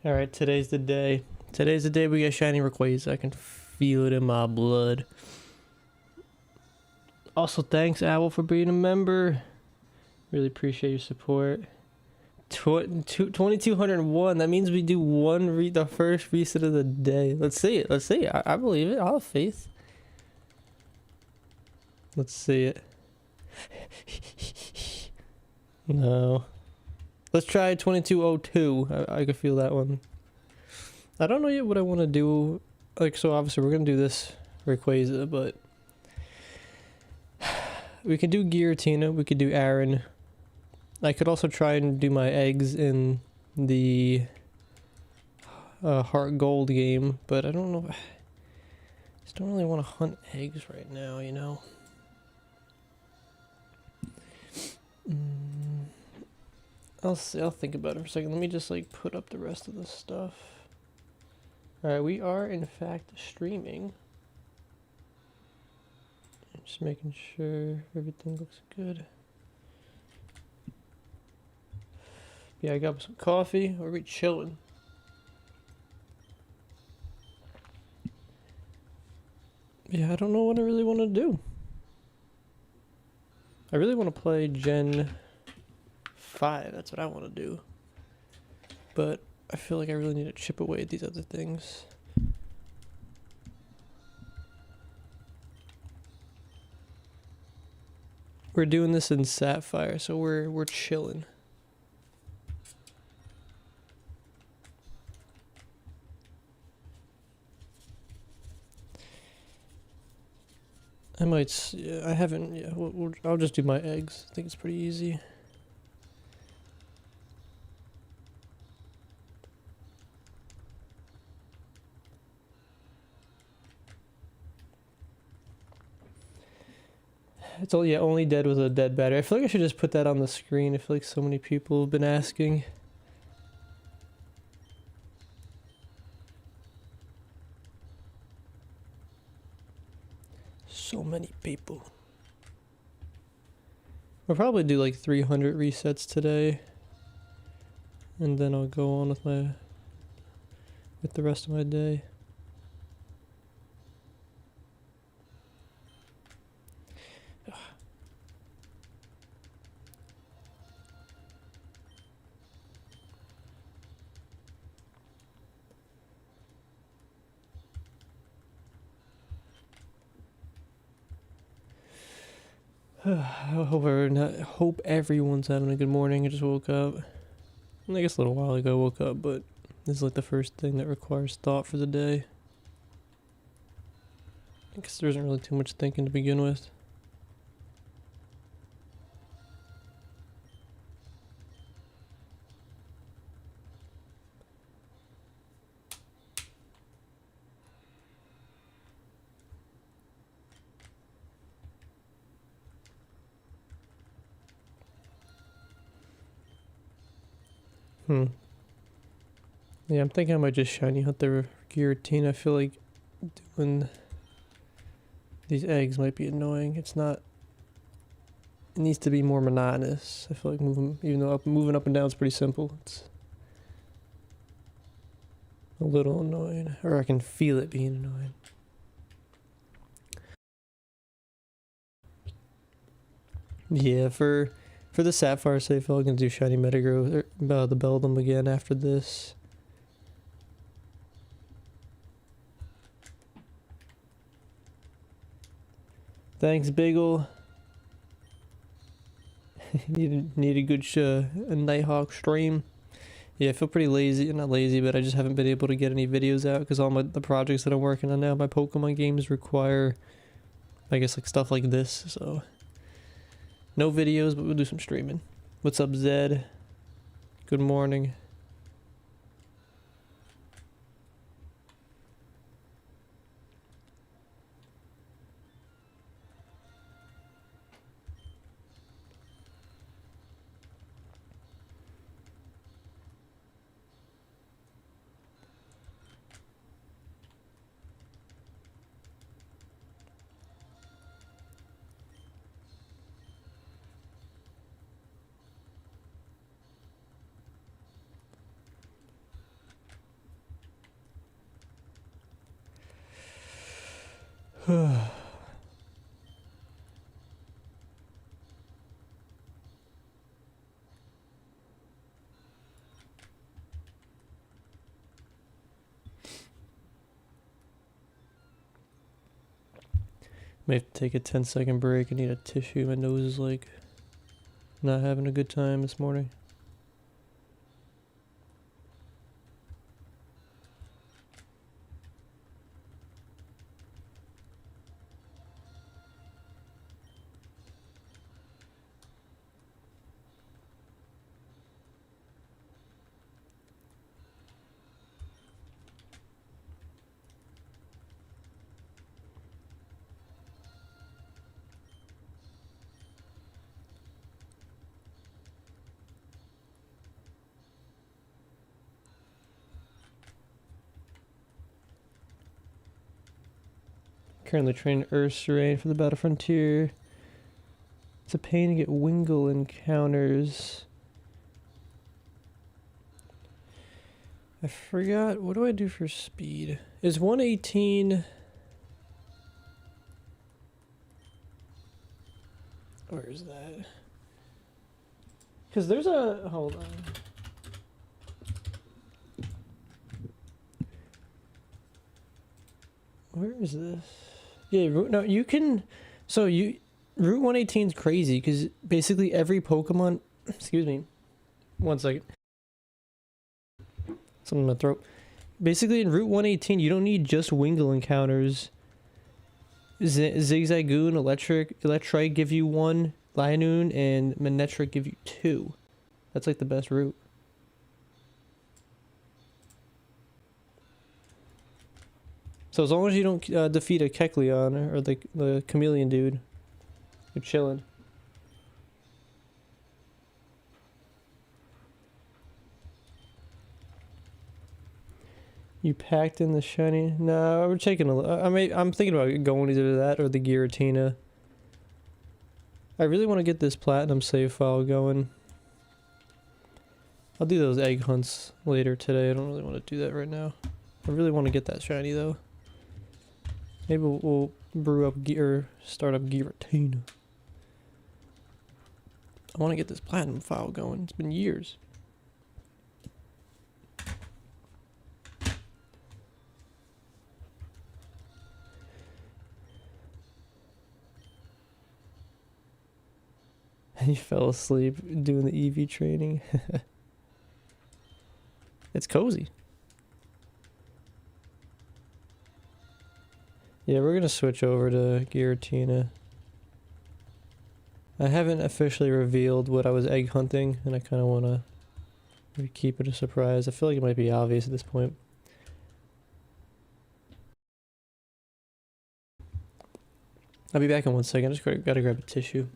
Alright, today's the day. Today's the day we get shiny Rayquaza. I can feel it in my blood. Also, thanks, Owl, for being a member. Really appreciate your support. 2201. That means we do the first reset of the day. Let's see it. Let's see it. I believe it. I have faith. Let's see it. No. Let's try 2202. I can feel that one. I don't know yet what I want to do. Like, so obviously we're going to do this Rayquaza, but we could do Giratina. We could do Aaron. I could also try and do my eggs in the Heart Gold game, but I don't know. I just don't really want to hunt eggs right now, you know? I'll see. I'll think about it for a second. Let me just like put up the rest of the stuff. Alright, we are in fact streaming. Just making sure everything looks good. Yeah, I got some coffee. Are we chilling? Yeah, I don't know what I really want to do. I really want to play Gen 5. That's what I want to do. But I feel like I really need to chip away at these other things. We're doing this in Sapphire, so we're chilling. I might, yeah, I haven't, yeah, I'll just do my eggs. I think it's pretty easy. It's all, yeah, only dead with a dead battery. I feel like I should just put that on the screen. I feel like so many people have been asking. So many people. I'll probably do like 300 resets today. And then I'll go on with the rest of my day. I hope everyone's having a good morning. I just woke up. I guess a little while ago I woke up, but this is like the first thing that requires thought for the day. I guess there isn't really too much thinking to begin with. Yeah, I'm thinking I might just shiny hunt the Giratina. I feel like doing these eggs might be annoying. It's not. It needs to be more monotonous. I feel like even though moving up and down is pretty simple, it's a little annoying. Or I can feel it being annoying. Yeah, for the Sapphire safe, I'm gonna do shiny Metagrow, the Beldum again after this. Thanks, Bagel. need a good a Nighthawk stream. Yeah, I feel pretty lazy. Not lazy, but I just haven't been able to get any videos out because all the projects that I'm working on now, my Pokemon games require, I guess, like stuff like this. So no videos, but we'll do some streaming. What's up, Zed? Good morning. May have to take a 10-second break. I need a tissue. My nose is like not having a good time this morning. Currently training Ursaring for the Battle Frontier. It's a pain to get Wingull encounters. I forgot, what do I do for speed? Is 118... Where is that? Because there's a... Hold on. Where is this? Yeah, no, you can... So you... Route 118 is crazy because basically every Pokemon... Excuse me. 1 second. Something in my throat. Basically in Route 118 you don't need just Wingull encounters. Zigzagoon, Electrike give you 1, Linoon, and Manectric give you 2. That's like the best route. So as long as you don't defeat a Kecleon or the chameleon dude, you're chilling. You packed in the shiny? No, we're taking I'm thinking about going either that or the Giratina. I really want to get this platinum save file going. I'll do those egg hunts later today. I don't really want to do that right now. I really want to get that shiny though. Maybe we'll brew up start up Giratina. I want to get this platinum file going. It's been years. You fell asleep doing the EV training. It's cozy. Yeah, we're gonna switch over to Giratina. I haven't officially revealed what I was egg hunting, and I kind of want to keep it a surprise. I feel like it might be obvious at this point. I'll be back in 1 second. I just gotta grab a tissue.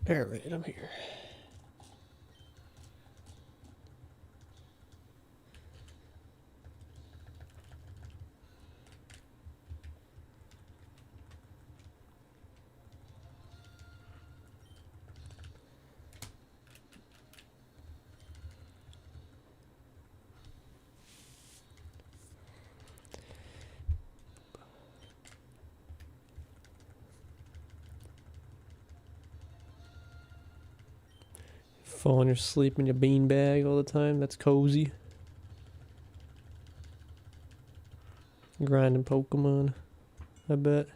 Alright, I'm here. Falling asleep in your beanbag all the time. That's cozy. Grinding Pokemon, I bet.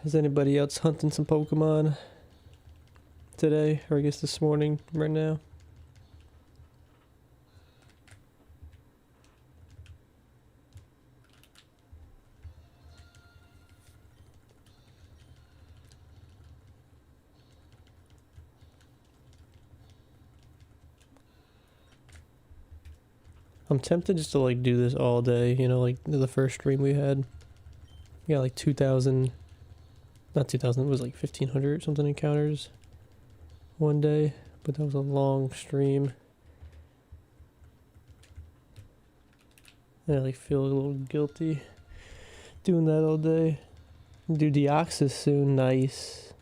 Is anybody else hunting some Pokemon today, or I guess this morning, right now? I'm tempted just to like do this all day, you know, like the first stream we had. We got like 2,000, not 2,000, it was like 1,500 something encounters one day, but that was a long stream. And I like feel a little guilty doing that all day. Do Deoxys soon, nice.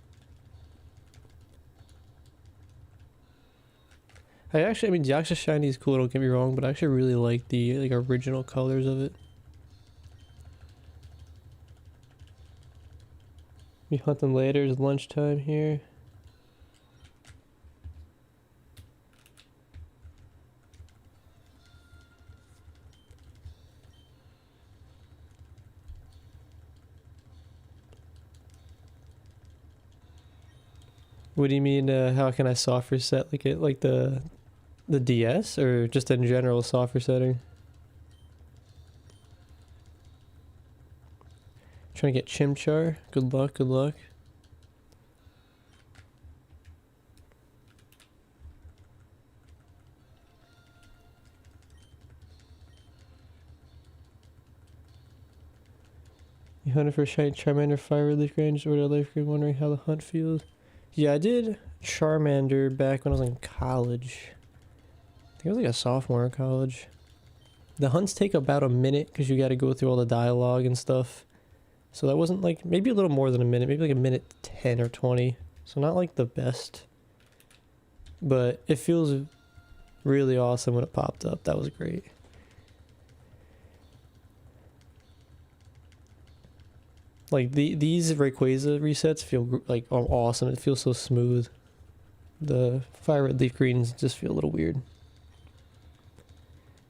I mean, Deoxys shiny is cool, don't get me wrong, but I actually really like the like original colors of it. We hunt them later, it's lunchtime here. What do you mean, how can I soft reset like it, like the DS, or just in general soft resetting? Trying to get Chimchar. Good luck, good luck. You hunted for a shiny Charmander Fire Leaf Range or Leaf Green, wondering how the hunt feels. Yeah, I did Charmander back when I was in college. I think I was like a sophomore in college. The hunts take about a minute because you got to go through all the dialogue and stuff. So that wasn't like, maybe a little more than a minute, maybe like a minute 10 or 20. So not like the best. But it feels really awesome when it popped up. That was great. Like these Rayquaza resets feel like awesome. It feels so smooth. The Fire Red Leaf Greens just feel a little weird.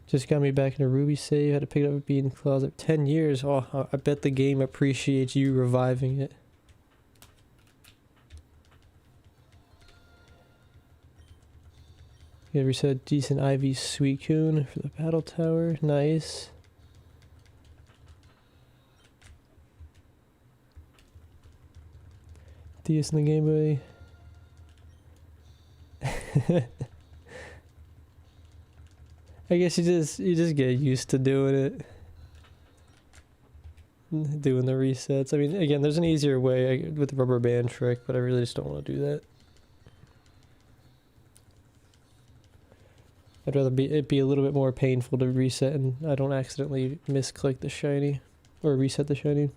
Just got me back into Ruby save. Had to pick it up at Bean Closet. 10 years. Oh, I bet the game appreciates you reviving it. You reset decent Ivy Suicune for the battle tower. Nice. DS in the Game Boy. I guess you just get used to doing it. Doing the resets. I mean, again, there's an easier way with the rubber band trick, but I really just don't want to do that. I'd rather it be a little bit more painful to reset and I don't accidentally misclick the shiny or reset the shiny.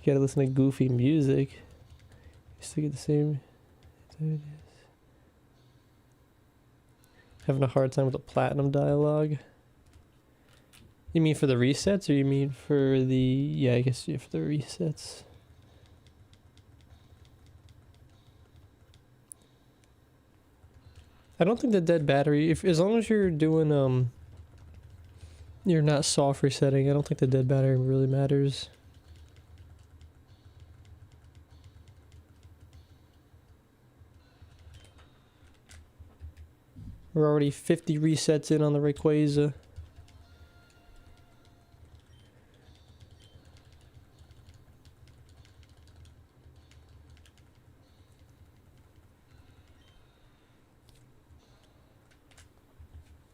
You gotta listen to goofy music. You still get the same. There it is. Having a hard time with the platinum dialogue. You mean for the resets, or you mean for the... Yeah, I guess yeah, for the resets. I don't think the dead battery... as long as you're doing... You're not soft resetting, I don't think the dead battery really matters. We're already 50 resets in on the Rayquaza.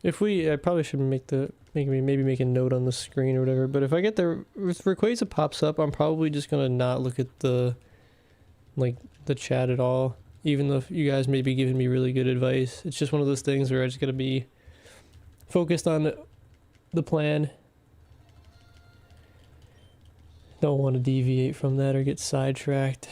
I probably should maybe make a note on the screen or whatever, but if Rayquaza pops up, I'm probably just gonna not look at the chat at all. Even though you guys may be giving me really good advice. It's just one of those things where I just gotta be focused on the plan. Don't want to deviate from that or get sidetracked.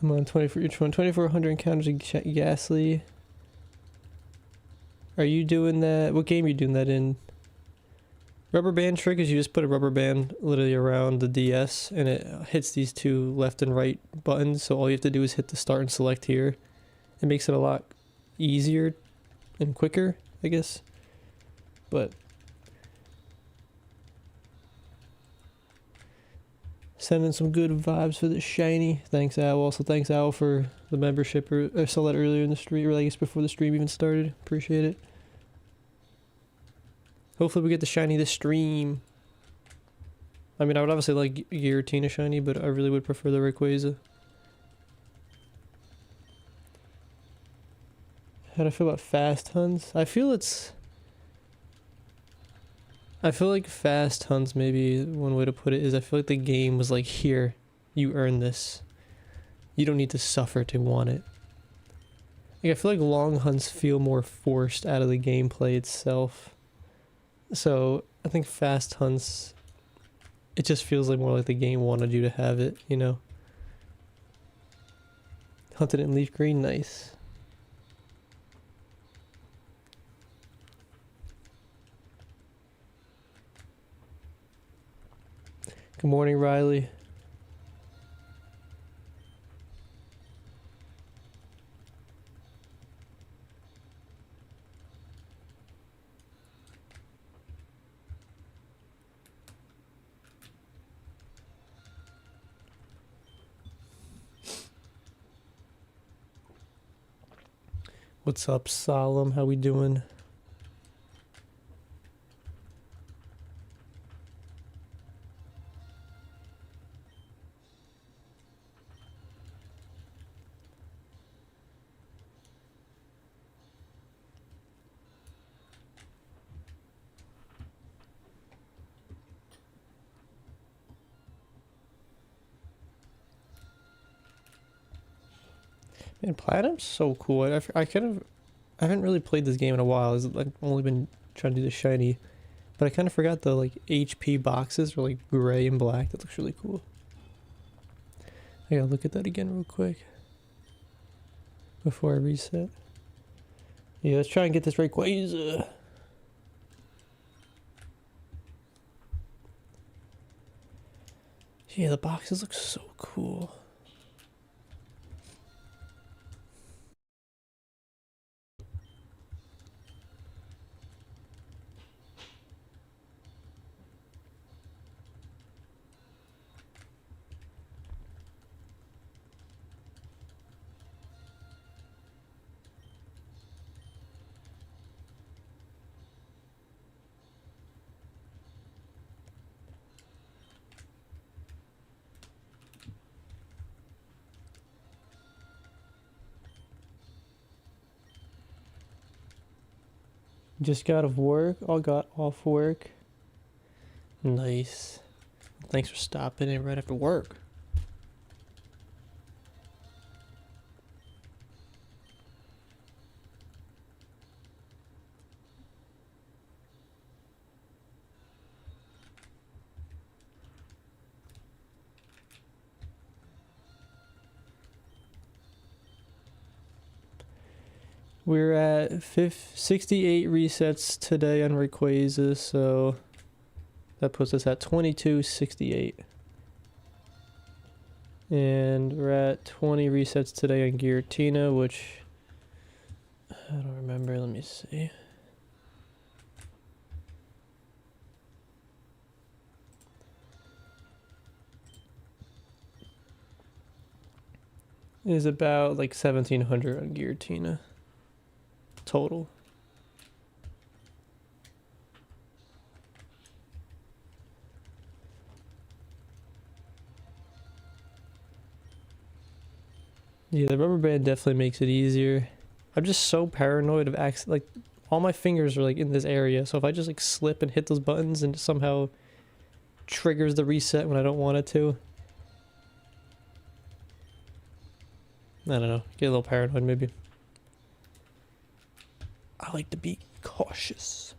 I'm on 2,400 encounters in Ghastly. Are you doing that? What game are you doing that in? Rubber band trick is you just put a rubber band literally around the DS and it hits these two left and right buttons, so all you have to do is hit the start and select here. It makes it a lot easier and quicker, I guess. But sending some good vibes for the shiny. Thanks, Owl. Also, thanks, Owl, for the membership. I saw that earlier in the stream, or I guess before the stream even started. Appreciate it. Hopefully we get the shiny this stream. I mean, I would obviously like Giratina shiny, but I really would prefer the Rayquaza. How do I feel about fast hunts? I feel like fast hunts, maybe one way to put it is I feel like the game was like, here, you earn this. You don't need to suffer to want it. Like, I feel like long hunts feel more forced out of the gameplay itself. So I think fast hunts, it just feels like more like the game wanted you to have it, you know? Hunted in leaf green, nice. Good morning, Riley. What's up, Solemn? How we doing? Man, Platinum's so cool. I haven't really played this game in a while. I've only been trying to do the shiny, but I kind of forgot the like HP boxes are like gray and black. That looks really cool. I gotta look at that again real quick before I reset. Yeah, let's try and get this Rayquaza. Yeah, the boxes look so cool. Just got off work. All got off work. Nice. Thanks for stopping in right after work. We're at 68 resets today on Rayquaza, so that puts us at 2268. And we're at 20 resets today on Giratina, which I don't remember. Let me see. Is about like 1700 on Giratina total. Yeah, the rubber band definitely makes it easier. I'm just so paranoid of like all my fingers are like in this area, so if I just like slip and hit those buttons and somehow triggers the reset when I don't want it to. I don't know, get a little paranoid maybe. I like to be cautious.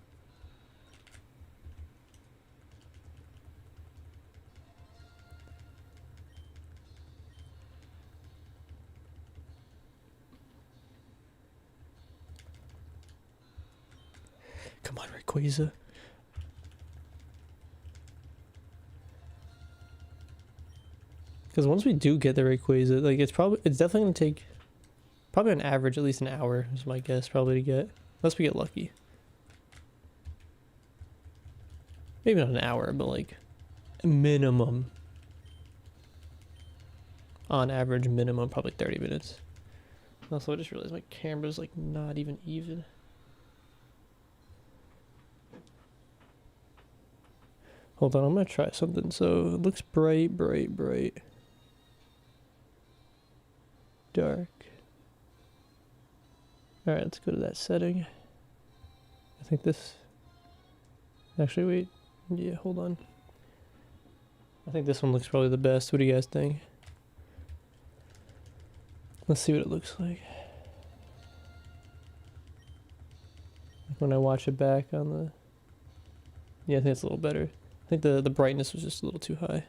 Come on, Rayquaza. Because once we do get the Rayquaza, like it's definitely gonna take probably on average at least an hour is my guess probably to get, unless we get lucky. Maybe not an hour, but like minimum. On average, minimum probably 30 minutes. Also, I just realized my camera's like not even. Hold on, I'm gonna try something. So it looks bright, bright, bright. Dark. Alright, let's go to that setting. I think this... Actually, wait. Yeah, hold on. I think this one looks probably the best. What do you guys think? Let's see what it looks like. When I watch it back on the... Yeah, I think it's a little better. I think the brightness was just a little too high.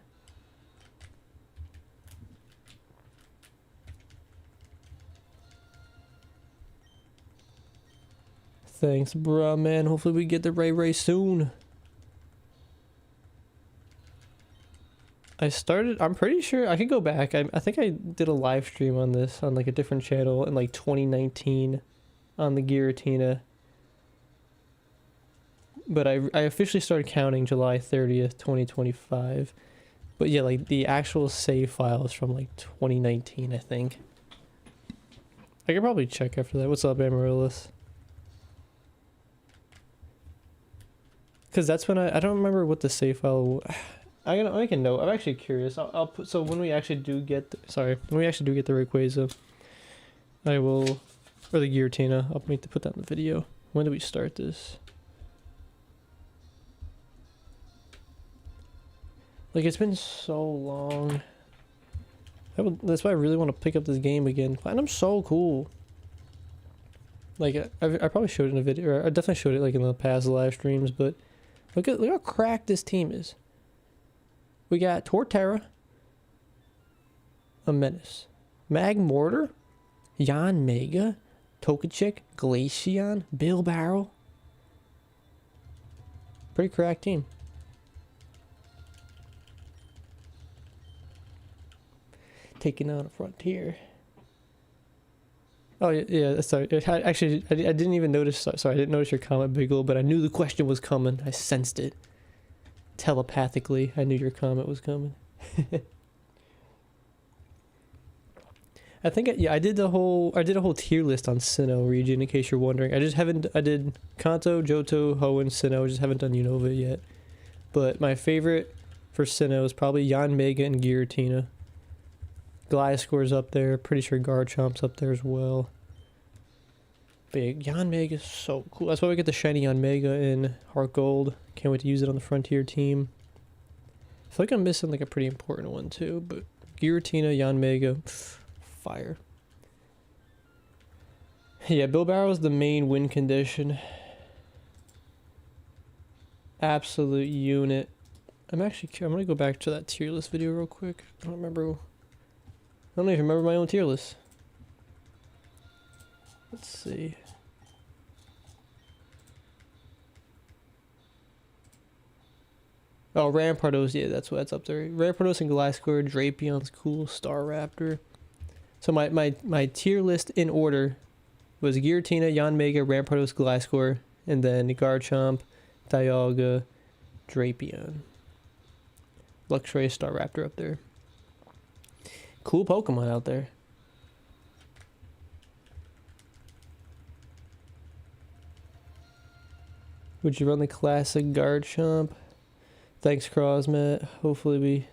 Thanks, bruh, man. Hopefully we get the Ray soon. I'm pretty sure, I could go back. I think I did a live stream on this on like a different channel in like 2019 on the Giratina. But I officially started counting July 30th, 2025. But yeah, like the actual save file is from like 2019, I think. I could probably check after that. What's up, Amaryllis? Because that's when I don't remember what the save file... I'm gonna make a note. I'm actually curious. I'll put... So when we actually do get... When we actually do get the Rayquaza, I will... Or the Giratina. I'll make to put that in the video. When do we start this? Like, it's been so long. That's why I really want to pick up this game again. Platinum's so cool. Like, I probably showed it in a video, or I definitely showed it like in the past live streams, but look how cracked this team is. We got Torterra, a menace, Magmortar, Yanmega, Togechick, Glaceon, Bilbarrow. Pretty cracked team. Taking on a Frontier. Oh yeah, sorry. Actually, I didn't even notice. Sorry, I didn't notice your comment, Bigelow, but I knew the question was coming. I sensed it telepathically. I knew your comment was coming. I think I did a whole tier list on Sinnoh region, in case you're wondering. I did Kanto, Johto, Hoenn, Sinnoh. I just haven't done Unova yet. But my favorite for Sinnoh is probably Yanmega and Giratina. Gliscor's up there. Pretty sure Garchomp's up there as well. Big Yanmega is so cool. That's why we get the shiny Yanmega in Heart Gold. Can't wait to use it on the Frontier team. I feel like I'm missing like a pretty important one too, but Giratina, Yanmega, fire. Yeah, Bilbarrow is the main win condition. Absolute unit. I'm gonna go back to that tier list video real quick. I don't even remember my own tier list. Let's see. Oh, Rampardos, yeah, that's up there. Rampardos and Gliscor, Drapeon's cool, Staraptor. So my tier list in order was Giratina, Yanmega, Rampardos, Gliscor, and then Garchomp, Dialga, Drapion. Luxray, Staraptor up there. Cool Pokemon out there. Would you run the classic Garchomp? Thanks, Crosmet. Hopefully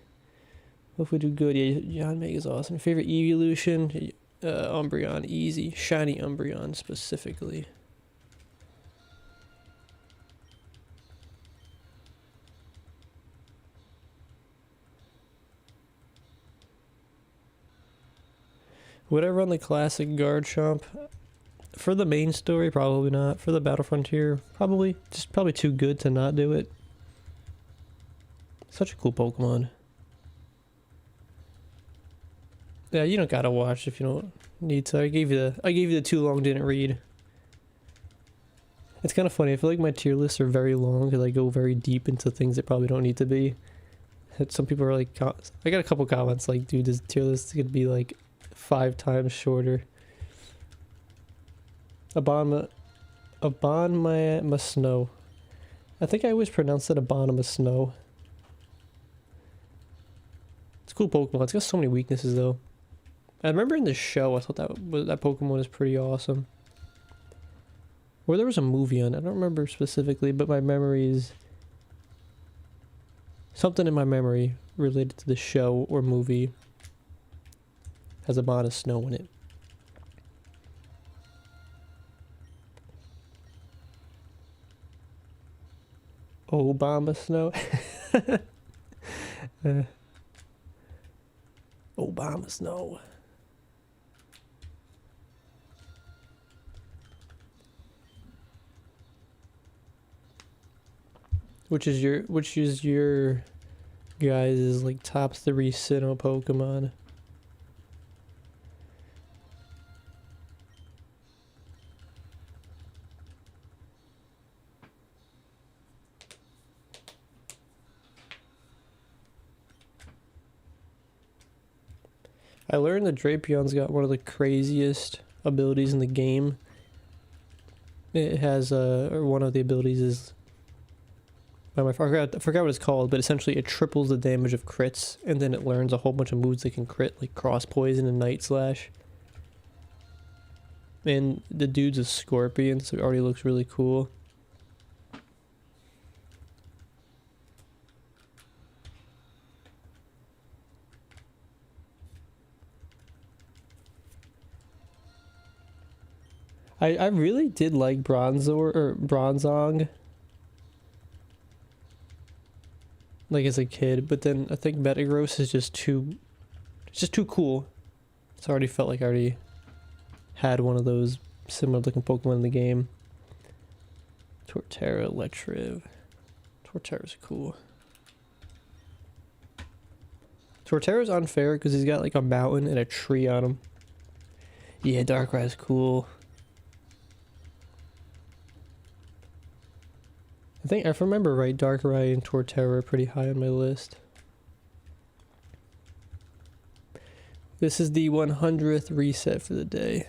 we do good. Yeah, Yanmega is awesome. Favorite evolution? Umbreon, easy. Shiny Umbreon specifically. Would I run the classic Garchomp? For the main story, probably not. For the Battle Frontier, probably. Just probably too good to not do it. Such a cool Pokemon. Yeah, you don't gotta watch if you don't need to. I gave you the too long didn't read. It's kind of funny. I feel like my tier lists are very long because I go very deep into things that probably don't need to be. Some people are like, I got a couple comments like, dude, this tier list could be like 5 times shorter. Abomasnow. I think I always pronounce it Abomasnow. It's a cool Pokemon. It's got so many weaknesses though. I remember in the show, I thought that Pokemon was pretty awesome. Or there was a movie on it. I don't remember specifically, but my memories. Something in my memory related to the show or movie has a lot of snow in it. Obama snow. Obama snow. Which is your guys' like top 3 Sinnoh Pokemon? I learned that Drapion got one of the craziest abilities in the game. It has or one of the abilities is, I forgot what it's called, but essentially it triples the damage of crits, and then it learns a whole bunch of moves that can crit, like Cross Poison and Night Slash. And the dude's a Scorpion, so it already looks really cool. I really did like Bronzong, like as a kid, but then I think Metagross is just too cool. So I already felt like I already had one of those similar looking Pokemon in the game. Torterra, Electriv. Torterra's cool. Torterra's unfair because he's got like a mountain and a tree on him. Yeah, Darkrai's cool. I think, if I remember right, Darkrai and Torterra are pretty high on my list. This is the 100th reset for the day.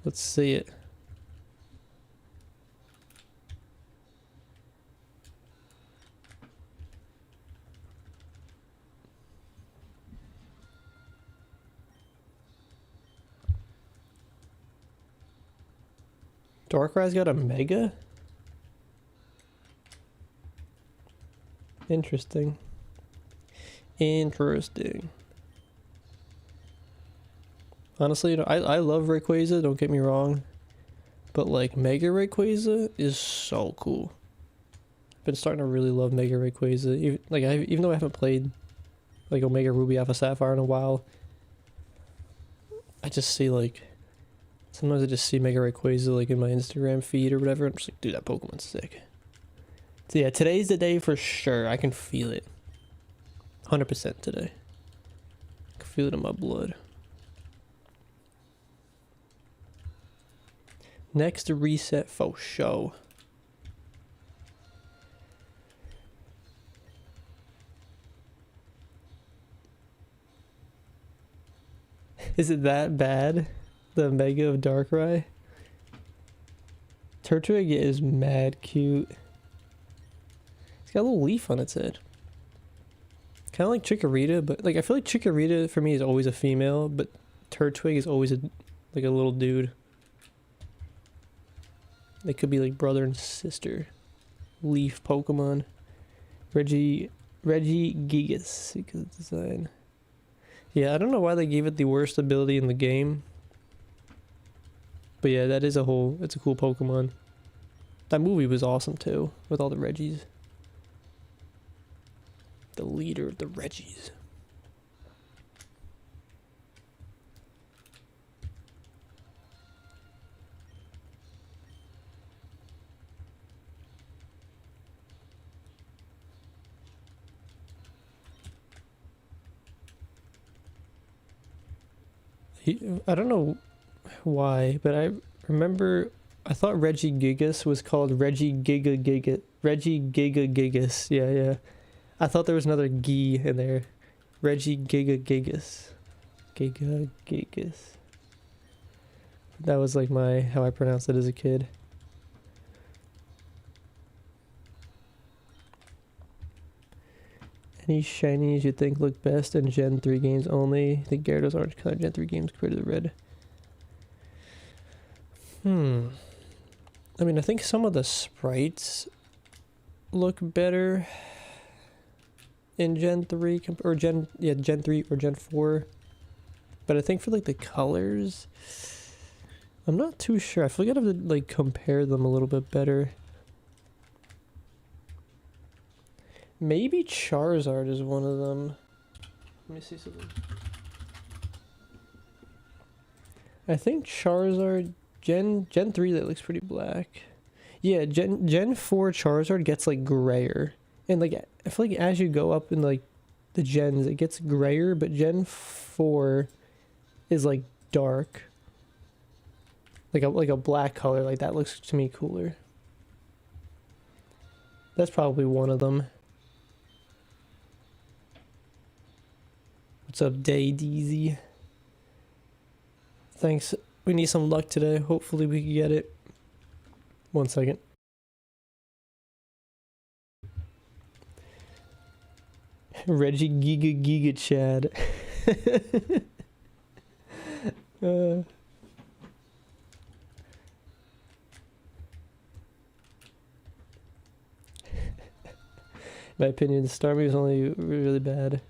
Let's see it. Darkrai's got a Mega? Interesting. Interesting. Honestly, you know, I love Rayquaza, don't get me wrong. But like Mega Rayquaza is so cool. I've been starting to really love Mega Rayquaza. Even though I haven't played like Omega Ruby Alpha Sapphire in a while, I just see like sometimes I just see Mega Rayquaza like in my Instagram feed or whatever. I'm just like, dude, that Pokemon's sick. So yeah, today's the day for sure. I can feel it. 100% today. I can feel it in my blood. Next reset for show. Is it that bad? The Mega of Darkrai? Turtwig is mad cute. It's got a little leaf on its head. Kind of like Chikorita, but like I feel like Chikorita for me is always a female, but Turtwig is always like a little dude. They could be like brother and sister. Leaf Pokemon. Regigigas because of design. Yeah, I don't know why they gave it the worst ability in the game. But yeah, it's a cool Pokemon. That movie was awesome too, with all the Reggies. The leader of the Reggies. I don't know why, but I remember I thought Regigigas was called Regigigas. Regigigas. Yeah. I thought there was another G in there. Regigigas. Gigas. That was like how I pronounced it as a kid. Any shinies you think look best in Gen 3 games only? I think Gyarados aren't kind of Gen 3 games compared to the red. I mean, I think some of the sprites look better. in Gen 3 or Gen 3 or Gen 4. But I think for like the colors, I'm not too sure. I feel like I'd have to like compare them a little bit better. Maybe Charizard is one of them. Let me see something. I think Charizard Gen 3 that looks pretty black. Yeah, Gen 4 Charizard gets like grayer. And like I feel like as you go up in like the gens it gets grayer, but Gen 4 is like dark. Like a black color, like that looks to me cooler. That's probably one of them. What's up, Day DZ? Thanks. We need some luck today. Hopefully we can get it. 1 second. Reggie Giga Chad. My opinion, Starmie is only really bad.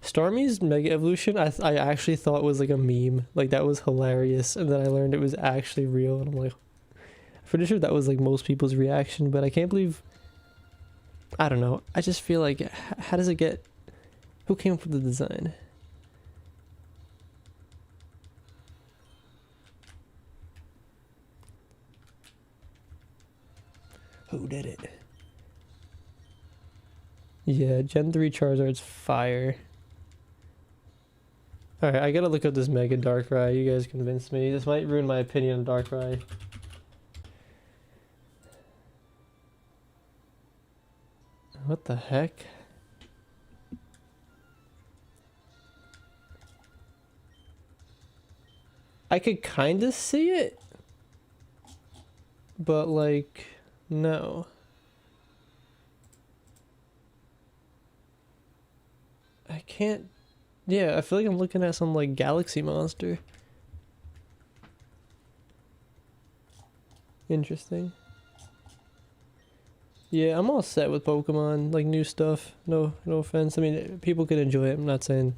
Starmie's Mega Evolution, I actually thought was like a meme. Like, that was hilarious. And then I learned it was actually real. And I'm like, I'm pretty sure that was like most people's reaction. But I can't believe... I don't know. I just feel like, how does it get... Who came up with the design? Who did it? Yeah, Gen 3 Charizard's fire. Alright, I gotta look up this Mega Darkrai. You guys convinced me. This might ruin my opinion on Darkrai. What the heck? I could kinda see it. But like, no. I can't... Yeah, I feel like I'm looking at some like galaxy monster. Interesting. Yeah, I'm all set with Pokemon, like new stuff. No offense. I mean, people can enjoy it. I'm not saying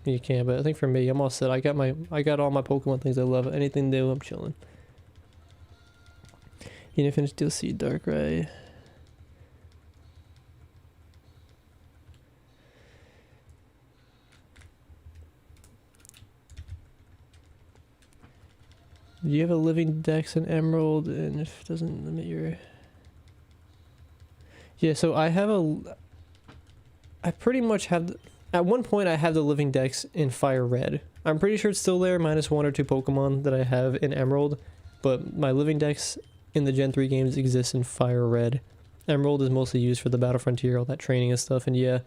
you can't, but I think for me, I'm all set. I got all my Pokemon things I love. Anything new, I'm chilling. You didn't finish DLC Darkrai. You have a living dex and emerald, and if it doesn't limit your... Yeah, so I pretty much have... At one point, I have the living dex in Fire Red. I'm pretty sure it's still there, minus 1 or 2 Pokemon that I have in Emerald. But my living dex in the Gen 3 games exists in Fire Red. Emerald is mostly used for the Battle Frontier, all that training and stuff. And yeah,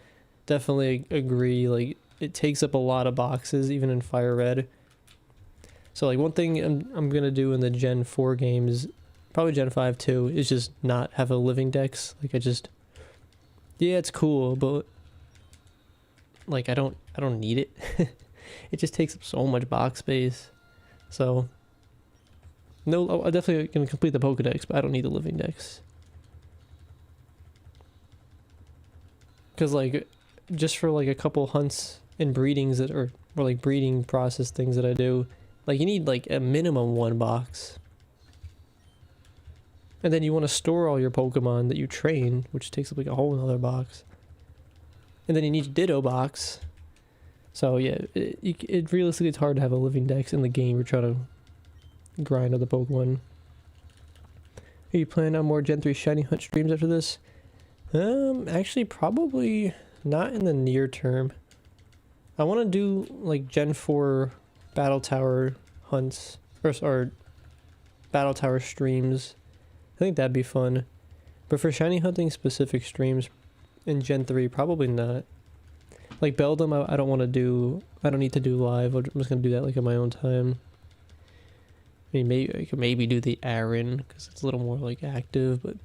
definitely agree, like, it takes up a lot of boxes, even in Fire Red. So like one thing I'm gonna do in the Gen 4 games, probably Gen 5 too, is just not have a living dex. Like yeah, it's cool, but like I don't need it. It just takes up so much box space. So no, I'm definitely gonna complete the Pokedex, but I don't need the living dex. Cause like just for like a couple hunts and breedings or like breeding process things that I do. Like, you need, like, a minimum 1 box. And then you want to store all your Pokemon that you train, which takes up, like, a whole other box. And then you need a Ditto box. So, yeah, it realistically, it's hard to have a living dex in the game. You're trying to grind other Pokemon. Are you planning on more Gen 3 Shiny Hunt streams after this? Actually, probably not in the near term. I want to do, like, Gen 4... Battle Tower hunts or Battle Tower streams. I think that'd be fun. But for shiny hunting specific streams in Gen 3, probably not. Like Beldum, I don't need to do live. I'm just gonna do that like in my own time. I mean, maybe I could maybe do the Aaron because it's a little more like active, but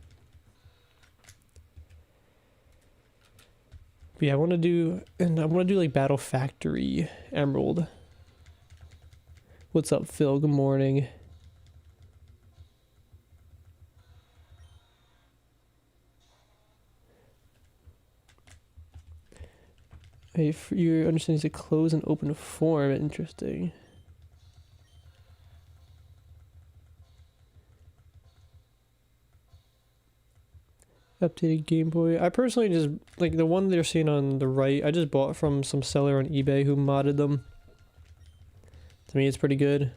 yeah, I want to do like Battle Factory Emerald. What's up, Phil? Good morning. Hey, your understanding is a close and open form. Interesting. Updated Game Boy. I personally just like the one they're seeing on the right. I just bought from some seller on eBay who modded them. To me, it's pretty good.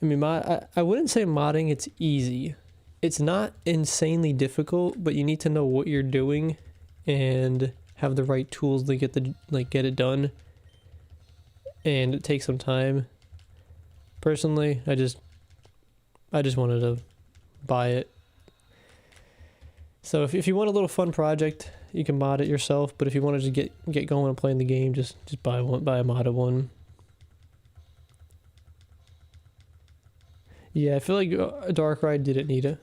I mean, I wouldn't say modding it's easy. It's not insanely difficult, but you need to know what you're doing and have the right tools to get it done. And it takes some time. Personally, I just wanted to buy it. So if you want a little fun project, you can mod it yourself, but if you want to just get going and playing the game, just buy a modded one. Yeah, I feel like Darkrai didn't need a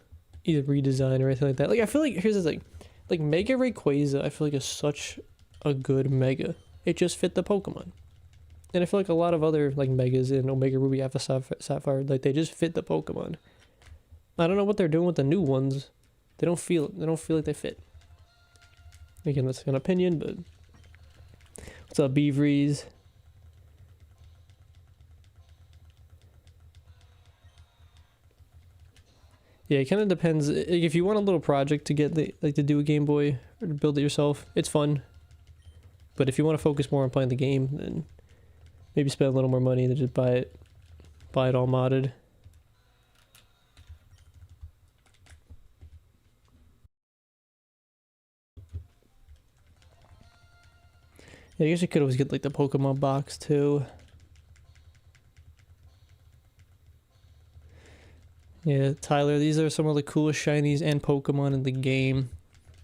either redesign or anything like that. Like, I feel like, here's the thing. Like, Mega Rayquaza, I feel like is such a good Mega. It just fit the Pokemon. And I feel like a lot of other, like, Megas in Omega Ruby, Alpha Sapphire, like, they just fit the Pokemon. I don't know what they're doing with the new ones. They don't feel like they fit. Again, that's an opinion, but... What's up, Beavries? Yeah, it kind of depends. If you want a little project to get to do a Game Boy or to build it yourself, it's fun. But if you want to focus more on playing the game, then maybe spend a little more money than just buy it all modded. Yeah, I guess you could always get like the Pokemon box too. Yeah, Tyler, these are some of the coolest shinies and Pokemon in the game.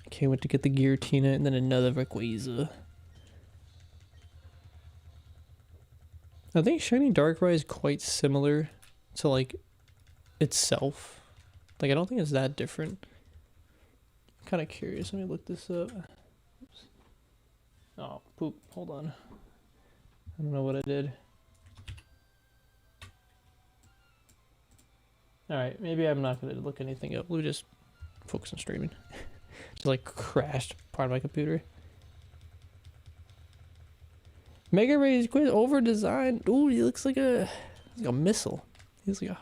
Can't wait to get the Giratina and then another Rayquaza. I think Shiny Darkrai is quite similar to like itself. Like, I don't think it's that different. I'm kind of curious. Let me look this up. Oops. Oh, poop. Hold on. I don't know what I did. Alright, maybe I'm not going to look anything up. We'll just focus on streaming. Just like crashed part of my computer. Mega Ray is quite over designed. Ooh, he looks like a missile. He's like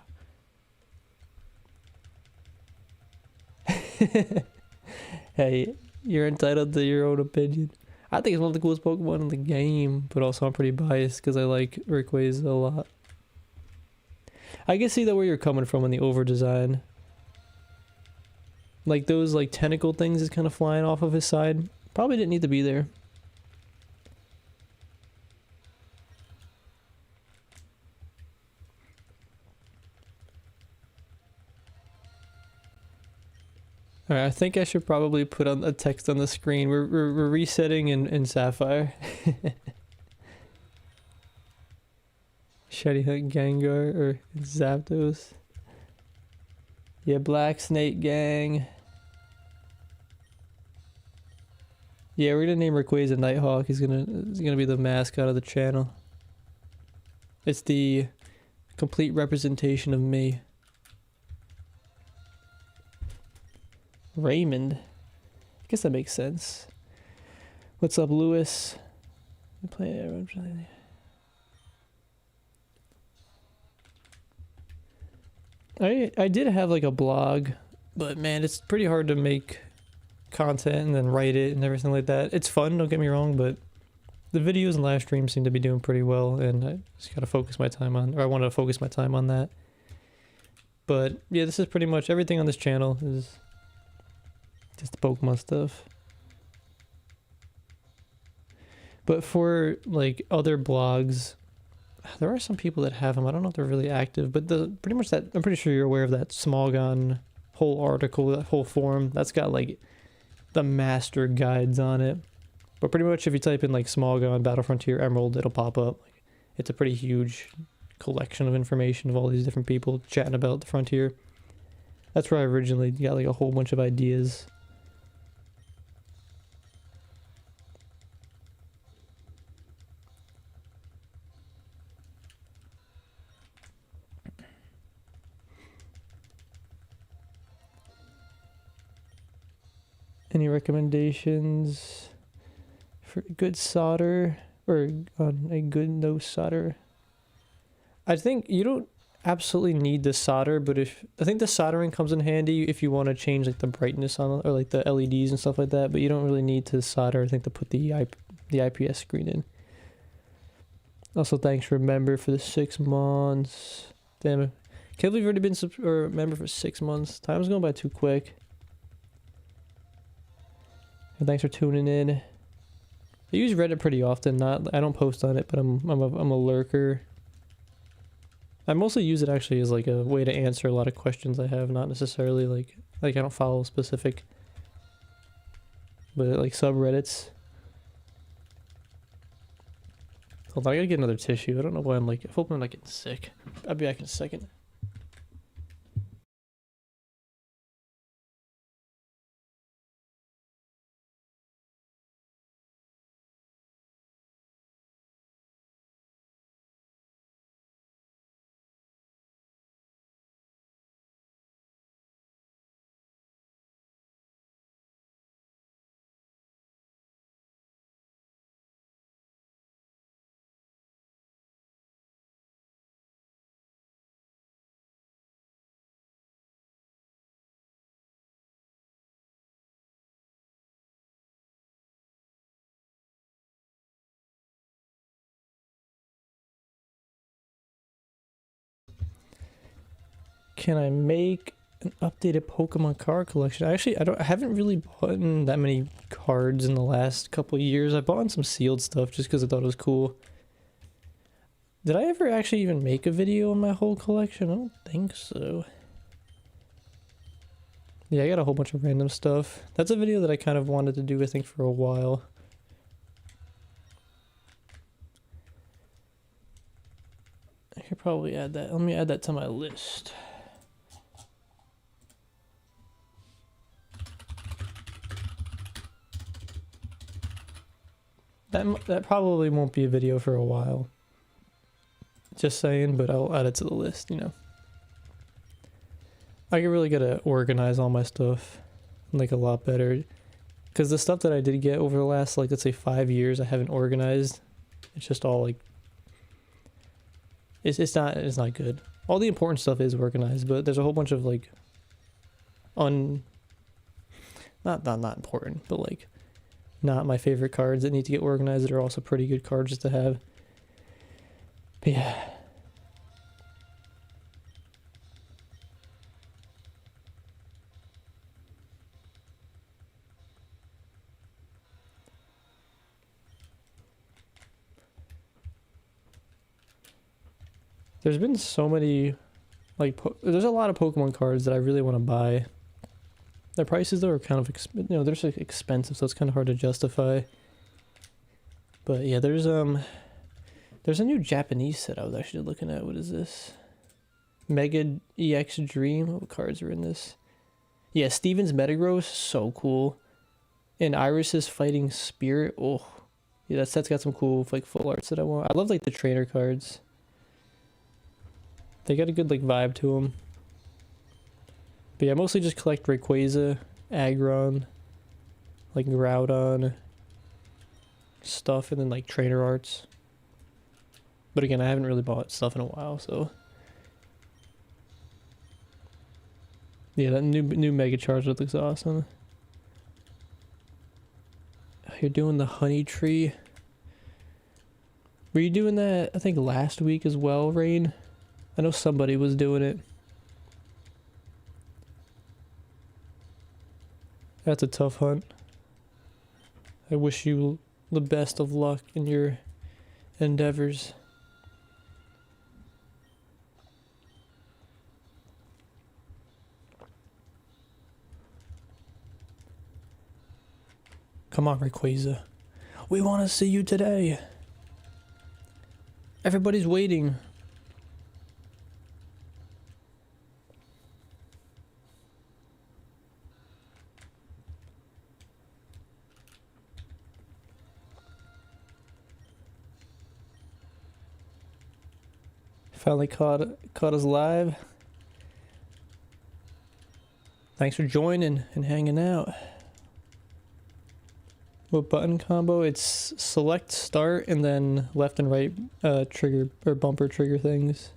a Hey, you're entitled to your own opinion. I think it's one of the coolest Pokemon in the game, but also I'm pretty biased because I like Rayquaza a lot. I can see that where you're coming from on the over design. Like those like tentacle things is kind of flying off of his side. Probably didn't need to be there. Alright, I think I should probably put on a text on the screen. We're resetting in Sapphire. Shiny Hunt Gengar or Zapdos. Yeah, Black Snake Gang. Yeah, we're gonna name Rayquaza Nighthawk. He's gonna be the mascot of the channel. It's the complete representation of me. Raymond. I guess that makes sense. What's up, Lewis? I did have like a blog, but man, it's pretty hard to make content and then write it and everything like that. It's fun, don't get me wrong, but the videos and live streams seem to be doing pretty well, and I just gotta focus my time on, or I want to focus my time on that. But yeah, this is pretty much everything on this channel is just the Pokemon stuff. But for like other blogs, there are some people that have them. I don't know if they're really active, but pretty much that, I'm pretty sure you're aware of that Smogon whole article, that whole forum. That's got like the master guides on it. But pretty much if you type in like Smogon Battle Frontier Emerald, it'll pop up. Like, it's a pretty huge collection of information of all these different people chatting about the frontier. That's where I originally got like a whole bunch of ideas. Any recommendations for good solder or on a good no solder. I think you don't absolutely need the solder, but I think the soldering comes in handy if you want to change like the brightness on or like the LEDs and stuff like that, but you don't really need to solder, I think, to put the IPS screen in. Also, thanks for member for the 6 months. Damn it. Can't believe you've already been or member for 6 months. Time's going by too quick. And thanks for tuning in. I use Reddit pretty often. I don't post on it, but I'm a lurker. I mostly use it actually as like a way to answer a lot of questions I have, not necessarily like I don't follow specific, but like subreddits. Hold on, I gotta get another tissue. I don't know why I'm like, I hope I'm not getting sick. I'll be back in a second. Can I make an updated Pokemon card collection? Actually, I haven't really bought that many cards in the last couple of years. I bought some sealed stuff just because I thought it was cool. Did I ever actually even make a video on my whole collection? I don't think so. Yeah, I got a whole bunch of random stuff. That's a video that I kind of wanted to do, I think, for a while. I could probably add that. Let me add that to my list. That probably won't be a video for a while. Just saying, but I'll add it to the list, you know. I really gotta organize all my stuff like a lot better. Because the stuff that I did get over the last, like, let's say 5 years, I haven't organized. It's just all like, it's not good. All the important stuff is organized, but there's a whole bunch of like not important, but like not my favorite cards that need to get organized that are also pretty good cards just to have. But yeah. There's been so many, like, there's a lot of Pokemon cards that I really want to buy. Their prices though are kind of, they're just expensive, so it's kind of hard to justify. But yeah, there's a new Japanese set I was actually looking at. What is this? Mega EX Dream. What cards are in this? Yeah, Steven's Metagross, so cool. And Iris's Fighting Spirit. Oh, yeah, that set's got some cool like full arts that I want. I love like the trainer cards. They got a good like vibe to them. But yeah, I mostly just collect Rayquaza, Aggron, like Groudon stuff, and then like trainer arts. But again, I haven't really bought stuff in a while, so. Yeah, that new Mega Charizard looks awesome. You're doing the Honey Tree. Were you doing that, I think, last week as well, Rain? I know somebody was doing it. That's a tough hunt. I wish you the best of luck in your endeavors. Come on, Rayquaza. We want to see you today. Everybody's waiting. Finally caught us live. Thanks for joining and hanging out. What button combo? It's select start and then left and right trigger or bumper trigger things.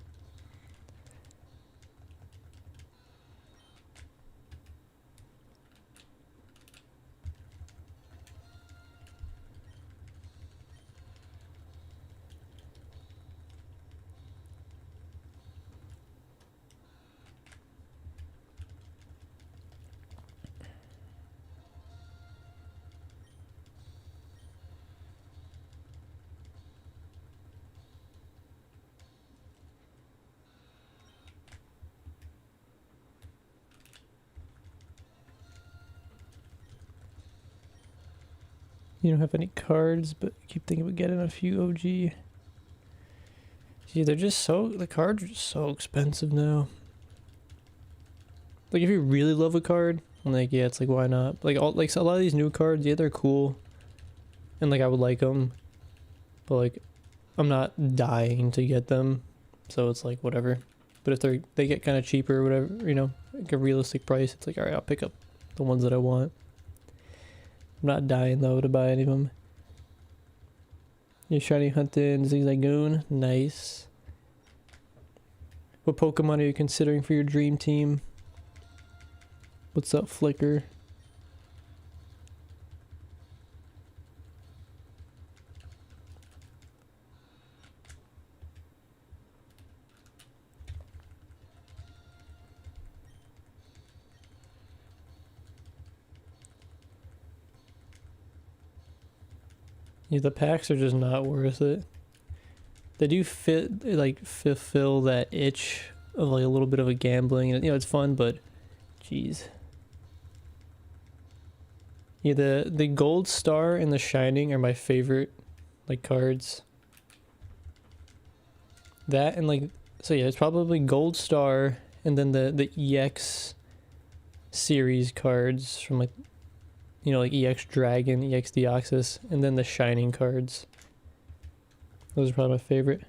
You don't have any cards, but I keep thinking about getting a few OG. See, they're just so, the cards are just so expensive now. Like, if you really love a card, I'm like, yeah, it's like, why not? Like, like, so a lot of these new cards, yeah, they're cool. And, like, I would like them. But, like, I'm not dying to get them. So it's like, whatever. But if they get kind of cheaper or whatever, you know, like a realistic price, it's like, alright, I'll pick up the ones that I want. I'm not dying, though, to buy any of them. You're shiny hunting Zigzagoon. Nice. What Pokemon are you considering for your dream team? What's up, Flicker? Yeah, the packs are just not worth it. They do fit, like, fulfill that itch of like a little bit of a gambling, and you know it's fun, but jeez. Yeah, the Gold Star and the Shining are my favorite, like, cards. That and like, so yeah, it's probably Gold Star and then the EX series cards from, like, you know, like EX Dragon, EX Deoxys, and then the Shining cards. Those are probably my favorite.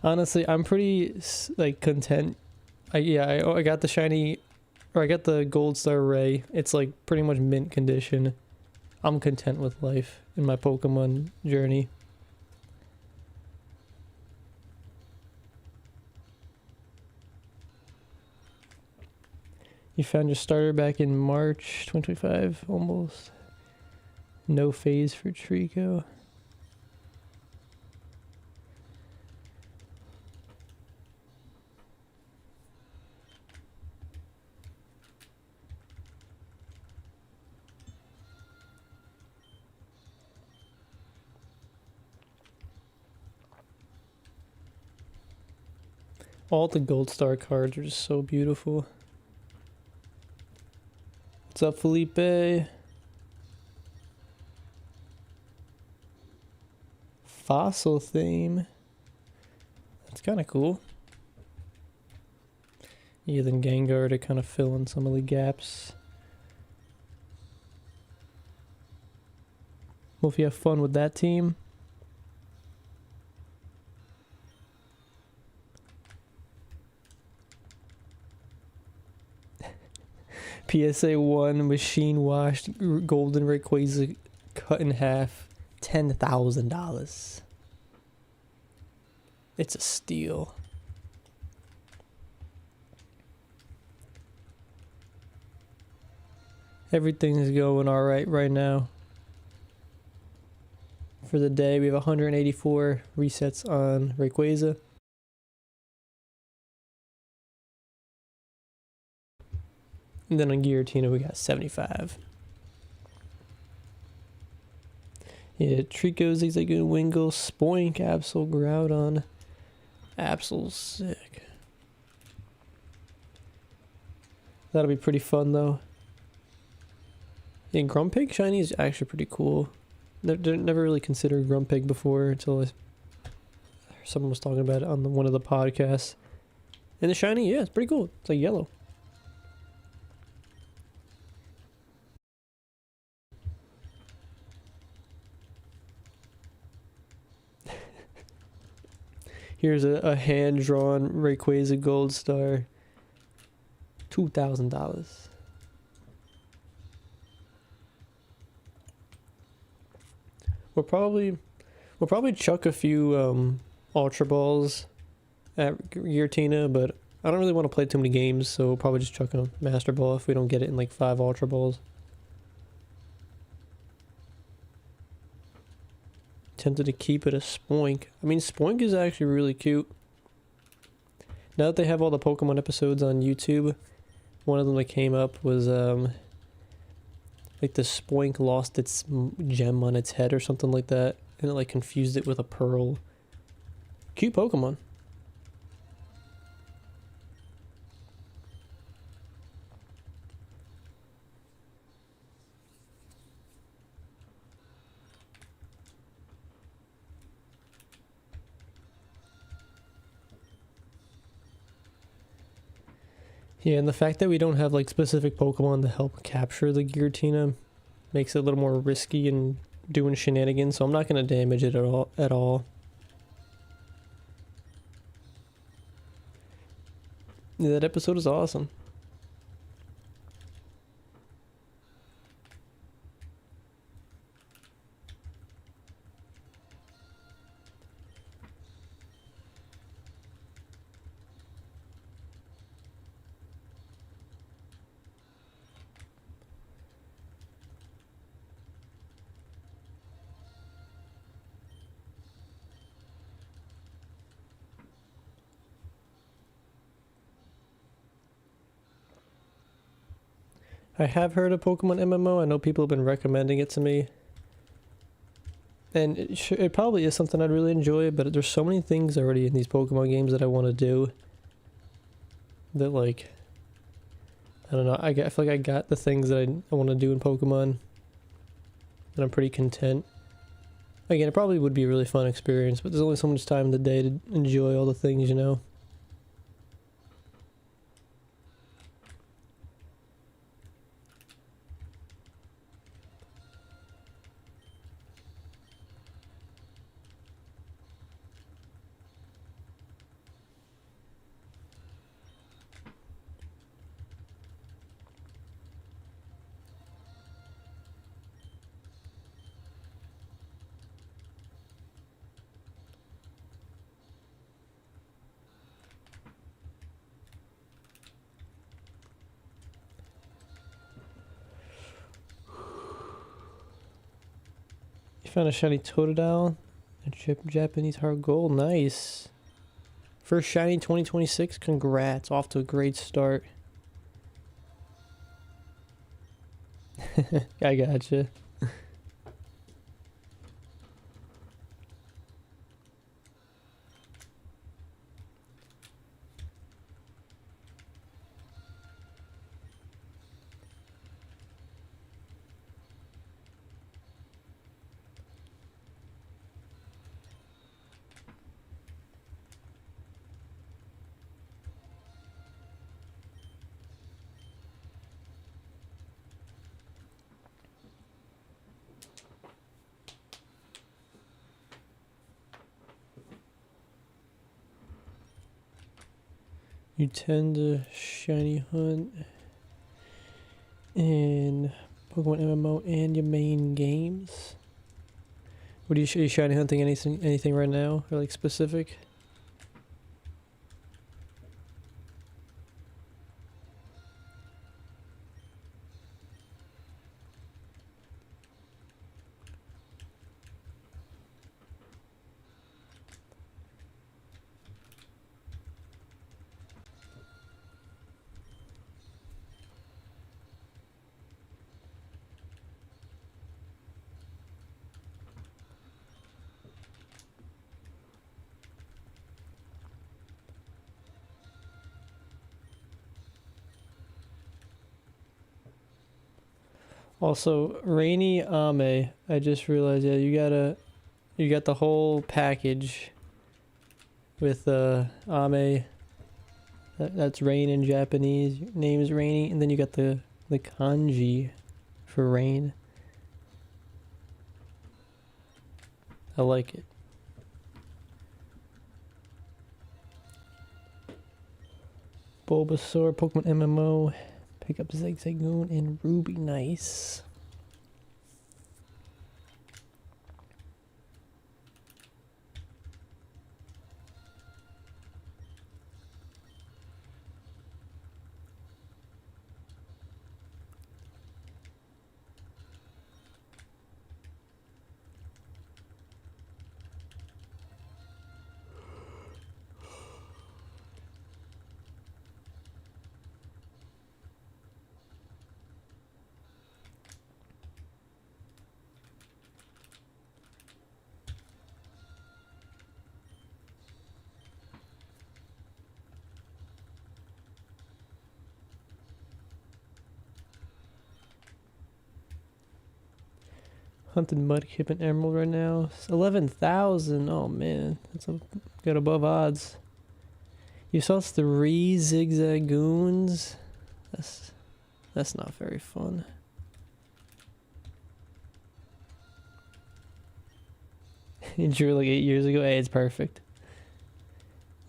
Honestly, I'm pretty, like, content. I got the shiny, or I got the Gold Star Ray. It's like pretty much mint condition. I'm content with life in my Pokemon journey. You found your starter back in March 2025, almost. No phase for Trico. All the Gold Star cards are just so beautiful. What's up, Felipe? Fossil theme. That's kind of cool. Yeah, then Gengar to kind of fill in some of the gaps. Well, if you have fun with that team. PSA 1 machine washed golden Rayquaza cut in half. $10,000. It's a steal. Everything's going alright right now. For the day, we have 184 resets on Rayquaza. And then on Giratina, we got 75. Yeah, Trico, Zigzagoon, Wingull, Spoink, Absol, Groudon. Absol's sick. That'll be pretty fun, though. Yeah, Grumpig shiny is actually pretty cool. Never really considered Grumpig before until someone was talking about it on one of the podcasts. And the shiny, yeah, it's pretty cool. It's like yellow. Here's a hand-drawn Rayquaza Gold Star. $2,000. We'll probably chuck a few Ultra Balls at Giratina, but I don't really want to play too many games, so we'll probably just chuck a Master Ball if we don't get it in like 5 Ultra Balls. Tempted to keep it a Spoink. I mean, Spoink is actually really cute. Now that they have all the Pokemon episodes on YouTube, one of them that came up was like the Spoink lost its gem on its head or something like that, and it like confused it with a pearl. Cute Pokemon. Yeah, and the fact that we don't have like specific Pokemon to help capture the Giratina makes it a little more risky and doing shenanigans, so I'm not going to damage it at all. Yeah, that episode is awesome. I have heard of Pokemon MMO. I know people have been recommending it to me. And it probably is something I'd really enjoy, but there's so many things already in these Pokemon games that I want to do. That like, I don't know, I feel like I got the things that I want to do in Pokemon. And I'm pretty content. Again, it probably would be a really fun experience, but there's only so much time in the day to enjoy all the things, you know? You found a shiny Totodile. A Japanese hard gold. Nice. First shiny 2026. Congrats. Off to a great start. I gotcha. You tend to shiny hunt in Pokemon MMO and your main games. What are you shiny hunting anything right now, or like specific? Also, Rainy Ame, I just realized, yeah, you got the whole package with Ame. That's rain in Japanese. Your name is Rainy, and then you got the kanji for rain. I like it. Bulbasaur, Pokemon MMO. Pick up Zigzagoon and Ruby. Nice. Hunting Mudkip and Emerald right now. It's 11,000. Oh man, that's got above odds. You saw 3 Zigzagoons. That's not very fun. You drew like 8 years ago. Hey, it's perfect.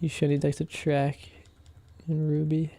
You shiny decks to track in Ruby.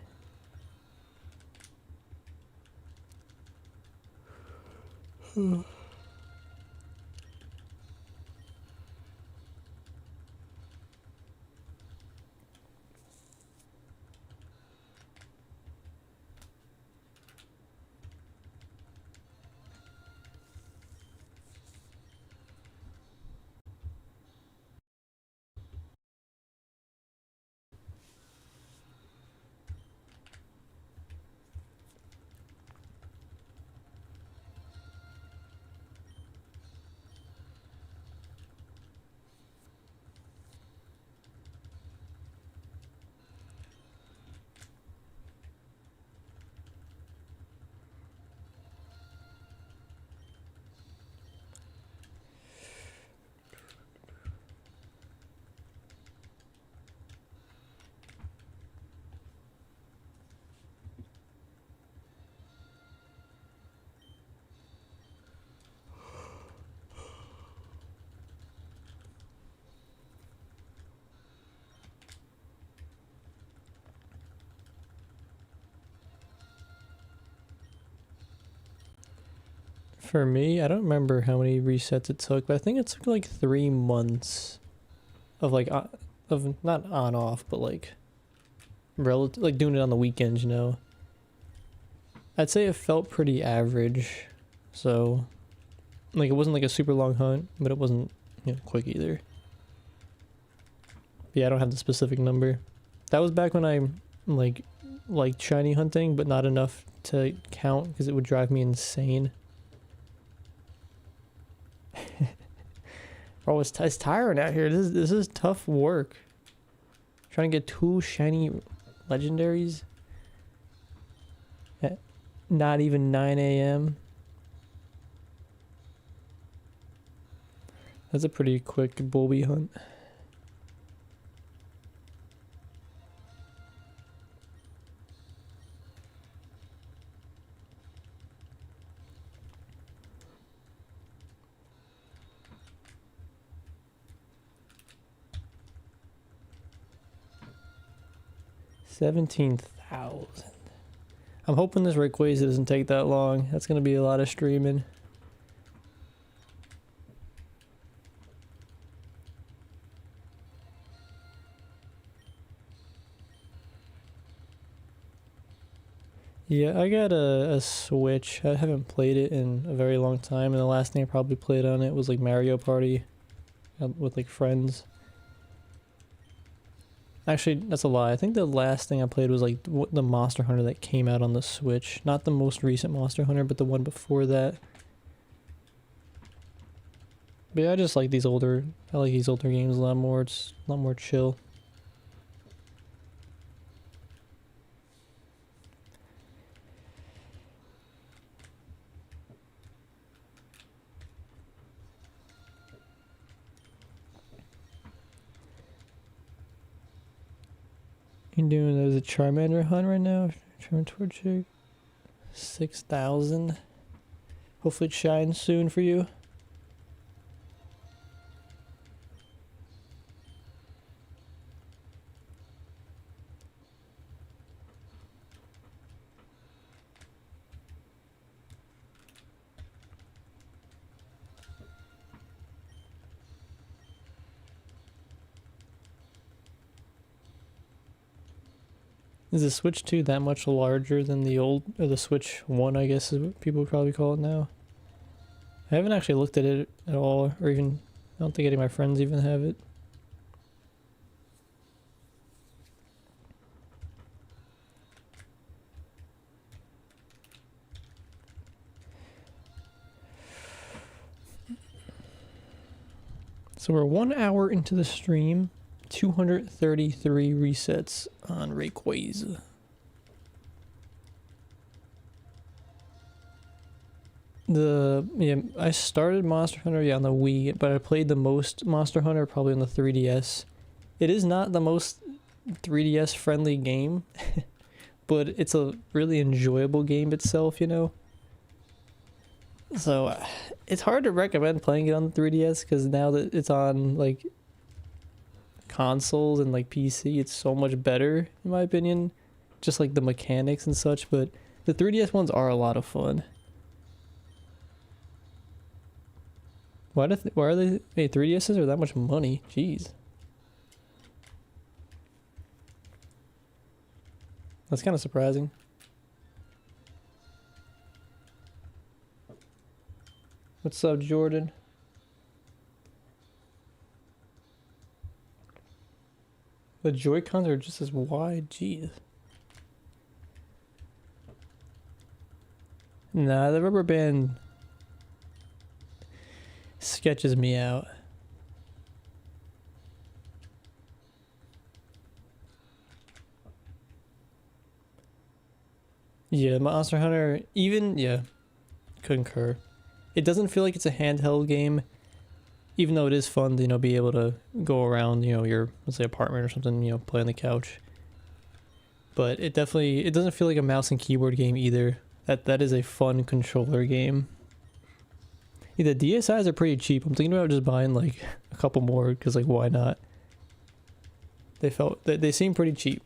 For me, I don't remember how many resets it took, but I think it took like 3 months of like of not on off, but like relative, like doing it on the weekends, you know. I'd say it felt pretty average, so like it wasn't like a super long hunt, but it wasn't, you know, quick either. But yeah, I don't have the specific number. That was back when I liked shiny hunting, but not enough to count because it would drive me insane. Bro, it's tiring out here. This is tough work. Trying to get 2 shiny legendaries at not even 9 a.m. That's a pretty quick Bulby hunt. $17,000. I'm hoping this Rayquaza doesn't take that long. That's gonna be a lot of streaming. Yeah, I got a Switch. I haven't played it in a very long time, and the last thing I probably played on it was like Mario Party with like friends. Actually, that's a lie. I think the last thing I played was like the Monster Hunter that came out on the Switch. Not the most recent Monster Hunter, but the one before that. But yeah, I just like these older, I like these older games a lot more. It's a lot more chill. You're doing there's a Charmander hunt right now. Charmander Torchic. 6,000. Hopefully it shines soon for you. Is the Switch 2 that much larger than the old, or the Switch 1, I guess is what people would probably call it now? I haven't actually looked at it at all, or even, I don't think any of my friends even have it. So we're 1 hour into the stream, 233 resets on Rayquaza. I started Monster Hunter on the Wii, but I played the most Monster Hunter probably on the 3DS. It is not the most 3DS friendly game, but it's a really enjoyable game itself, you know? So it's hard to recommend playing it on the 3DS because now that it's on like consoles and like PC, it's so much better in my opinion. Just like the mechanics and such, but the 3DS ones are a lot of fun. Why are they? Hey, 3DSs are that much money? Jeez. That's kind of surprising. What's up, Jordan? The Joy-Cons are just as wide. Jeez. Nah, the rubber band sketches me out. Yeah, Monster Hunter, even, yeah, concur. It doesn't feel like it's a handheld game, even though it is fun to, you know, be able to go around, you know, your, let's say, apartment or something, you know, play on the couch. But it doesn't feel like a mouse and keyboard game either. That is a fun controller game. Yeah, the DSIs are pretty cheap. I'm thinking about just buying like a couple more because like why not? They seem pretty cheap.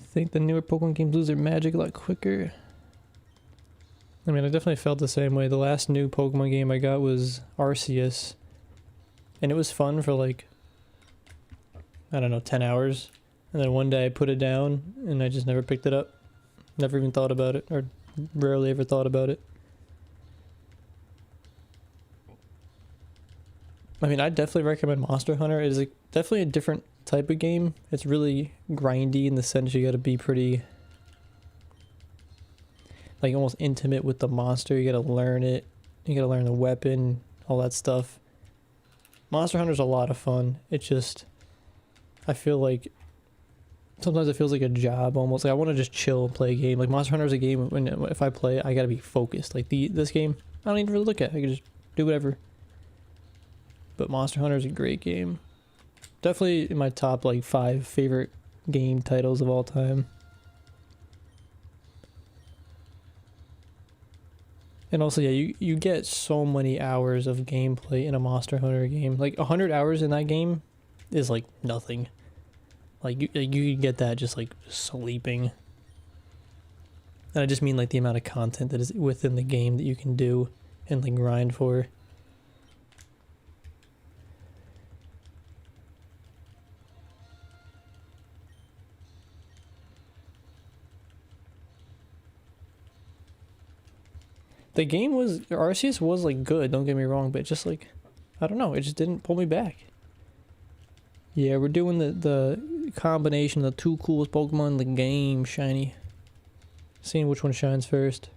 I think the newer Pokemon games lose their magic a lot quicker. I mean, I definitely felt the same way. The last new Pokemon game I got was Arceus. And it was fun for like, I don't know, 10 hours. And then one day I put it down and I just never picked it up. Never even thought about it, or rarely ever thought about it. I mean, I definitely recommend Monster Hunter. It is definitely a different type of game. It's really grindy in the sense you gotta be pretty like almost intimate with the monster. You gotta learn it. You gotta learn the weapon, all that stuff. Monster Hunter's a lot of fun. It just, I feel like sometimes it feels like a job almost. Like I want to just chill and play a game. Like Monster Hunter is a game when if I play it, I gotta be focused. Like this game, I don't even really look at it. I can just do whatever. But Monster Hunter is a great game. Definitely in my top like 5 favorite game titles of all time. And also, yeah, you get so many hours of gameplay in a Monster Hunter game. Like 100 hours in that game is like nothing. Like you can get that just like sleeping. And I just mean like the amount of content that is within the game that you can do and like grind for. The game was, Arceus was like good, don't get me wrong, but just like, I don't know, it just didn't pull me back. Yeah, we're doing the combination of the 2 coolest Pokemon in the game, shiny. Seeing which one shines first.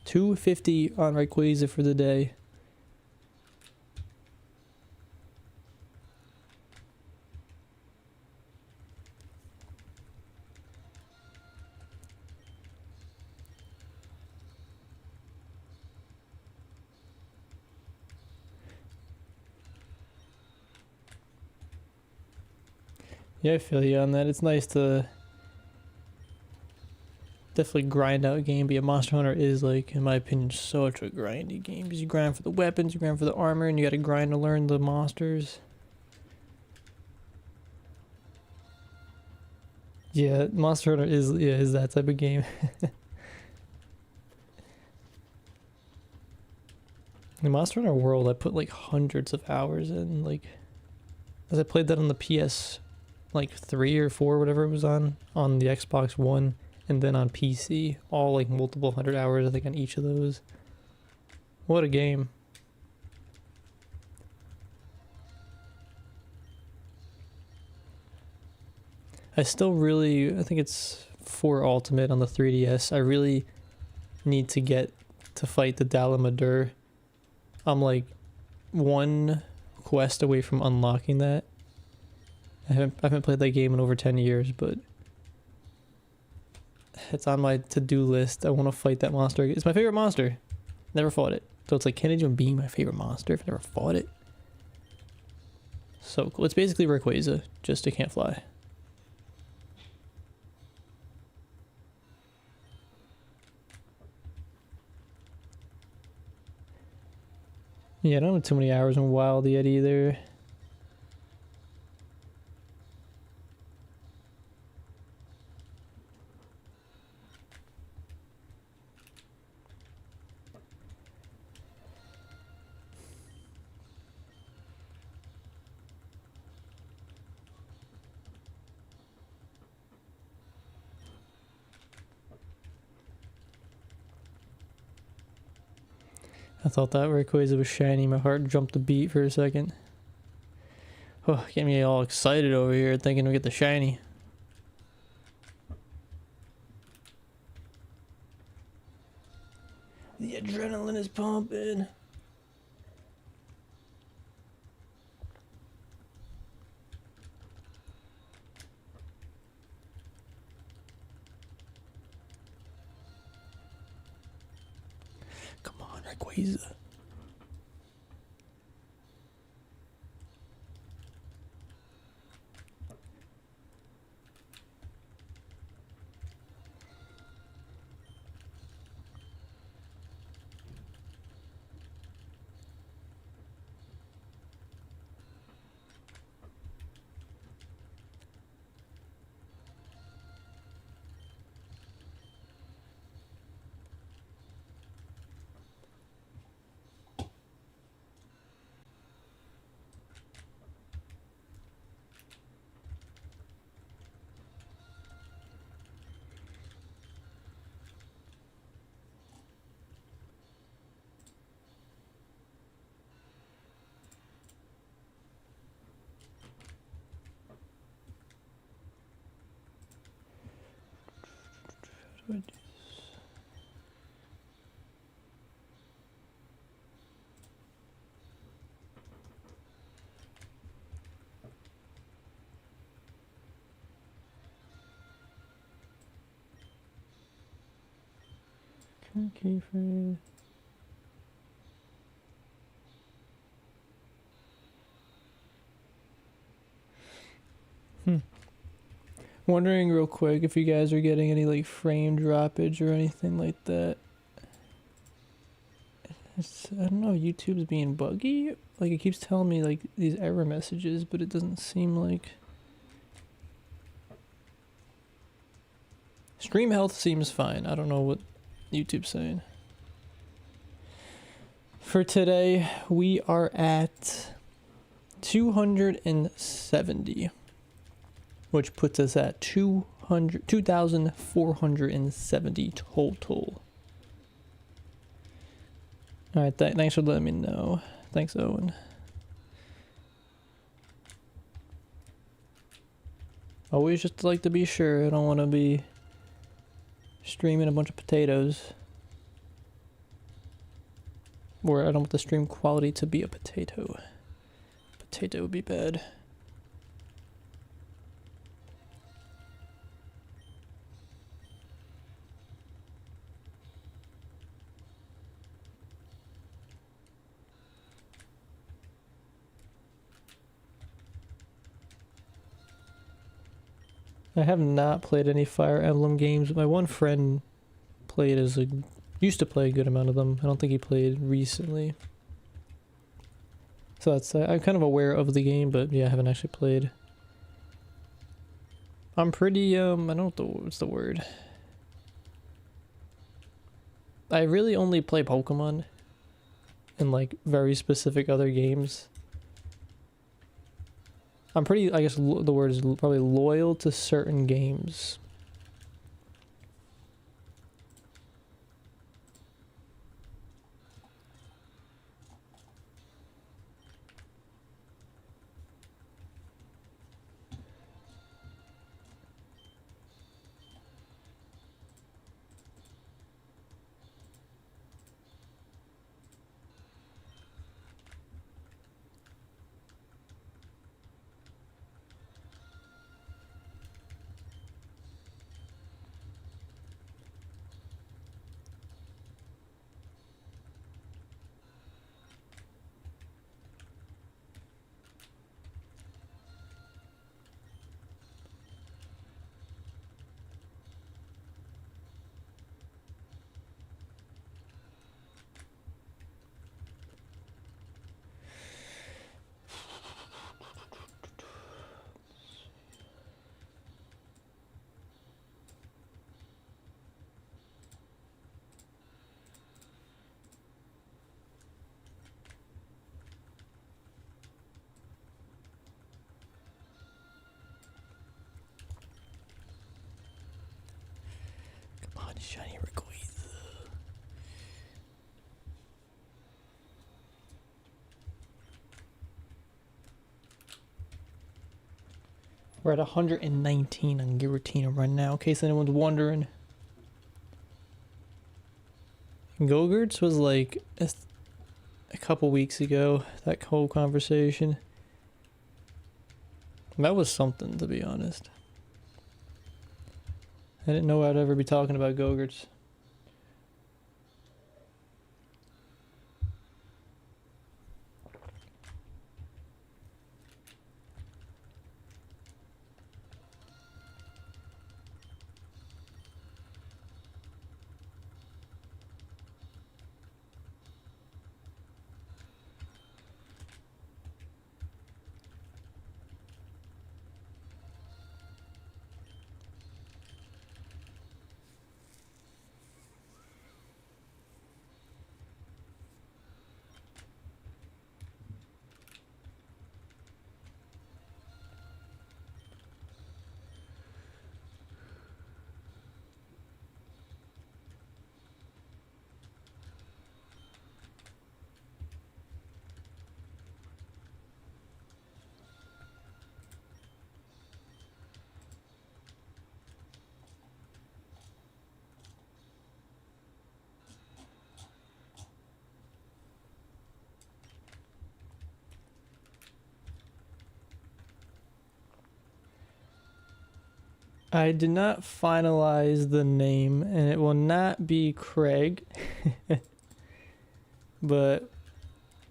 $250 on Rayquaza for the day. Yeah, I feel you on that. It's nice to definitely grind out game, but yeah, Monster Hunter is, like, in my opinion, such a grindy game, because you grind for the weapons, you grind for the armor, and you gotta grind to learn the monsters. Yeah, Monster Hunter is that type of game. In Monster Hunter World, I put like hundreds of hours in, like, as I played that on the PS, like 3 or 4, whatever it was on the Xbox One, and then on PC, all like multiple 100 hours, I think, on each of those. What a game. I think it's for Ultimate on the 3DS, I really need to get to fight the Dalamadur. I'm like one quest away from unlocking that. I haven't played that game in over 10 years, but it's on my to-do list. I want to fight that monster. It's my favorite monster. Never fought it. So it's like, can it even be my favorite monster if I never fought it? So cool. It's basically Rayquaza, just it can't fly. Yeah, I don't have too many hours in Wild yet either. I thought that Rayquaza was shiny. My heart jumped a beat for a second. Oh, get me all excited over here thinking we get the shiny. The adrenaline is pumping. Come on, Rayquaza. Okay, for wondering real quick if you guys are getting any like frame droppage or anything like that. I don't know, YouTube's being buggy. Like, it keeps telling me like these error messages, but it doesn't seem like. Stream health seems fine. I don't know what YouTube's saying. For today, we are at 270, which puts us at 2,470 total. Alright, thanks for letting me know. Thanks, Owen. Always just like to be sure. I don't want to be streaming a bunch of potatoes. Or I don't want the stream quality to be a potato. Potato would be bad. I have not played any Fire Emblem games. My one friend used to play a good amount of them. I don't think he played recently. So that's I'm kind of aware of the game, but yeah, I haven't actually played. I'm pretty I don't know what's the word. I really only play Pokemon and like very specific other games. I'm pretty, I guess the word is probably loyal to certain games. Come on, shiny Rayquaza. We're at 119 on Giratina right now, in case anyone's wondering. Go-Gurts was like a couple weeks ago, that whole conversation. That was something, to be honest. I didn't know I'd ever be talking about Go-Gurts. I did not finalize the name, and it will not be Craig. But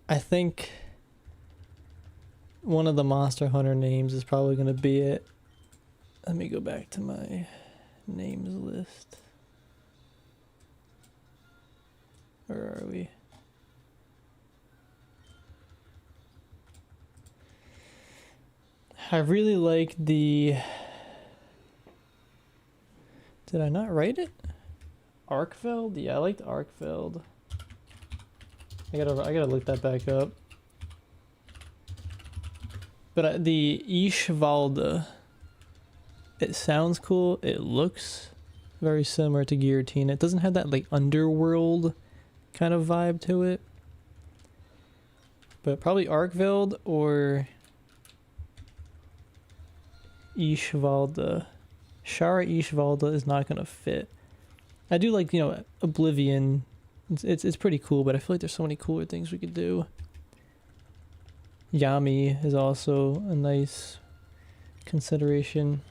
I think one of the Monster Hunter names is probably going to be it. Let me go back to my names list. Where are we? I really like the... Did I not write it? Arkfeld? Yeah, I liked Arkfeld. I gotta look that back up. But the Ishvalda, it sounds cool. It looks very similar to Giratina. It doesn't have that like underworld kind of vibe to it. But probably Arkveld or Ishvalda. Shara Ishvalda is not gonna fit. I do like, you know, Oblivion. It's pretty cool, but I feel like there's so many cooler things we could do. Yami is also a nice consideration.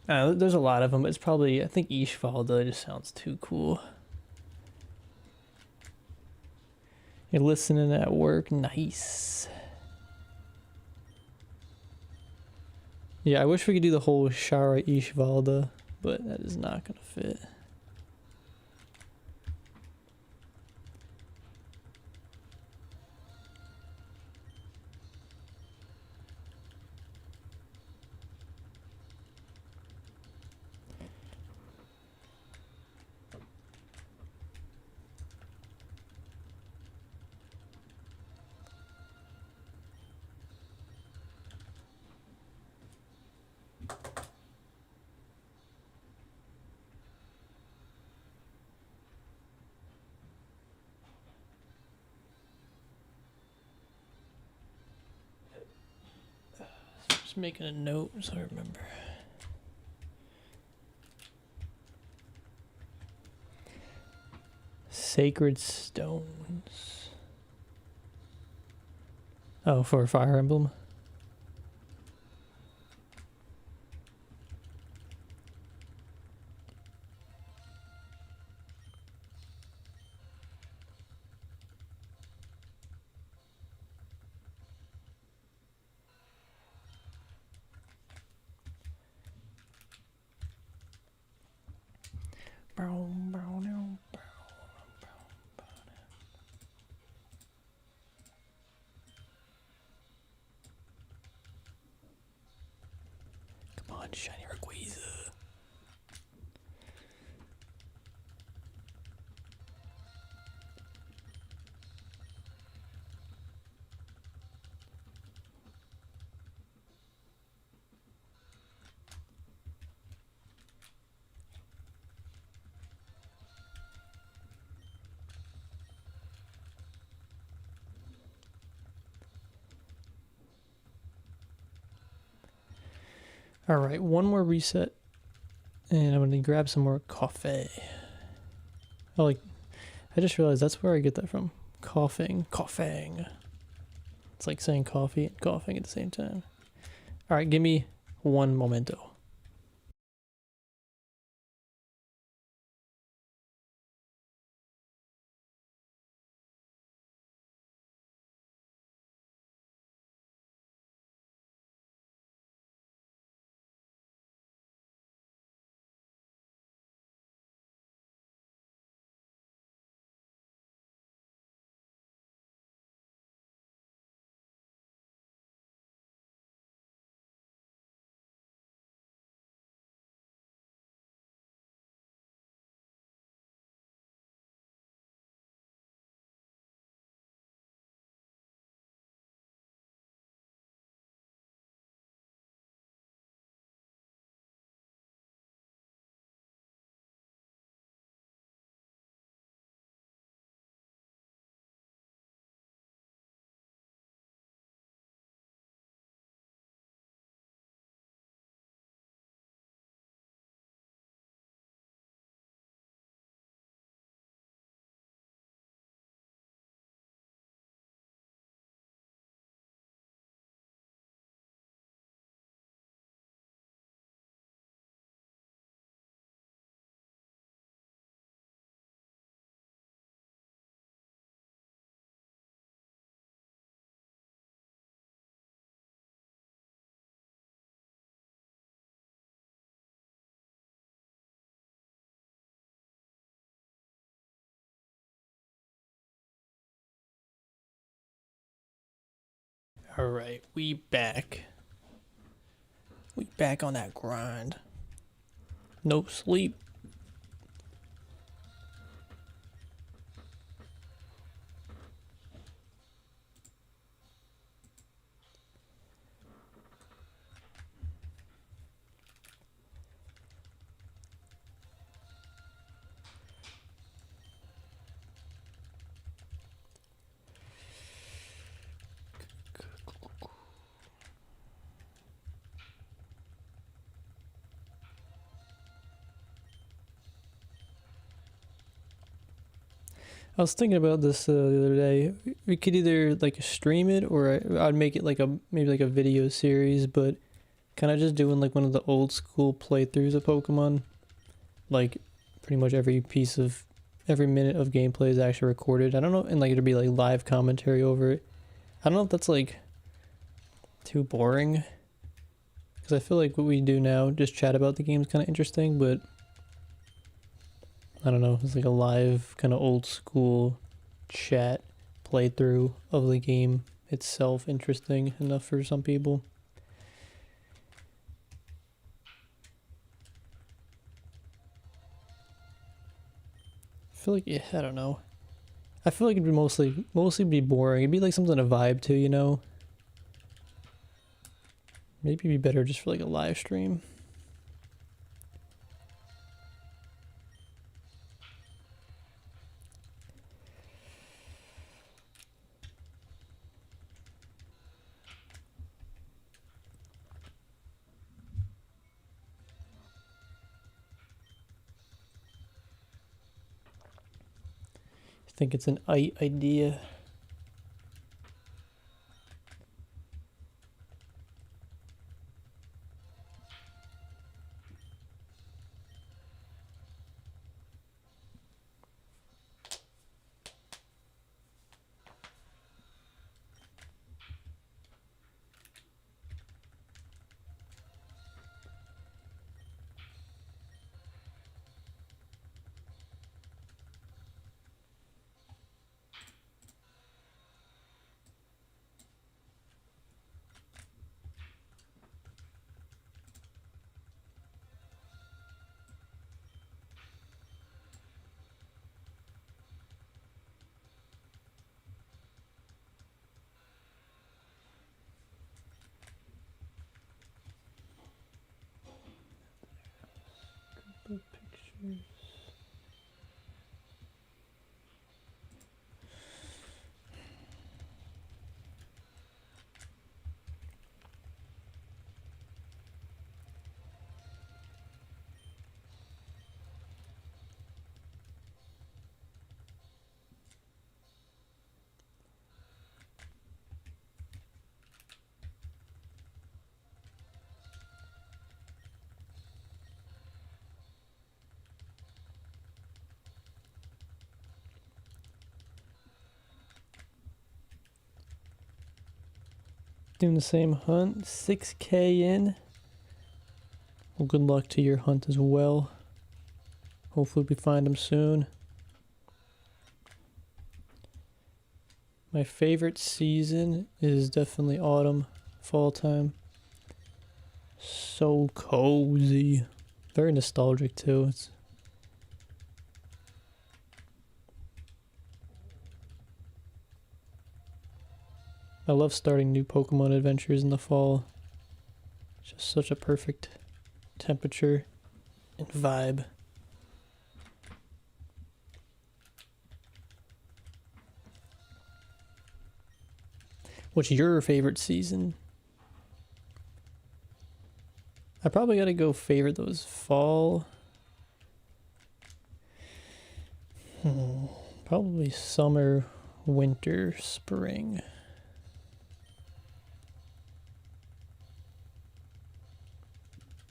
There's a lot of them. It's probably, I think Ishvalda just sounds too cool. You're listening at work, nice. Yeah, I wish we could do the whole Shara Ishvalda, but that is not gonna fit. Just making a note so I remember. Sacred stones. Oh, for a Fire Emblem. Come on, shiny Rayquaza. All right, one more reset, and I'm gonna grab some more coffee. I just realized that's where I get that from. Coughing. It's like saying coffee and coughing at the same time. All right, give me one momento. All right, we back. We back on that grind. No sleep. I was thinking about this the other day. We could either like stream it, or I'd make it like maybe like a video series, but kind of just doing like one of the old school playthroughs of Pokemon. Like pretty much every minute of gameplay is actually recorded. I don't know, and like it'd be like live commentary over it. I don't know if that's like too boring, Because I feel like what we do now, just chat about the game, is kind of interesting, but I don't know, it's like a live, kind of old school chat playthrough of the game itself interesting enough for some people. I feel like, yeah, I don't know. I feel like it'd be mostly be boring. It'd be like something to vibe to, you know? Maybe it'd be better just for like a live stream. I think it's an idea. Pictures. Doing the same hunt, 6K in. Well, good luck to your hunt as well. Hopefully we find them soon. My favorite season is definitely autumn, fall time. So cozy. Very nostalgic too. I love starting new Pokemon adventures in the fall. It's just such a perfect temperature and vibe. What's your favorite season? I probably gotta go favorite those fall. Probably summer, winter, spring.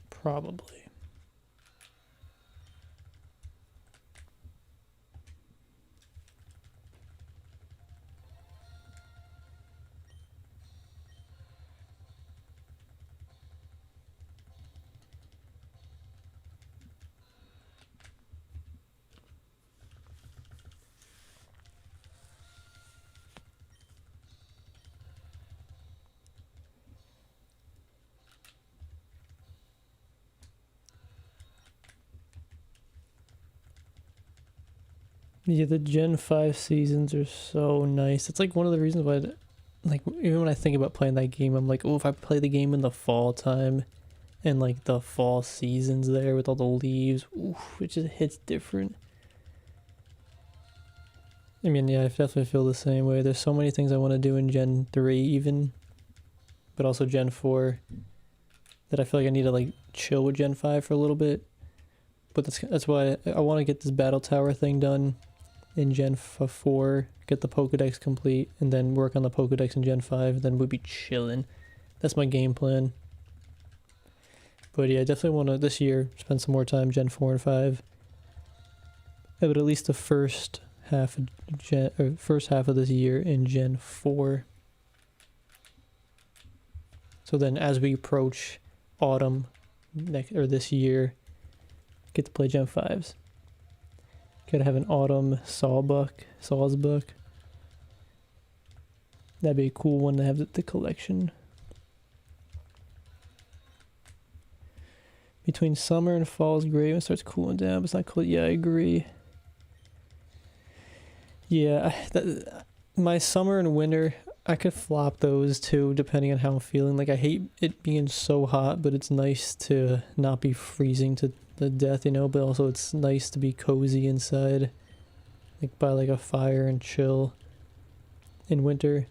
Probably. Yeah, the Gen 5 seasons are so nice. It's like one of the reasons why, like, even when I think about playing that game, I'm like, oh, if I play the game in the fall time and like the fall seasons there with all the leaves, ooh, it just hits different. I mean, yeah, I definitely feel the same way. There's so many things I want to do in Gen 3 even, but also Gen 4, that I feel like I need to like chill with Gen 5 for a little bit. But that's why I want to get this battle tower thing done in Gen 4, get the Pokedex complete, and then work on the Pokedex in Gen 5, then we'd be chilling. That's my game plan. But yeah, I definitely want to, this year, spend some more time Gen 4 and 5. But at least the first half of this year in Gen 4. So then as we approach autumn or this year get to play Gen 5s. Gotta have an autumn Sawsbuck. That'd be a cool one to have the collection. Between summer and fall is great when it starts cooling down, but it's not cool. Yeah, I agree. Yeah, my summer and winter, I could flop those too, depending on how I'm feeling. Like, I hate it being so hot, but it's nice to not be freezing to the death, you know? But also, it's nice to be cozy inside, like by like a fire and chill in winter.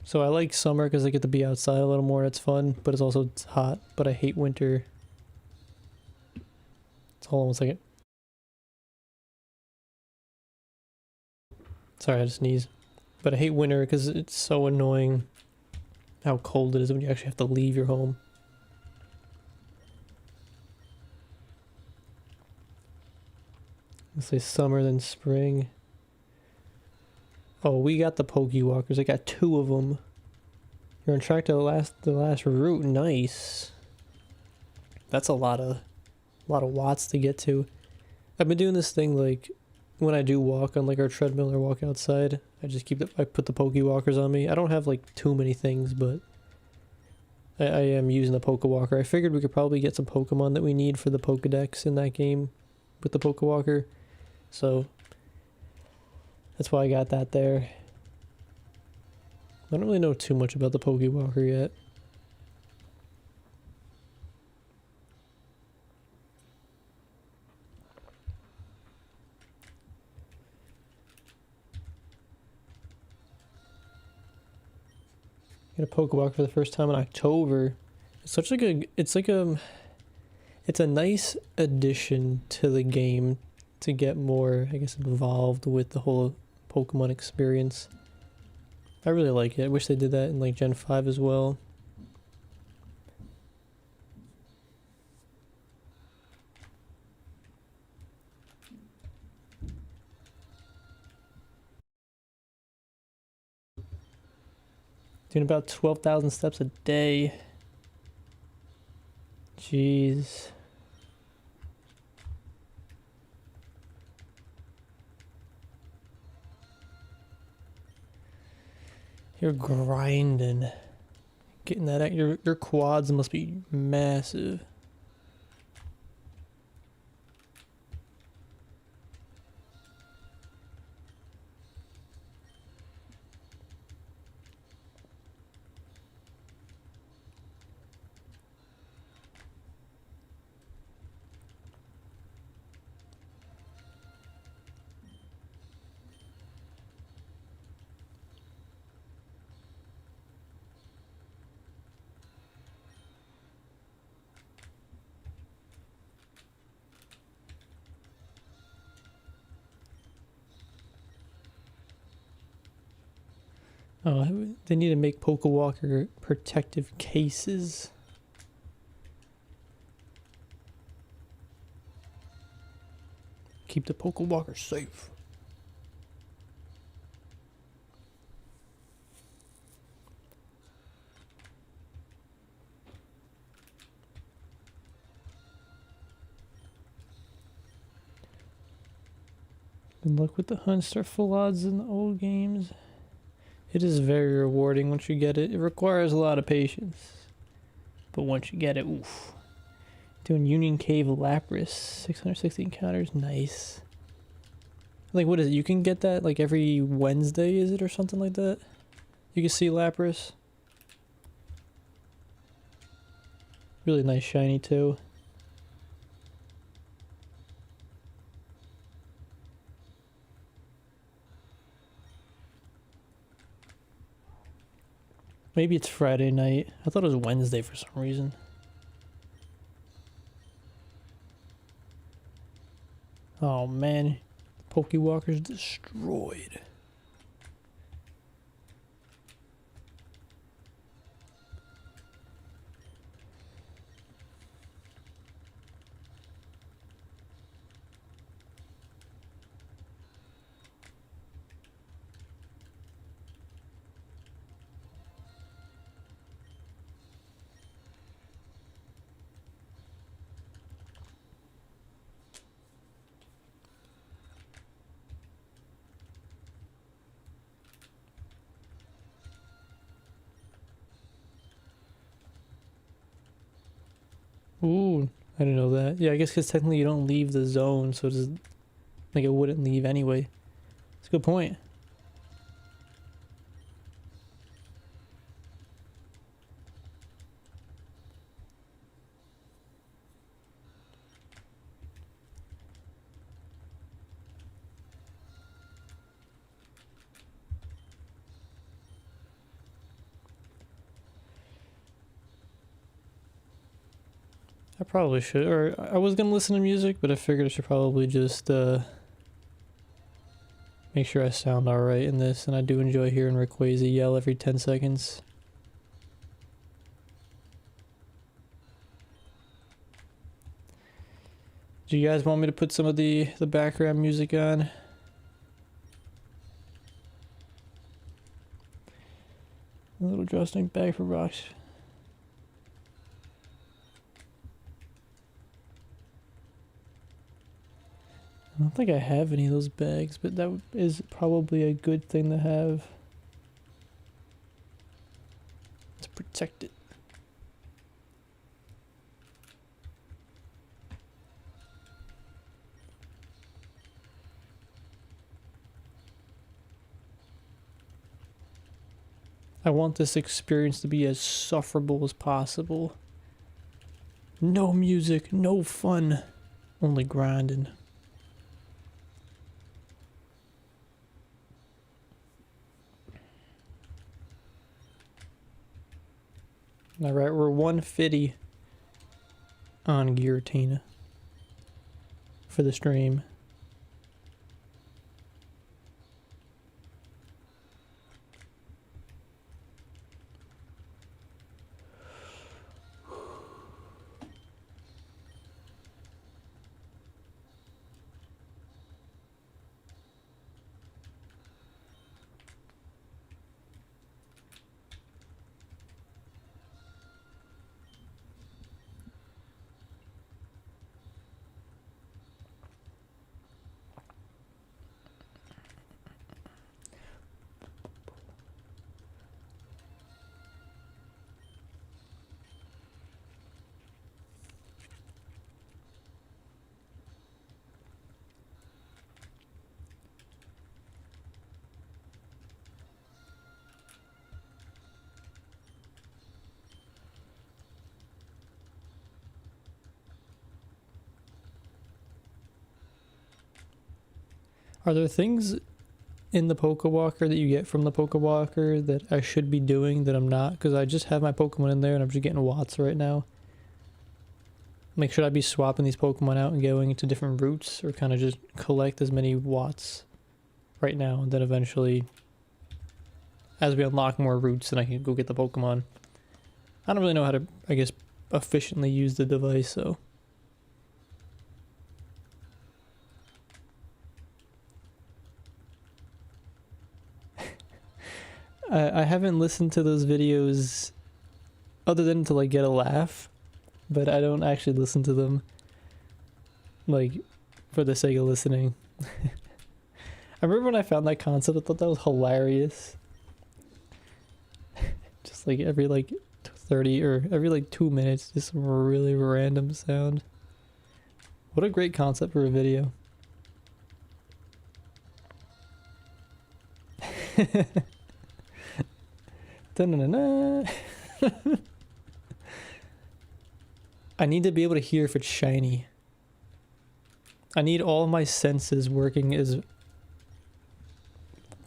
So I like summer because I get to be outside a little more. It's fun, but it's hot. But I hate winter. Hold on 1 second. Sorry, I just sneezed. But I hate winter because it's so annoying how cold it is when you actually have to leave your home. Let's say summer, then spring. Oh, we got the Pokewalkers. I got 2 of them. You're on track to the last route. Nice. That's a lot of watts to get to. I've been doing this thing like when I do walk on like our treadmill or walk outside. I put the Pokewalkers on me. I don't have like too many things, but I am using the Pokewalker. I figured we could probably get some Pokemon that we need for the Pokedex in that game with the Pokewalker. So that's why I got that there. I don't really know too much about the Pokewalker yet. Get a Pokewalker for the first time in October. It's it's a nice addition to the game to get more, I guess, involved with the whole Pokemon experience. I really like it. I wish they did that in like Gen 5 as well. Doing about 12,000 steps a day. Jeez. You're grinding. Getting that, your quads must be massive. Oh, they need to make Pokewalker protective cases. Keep the Pokewalker safe. Good luck with the hunt. Start full odds in the old games. It is very rewarding once you get it. It requires a lot of patience. But once you get it, oof. Doing Union Cave Lapras, 660 encounters, nice. Like, what is it? You can get that like every Wednesday, is it, or something like that? You can see Lapras. Really nice shiny too. Maybe it's Friday night. I thought it was Wednesday for some reason. Oh man, Pokewalker's destroyed. Ooh, I didn't know that. Yeah, I guess because technically you don't leave the zone, so it's like it wouldn't leave anyway. That's a good point. I probably should, or I was gonna listen to music, but I figured I should probably just make sure I sound alright in this, and I do enjoy hearing Rayquaza yell every 10 seconds. Do you guys want me to put some of the background music on? A little drawstring bag for rocks. I don't think I have any of those bags, but that is probably a good thing to have. Let's protect it. I want this experience to be as sufferable as possible. No music, no fun, only grinding. Alright, we're 150 on Giratina for the stream. Are there things in the Pokewalker that you get from the Pokewalker that I should be doing that I'm not? Because I just have my Pokemon in there and I'm just getting Watts right now. Like, should I be swapping these Pokemon out and going into different routes, or kind of just collect as many Watts right now and then eventually, as we unlock more routes, then I can go get the Pokemon? I don't really know how to, I guess, efficiently use the device, so... I haven't listened to those videos other than to like get a laugh, but I don't actually listen to them like for the sake of listening. I remember when I found that concept, I thought that was hilarious. Just like every like 30 or every like 2 minutes, just some really random sound. What a great concept for a video. Da-na-na-na. I need to be able to hear if it's shiny. I need all my senses working as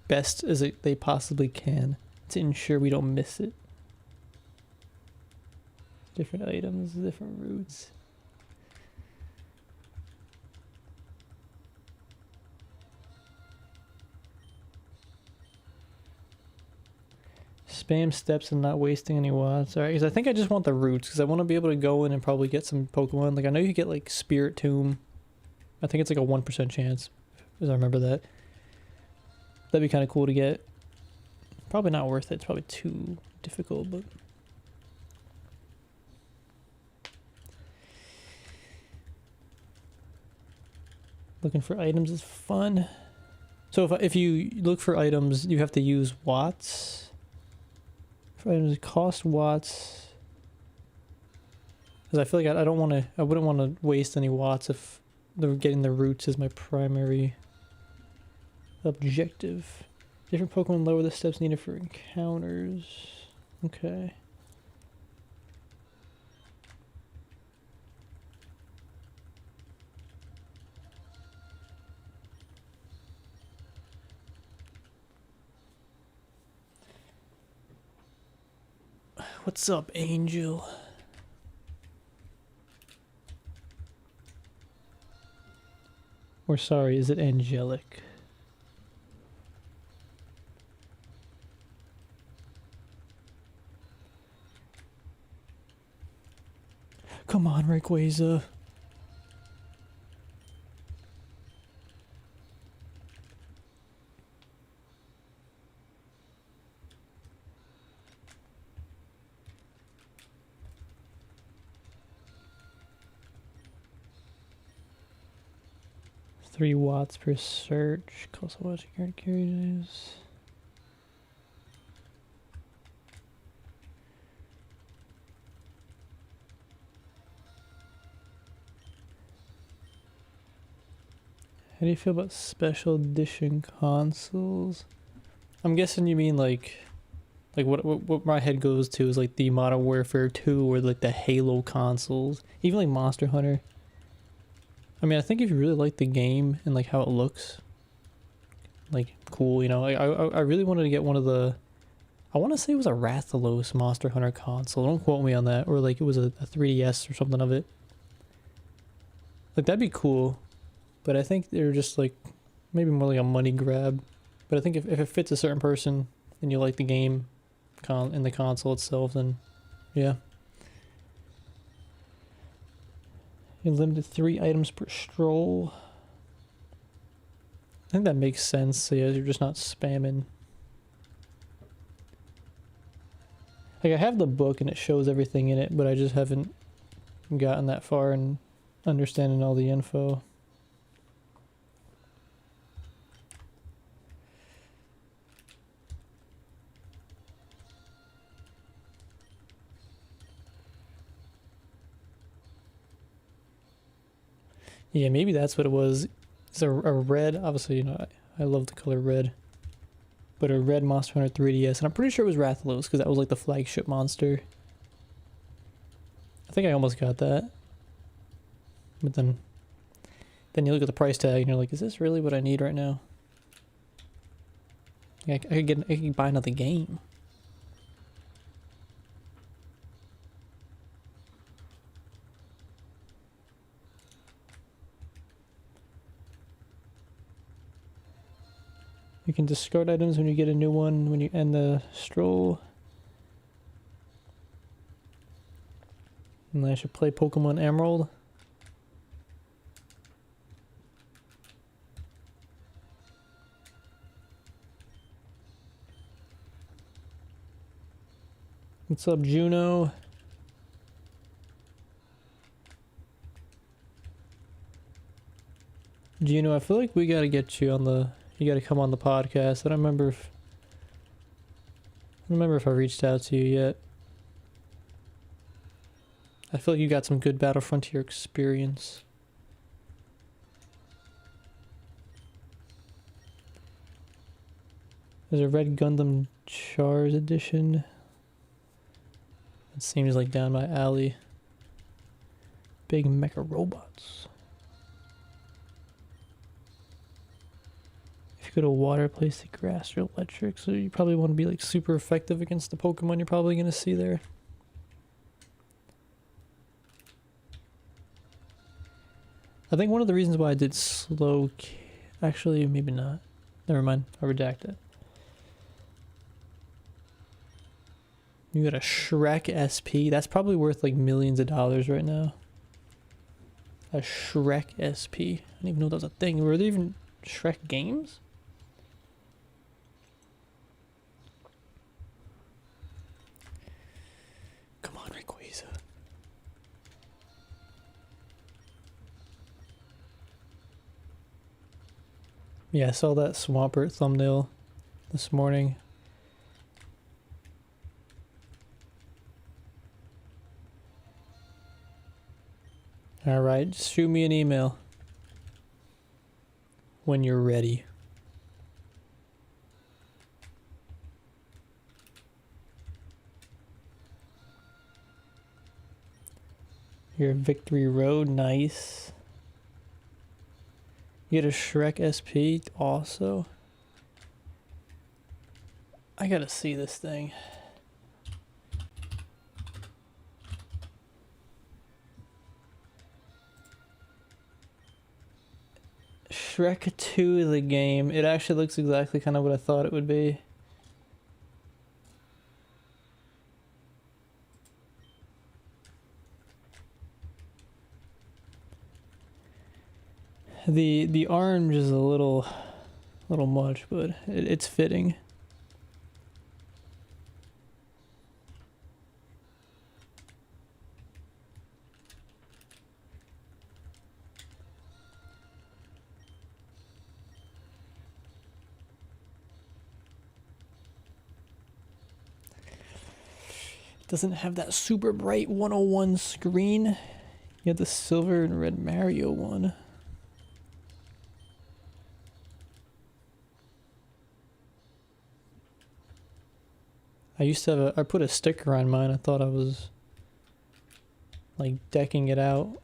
best as they possibly can to ensure we don't miss it. Different items, different routes. Spam steps and not wasting any watts. Alright, because I think I just want the roots, because I want to be able to go in and probably get some Pokemon. Like, I know you get, like, Spirit Tomb. I think it's like a 1% chance, as I remember that. That'd be kind of cool to get. Probably not worth it. It's probably too difficult, but... Looking for items is fun. So if you look for items, you have to use watts. For items cost watts. Because I feel like I don't want to, I wouldn't want to waste any watts if getting the roots is my primary objective. Different Pokemon lower the steps needed for encounters. Okay. What's up, Angel? Or sorry, is it angelic? Come on, Rayquaza. Three watts per search. Cost of watching current carriages. How do you feel about special edition consoles? I'm guessing you mean like what my head goes to is like the Modern Warfare 2 or like the Halo consoles, even like Monster Hunter. I mean, I think if you really like the game and like how it looks, like cool, you know. I really wanted to get one of the, I want to say it was a Rathalos Monster Hunter console. Don't quote me on that, or like it was a 3DS or something of it. Like that'd be cool. But I think they're just like, maybe more like a money grab. But I think if it fits a certain person and you like the game in the console itself, then yeah. You're limited 3 items per stroll. I think that makes sense, so yeah, you're just not spamming. Like I have the book and it shows everything in it, but I just haven't gotten that far in understanding all the info. Yeah, maybe that's what it was. It's a red, obviously, you know, I love the color red. But a red Monster Hunter 3DS, and I'm pretty sure it was Rathalos, because that was like the flagship monster. I think I almost got that. But then you look at the price tag and you're like, is this really what I need right now? I could buy another game. You can discard items when you get a new one when you end the stroll. And I should play Pokemon Emerald. What's up, Juno? Juno, I feel like we gotta get you on the, you gotta come on the podcast. I don't remember if I reached out to you yet. I feel like you got some good Battle Frontier experience. There's a Red Gundam Chars edition. It seems like down my alley. Big mecha robots. If you go to water, place the grass or electric, so you probably want to be like super effective against the Pokemon you're probably going to see there. I think one of the reasons why I did slow... Actually, maybe not. Never mind. I'll redact it. You got a Shrek SP. That's probably worth like millions of dollars right now. A Shrek SP. I didn't even know that was a thing. Were there even Shrek games? Come on, Rayquaza. Yeah, I saw that Swampert thumbnail this morning. Alright, just shoot me an email when you're ready. Your Victory Road, nice. You get a Shrek SP also. I gotta see this thing. Shrek 2, the game. It actually looks exactly kind of what I thought it would be. The orange is a little much, but it's fitting. It doesn't have that super bright 101 screen. You have the silver and red Mario one. I used to have I put a sticker on mine. I thought I was like decking it out,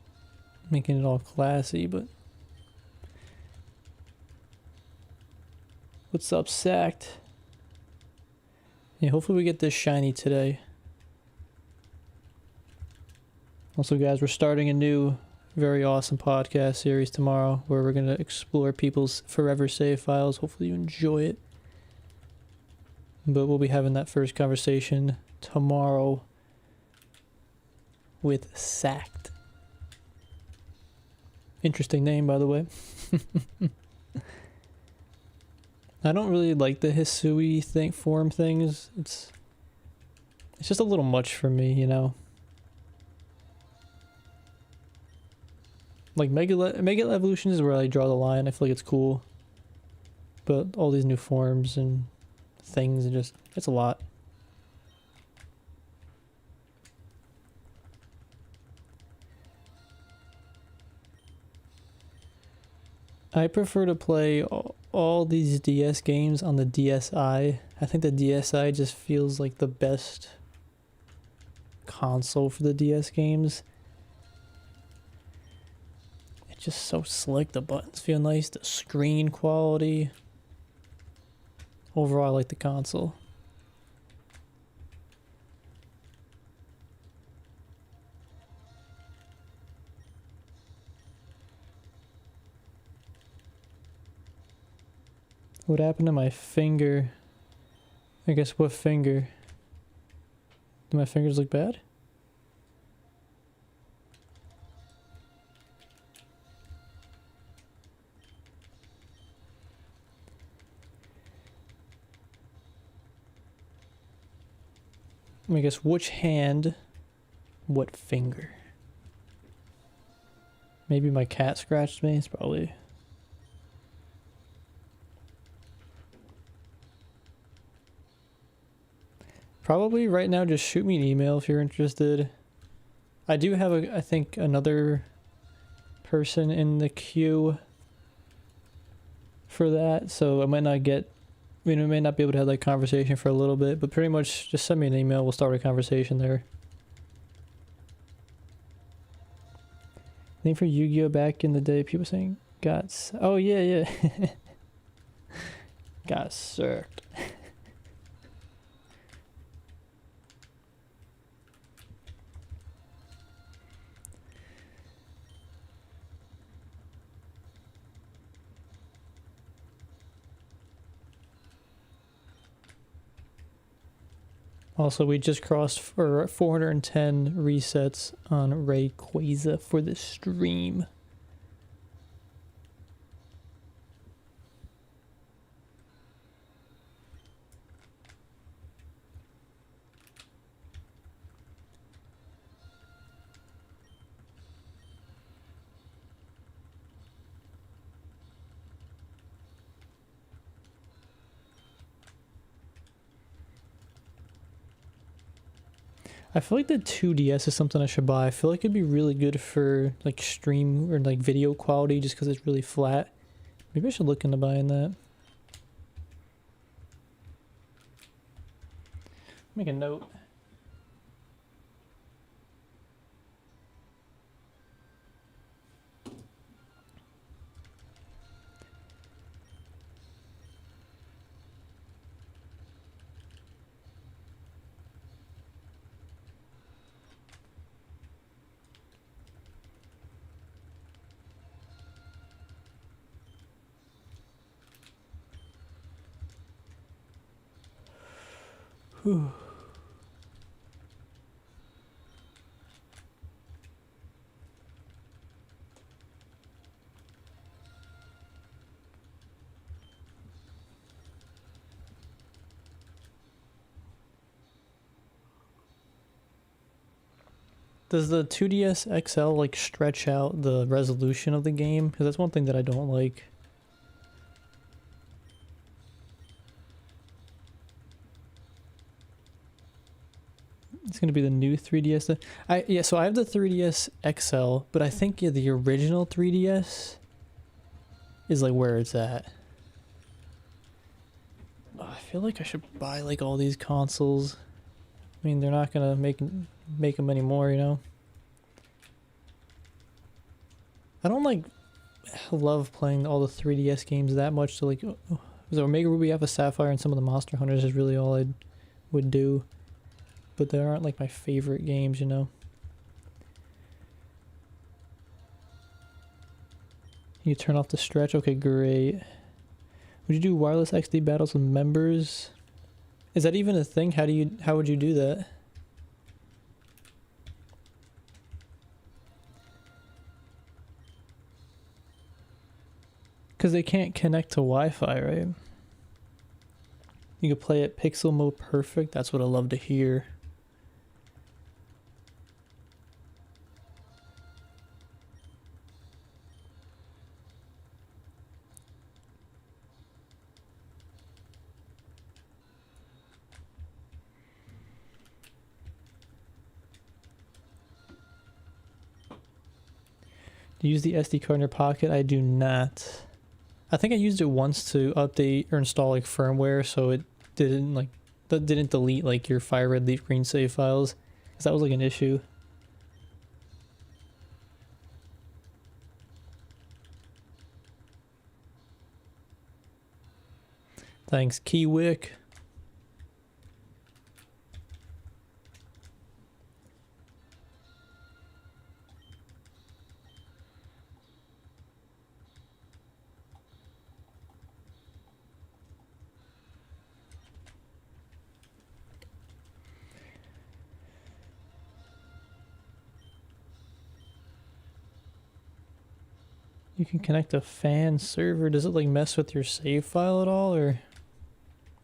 making it all classy, but what's up, Sacked? Yeah, hopefully we get this shiny today. Also, guys, we're starting a new, very awesome podcast series tomorrow where we're going to explore people's forever save files. Hopefully you enjoy it. But we'll be having that first conversation tomorrow with Sacked. Interesting name, by the way. I don't really like the Hisui form things. It's just a little much for me, you know. Like Mega Evolution is where I draw the line. I feel like it's cool. But all these new forms and things, and just, it's a lot. I prefer to play all these DS games on the DSi. I think the DSi just feels like the best console for the DS games. It's just so slick. The buttons feel nice. The screen quality. Overall, I like the console. What happened to my finger? I guess what finger? Do my fingers look bad? I guess which hand, what finger? Maybe my cat scratched me. It's probably... Probably right now just shoot me an email if you're interested. I do have I think another person in the queue for that, so I might not get, we may not be able to have that conversation for a little bit, but pretty much just send me an email, we'll start a conversation there. I think for Yu-Gi-Oh! Back in the day, people saying, oh yeah. Got circed. Also, we just crossed for 410 resets on Rayquaza for this stream. I feel like the 2DS is something I should buy. I feel like it'd be really good for like stream or like video quality just because it's really flat. Maybe I should look into buying that. Make a note. Whew. Does the 2DS XL like stretch out the resolution of the game? Because that's one thing that I don't like. It's gonna be the new 3DS. So I have the 3DS XL, but I think the original 3DS is like where it's at. Oh, I feel like I should buy like all these consoles. I mean, they're not gonna make them anymore, you know. I don't like love playing all the 3DS games that much. So like, so Omega Ruby, Alpha Sapphire, and some of the Monster Hunters is really all I would do. But they aren't like my favorite games, you know. You turn off the stretch. Okay, great. Would you do wireless XD battles with members? Is that even a thing? How would you do that? Because they can't connect to Wi-Fi, right? You could play it pixel mode perfect. That's what I love to hear. Do you use the SD card in your pocket? I do not. I think I used it once to update or install like firmware, so it didn't delete like your fire red leaf green save files, because that was like an issue. Thanks, Keywick. You can connect a fan server. Does it like mess with your save file at all, or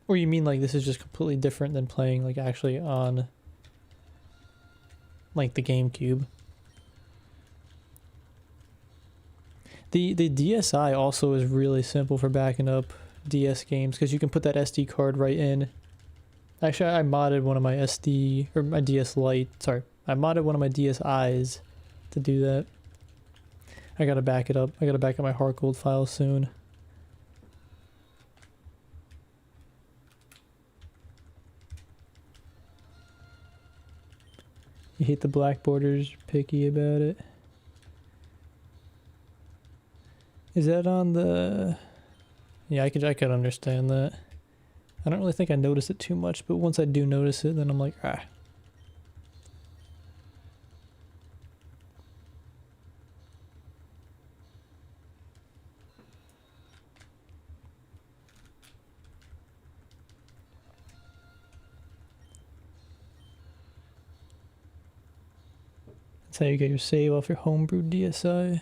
you mean like this is just completely different than playing like actually on like the GameCube? The DSi also is really simple for backing up DS games because you can put that SD card right in. Actually, I modded one of my SD or my DS Lite. Sorry, I modded one of my DSi's to do that. I gotta back it up. I gotta back up my hardcode file soon. You hate the black borders, you're picky about it. Is that on the... Yeah, I could understand that. I don't really think I notice it too much, but once I do notice it, then I'm like, ah. That's how you get your save off your homebrewed DSi.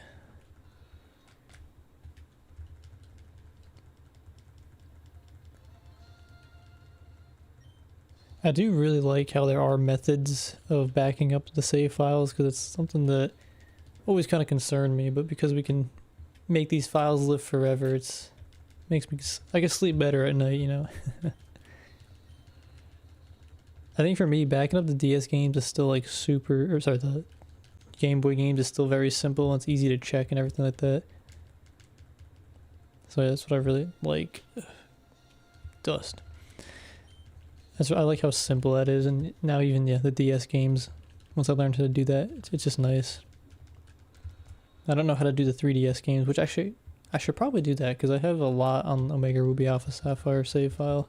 I do really like how there are methods of backing up the save files, because it's something that always kind of concerned me, but because we can make these files live forever, it's makes me, I can sleep better at night, you know. I think for me, backing up the DS games is still like super, or sorry, the Game Boy games is still very simple and it's easy to check and everything like that. So that's what I really like. Dust. That's what, I like how simple that is, and now even the DS games, once I learned how to do that, it's just nice. I don't know how to do the 3DS games, which actually I should probably do that because I have a lot on Omega Ruby Alpha Sapphire save file.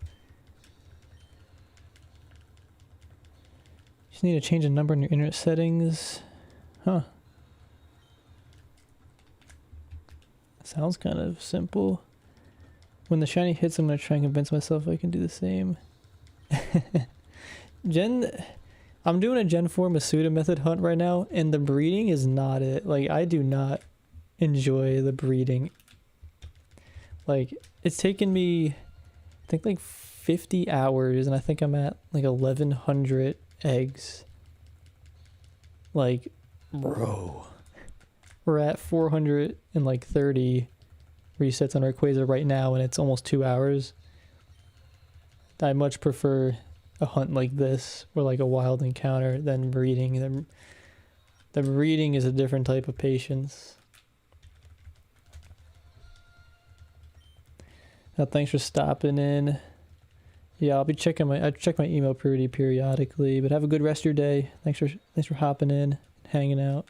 Just need to change a number in your internet settings. Huh. Sounds kind of simple. When the shiny hits, I'm going to try and convince myself I can do the same. I'm doing a Gen 4 Masuda method hunt right now, and the breeding is not it. Like, I do not enjoy the breeding. Like, it's taken me, I think, like 50 hours, and I think I'm at like 1,100 eggs. Like, bro. We're at 430 resets on Rayquaza right now, and it's almost 2 hours. I much prefer a hunt like this, or like a wild encounter, than breeding. The breeding is a different type of patience. Now, thanks for stopping in. Yeah, I'll be checking I check my email pretty periodically, but have a good rest of your day. Thanks for hopping in, hanging out.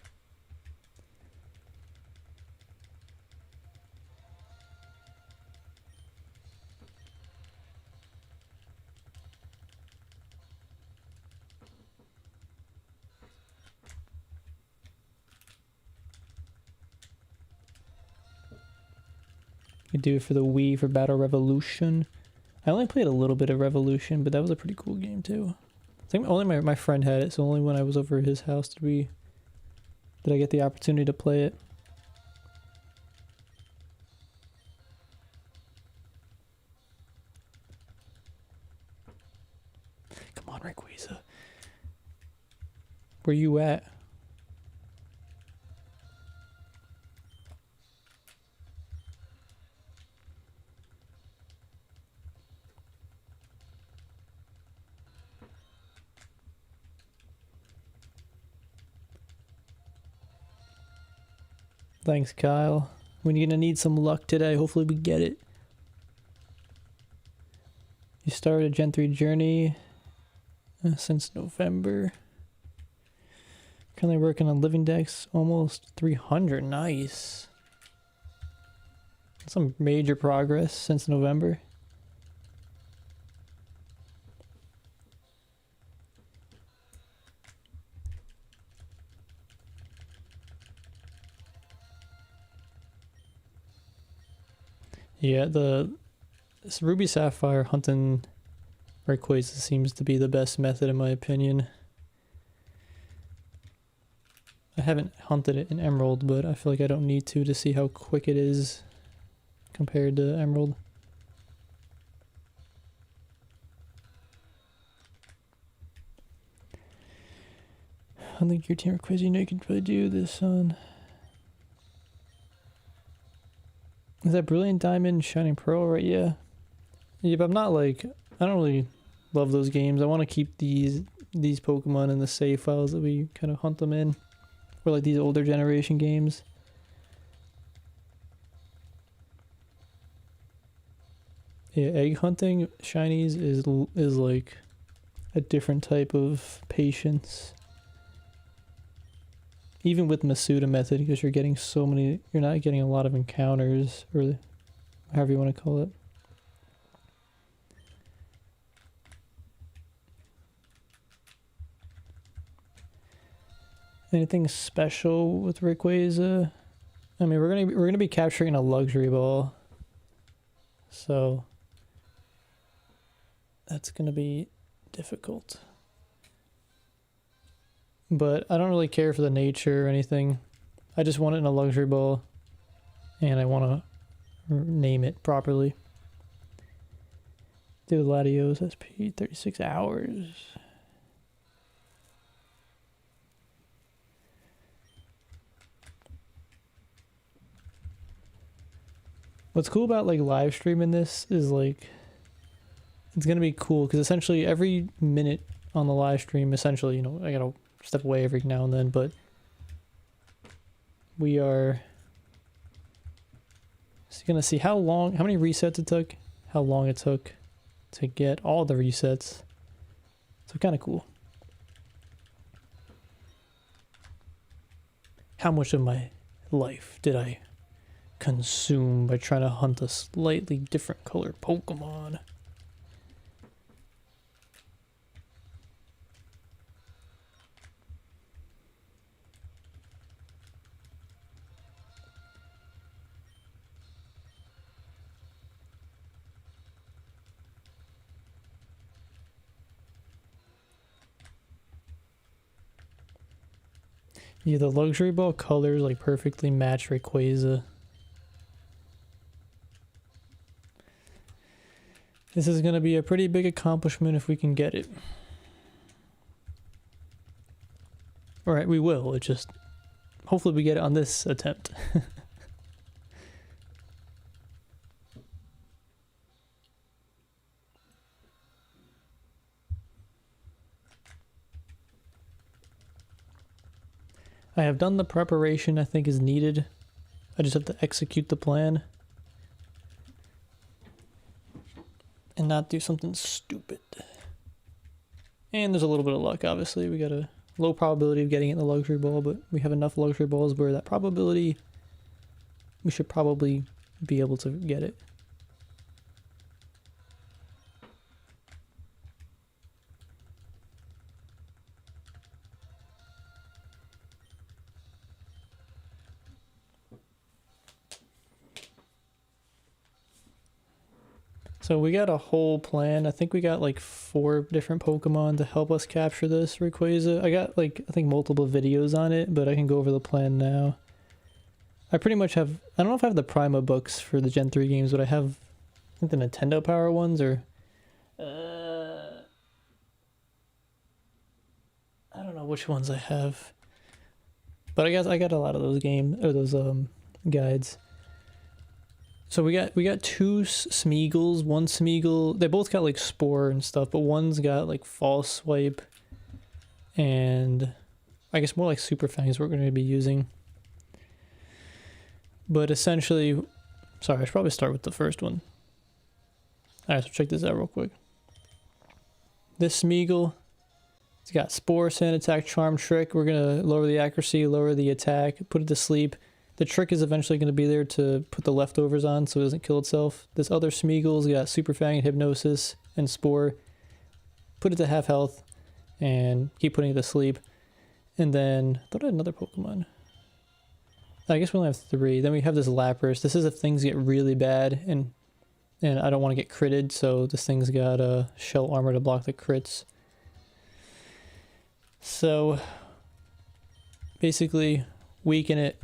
You do it for the Wii for Battle Revolution. I only played a little bit of Revolution, but that was a pretty cool game too. I think only my friend had it, so only when I was over at his house did I get the opportunity to play it. Come on, Rayquaza. Where you at? Thanks, Kyle. We're gonna need some luck today. Hopefully we get it. You started a Gen 3 journey since November. Currently working on living decks, almost 300. Nice. Some major progress since November. Yeah, this Ruby Sapphire hunting Rayquaza seems to be the best method in my opinion. I haven't hunted it in Emerald, but I feel like I don't need to see how quick it is compared to Emerald. I think your team Rayquaza, you know you can probably do this on... Is that Brilliant Diamond, Shining Pearl, right? Yeah. Yeah, but I'm not like... I don't really love those games. I want to keep these Pokemon in the save files that we kind of hunt them in. Or like these older generation games. Yeah, egg hunting shinies is like a different type of patience. Even with Masuda method, because you're getting so many, you're not getting a lot of encounters, or however you want to call it. Anything special with Rayquaza? I mean, we're gonna be capturing a luxury ball, so that's gonna be difficult. But I don't really care for the nature or anything. I just want it in a luxury ball, and I want to name it properly. Do Latios SP 36 hours. What's cool about like live streaming this is like it's gonna be cool because essentially every minute on the live stream. Essentially, you know, I gotta step away every now and then, but we are gonna see how many resets it took, how long it took to get all the resets. So kind of cool. How much of my life did I consume by trying to hunt a slightly different colored Pokemon? Yeah, the luxury ball colors like perfectly match Rayquaza. This is gonna be a pretty big accomplishment if we can get it. Alright, we will. It just hopefully we get it on this attempt. I have done the preparation I think is needed. I just have to execute the plan. And not do something stupid. And there's a little bit of luck, obviously. We got a low probability of getting it in the luxury ball, but we have enough luxury balls where that probability, we should probably be able to get it. So we got a whole plan. I think we got like 4 different Pokemon to help us capture this Rayquaza. I got like, I think multiple videos on it, but I can go over the plan now. I pretty much have, I don't know if I have the Prima books for the Gen 3 games, but I have, I think the Nintendo Power ones, or I don't know which ones I have. But I guess I got a lot of those guides. So we got 2 Smeagol's, 1 Smeagol. They both got like Spore and stuff, but one's got like False Swipe, and I guess more like Super Fangs we're going to be using. But essentially, sorry, I should probably start with the first one. Alright, so check this out real quick. This Smeagol, it's got Spore, Sand Attack, Charm, Trick. We're going to lower the accuracy, lower the attack, put it to sleep. The trick is eventually going to be there to put the leftovers on so it doesn't kill itself. This other Smeagol's got Super Fang and Hypnosis and Spore. Put it to half health and keep putting it to sleep. And then, I thought I had another Pokemon. I guess we only have 3. Then we have this Lapras. This is if things get really bad and I don't want to get critted, so this thing's got a shell armor to block the crits. So, basically, weaken it.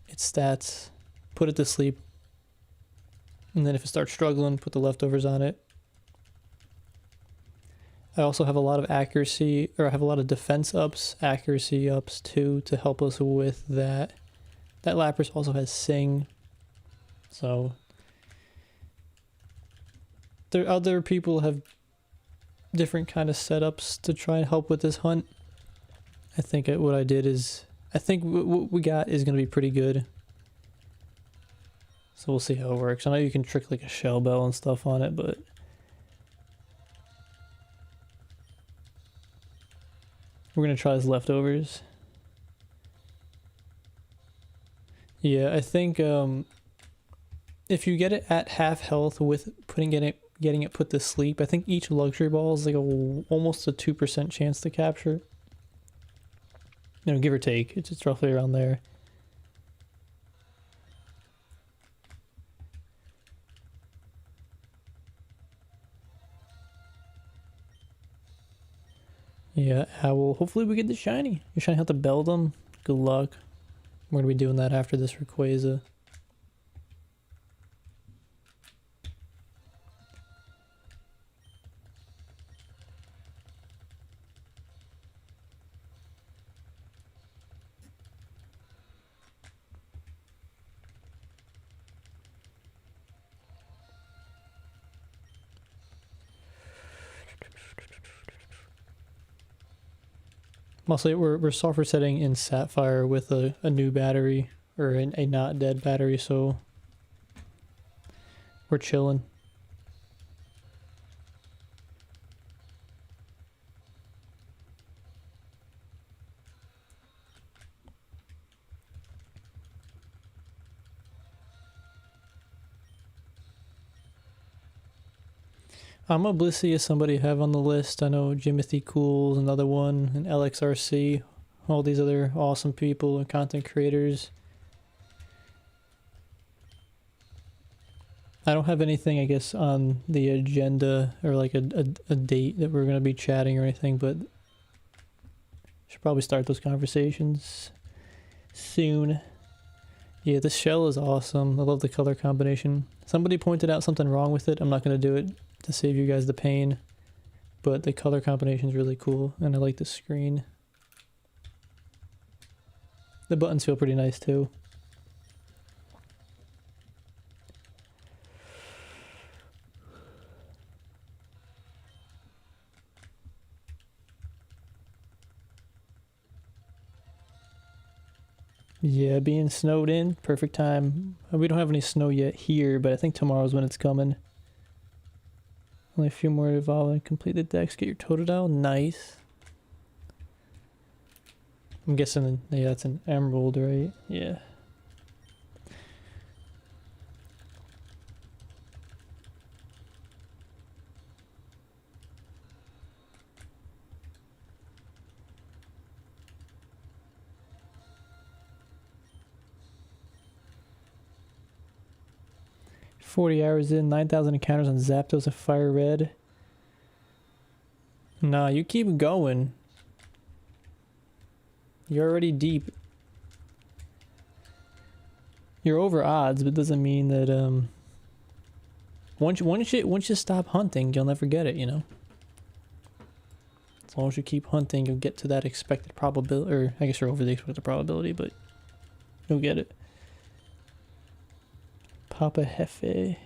Its stats, put it to sleep, and then if it starts struggling, put the leftovers on it. I also have a lot of accuracy, or I have a lot of defense ups, accuracy ups too, to help us with that. That Lapras also has Sing, so there other people have different kind of setups to try and help with this hunt. I think what I did is, I think what we got is going to be pretty good. So we'll see how it works. I know you can trick like a shell bell and stuff on it, but we're going to try his leftovers. Yeah, I think if you get it at half health with getting it put to sleep, I think each luxury ball is like almost a 2% chance to capture. You know, give or take, it's just roughly around there. Yeah, Owl. Hopefully we get the shiny. You're trying to have to bell them. Good luck. We're gonna be doing that after this Rayquaza. Mostly we're software setting in Sapphire with a new battery, or a not dead battery, so we're chilling. I'm oblivious somebody have on the list. I know Jimothy Cool's another one, and LXRC, all these other awesome people and content creators. I don't have anything, I guess, on the agenda or like a date that we're going to be chatting or anything, but should probably start those conversations soon. Yeah, this shell is awesome. I love the color combination. Somebody pointed out something wrong with it. I'm not going to do it to save you guys the pain, but the color combination is really cool, and I like the screen. The buttons feel pretty nice too. Yeah, being snowed in, perfect time. We don't have any snow yet here, but I think tomorrow's when it's coming. Only a few more to evolve and complete the decks. Get your Totodile. Nice. I'm guessing, yeah, that's an emerald, right? Yeah. $40 hours in, 9,000 encounters on Zapdos of Fire Red. Nah, you keep going. You're already deep. You're over odds, but doesn't mean that once you stop hunting, you'll never get it, you know. As long as you keep hunting, you'll get to that expected probability, or I guess you're over the expected probability, but you'll get it. Papa Hefe.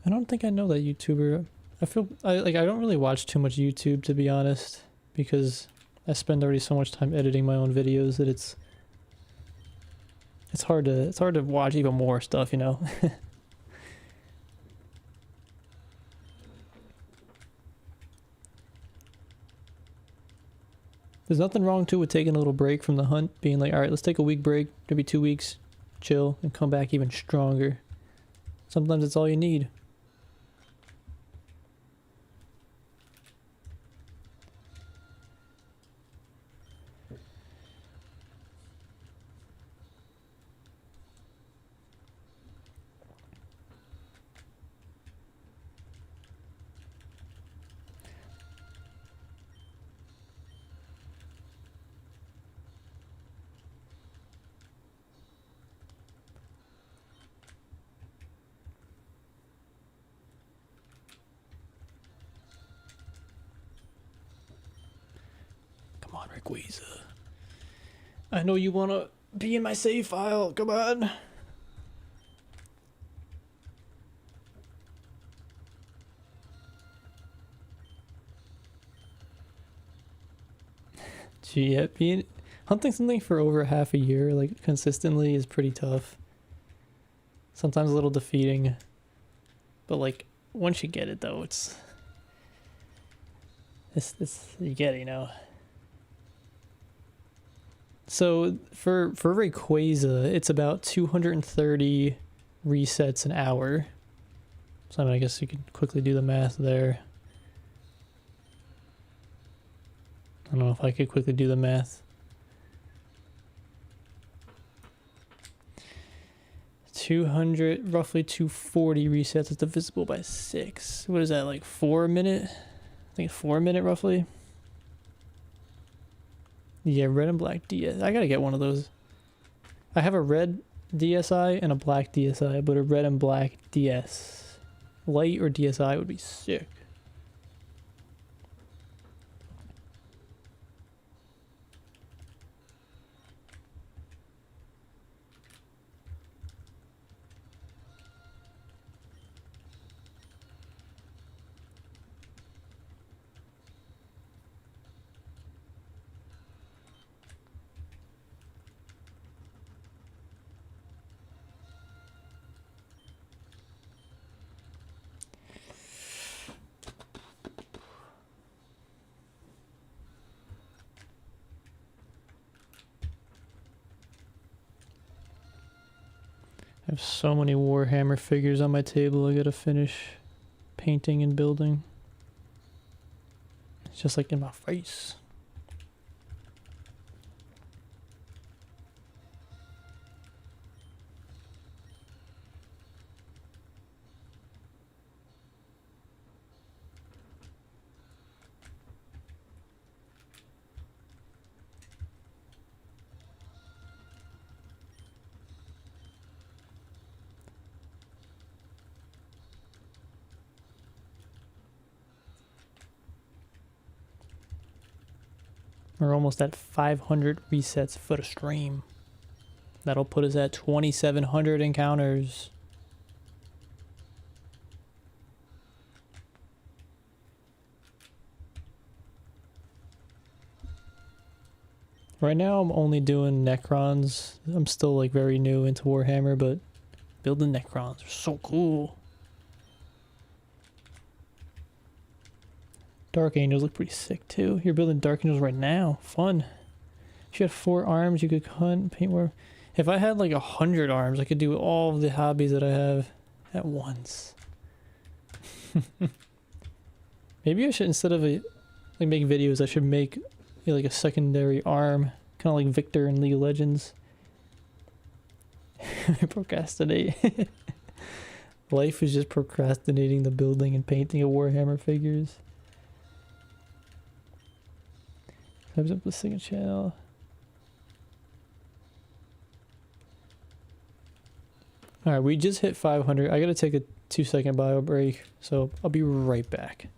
I don't think I know that YouTuber. I don't really watch too much YouTube, to be honest, because I spend already so much time editing my own videos that it's hard to watch even more stuff, you know. There's nothing wrong too with taking a little break from the hunt, being like, all right, let's take a week break, maybe 2 weeks, chill, and come back even stronger. Sometimes it's all you need. Come on, Rayquaza. I know you want to be in my save file. Come on. Gee, yeah, hunting something for over half a year, like, consistently is pretty tough. Sometimes a little defeating. But, like, once you get it, though, it's you get it, you know. So for Rayquaza, it's about 230 resets an hour. So I mean, I guess you could quickly do the math there. I don't know if I could quickly do the math. 200, roughly 240 resets is divisible by 6. What is that, like 4 a minute? I think 4 a minute roughly. Yeah, red and black DS. I gotta get one of those. I have a red DSi and a black DSi, but a red and black DS. Light or DSi would be sick. I have so many Warhammer figures on my table I gotta finish painting and building. It's just like in my face. We're almost at 500 resets for the stream. That'll put us at 2,700 encounters. Right now I'm only doing Necrons. I'm still like very new into Warhammer, but building Necrons are so cool. Dark Angels look pretty sick too. You're building Dark Angels right now. Fun. If you had 4 arms, you could hunt, paint more. If I had like 100 arms, I could do all of the hobbies that I have at once. Maybe I should, instead of like make videos, I should make like a secondary arm, kind of like Victor in League of Legends. Procrastinate. Life is just procrastinating the building and painting of Warhammer figures. Comes up the second channel. Alright, we just hit 500. I gotta take a 2-second bio break, so I'll be right back.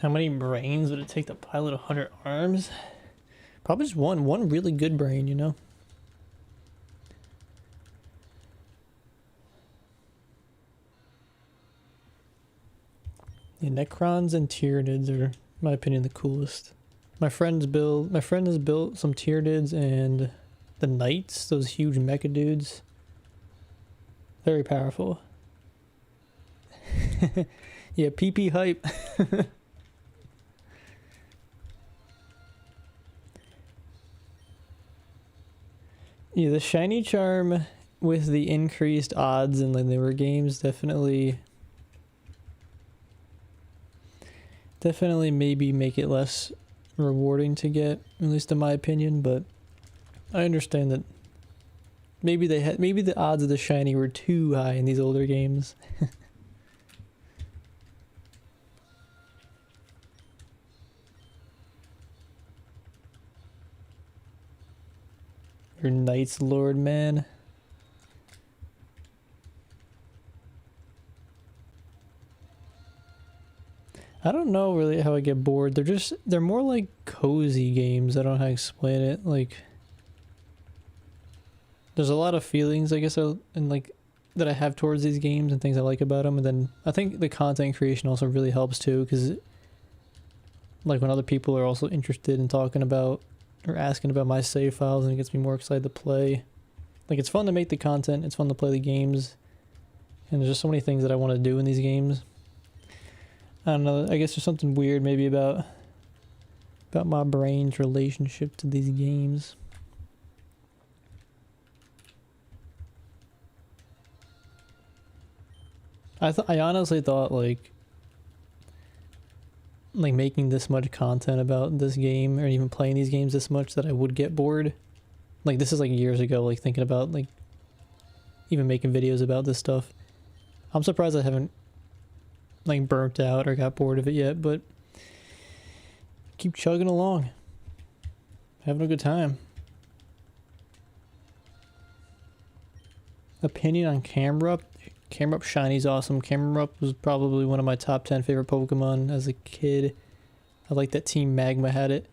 How many brains would it take to pilot 100 arms? Probably just one really good brain, you know? Yeah, Necrons and Tyranids are, in my opinion, the coolest. My friend has built some Tyranids and the Knights, those huge mecha dudes. Very powerful. Yeah, PP hype. Yeah, the shiny charm with the increased odds in the newer games definitely maybe make it less rewarding to get, at least in my opinion, but I understand that maybe the odds of the shiny were too high in these older games. Your Knight's Lord, man. I don't know really how I get bored. They're more like cozy games. I don't know how to explain it. Like, there's a lot of feelings, I guess, and like that I have towards these games and things I like about them. And then I think the content creation also really helps too, because like when other people are also interested in talking about or asking about my save files, and it gets me more excited to play. Like, it's fun to make the content, it's fun to play the games, and there's just so many things that I want to do in these games. I don't know, I guess there's something weird maybe about my brain's relationship to these games. I honestly thought like making this much content about this game or even playing these games this much that I would get bored. Like this is like years ago, like thinking about like even making videos about this stuff. I'm surprised I haven't like burnt out or got bored of it yet, but keep chugging along. Having a good time. Opinion on Camerupt? Camerupt Shiny's awesome. Camerupt was probably one of my top 10 favorite Pokemon as a kid. I like that Team Magma had it.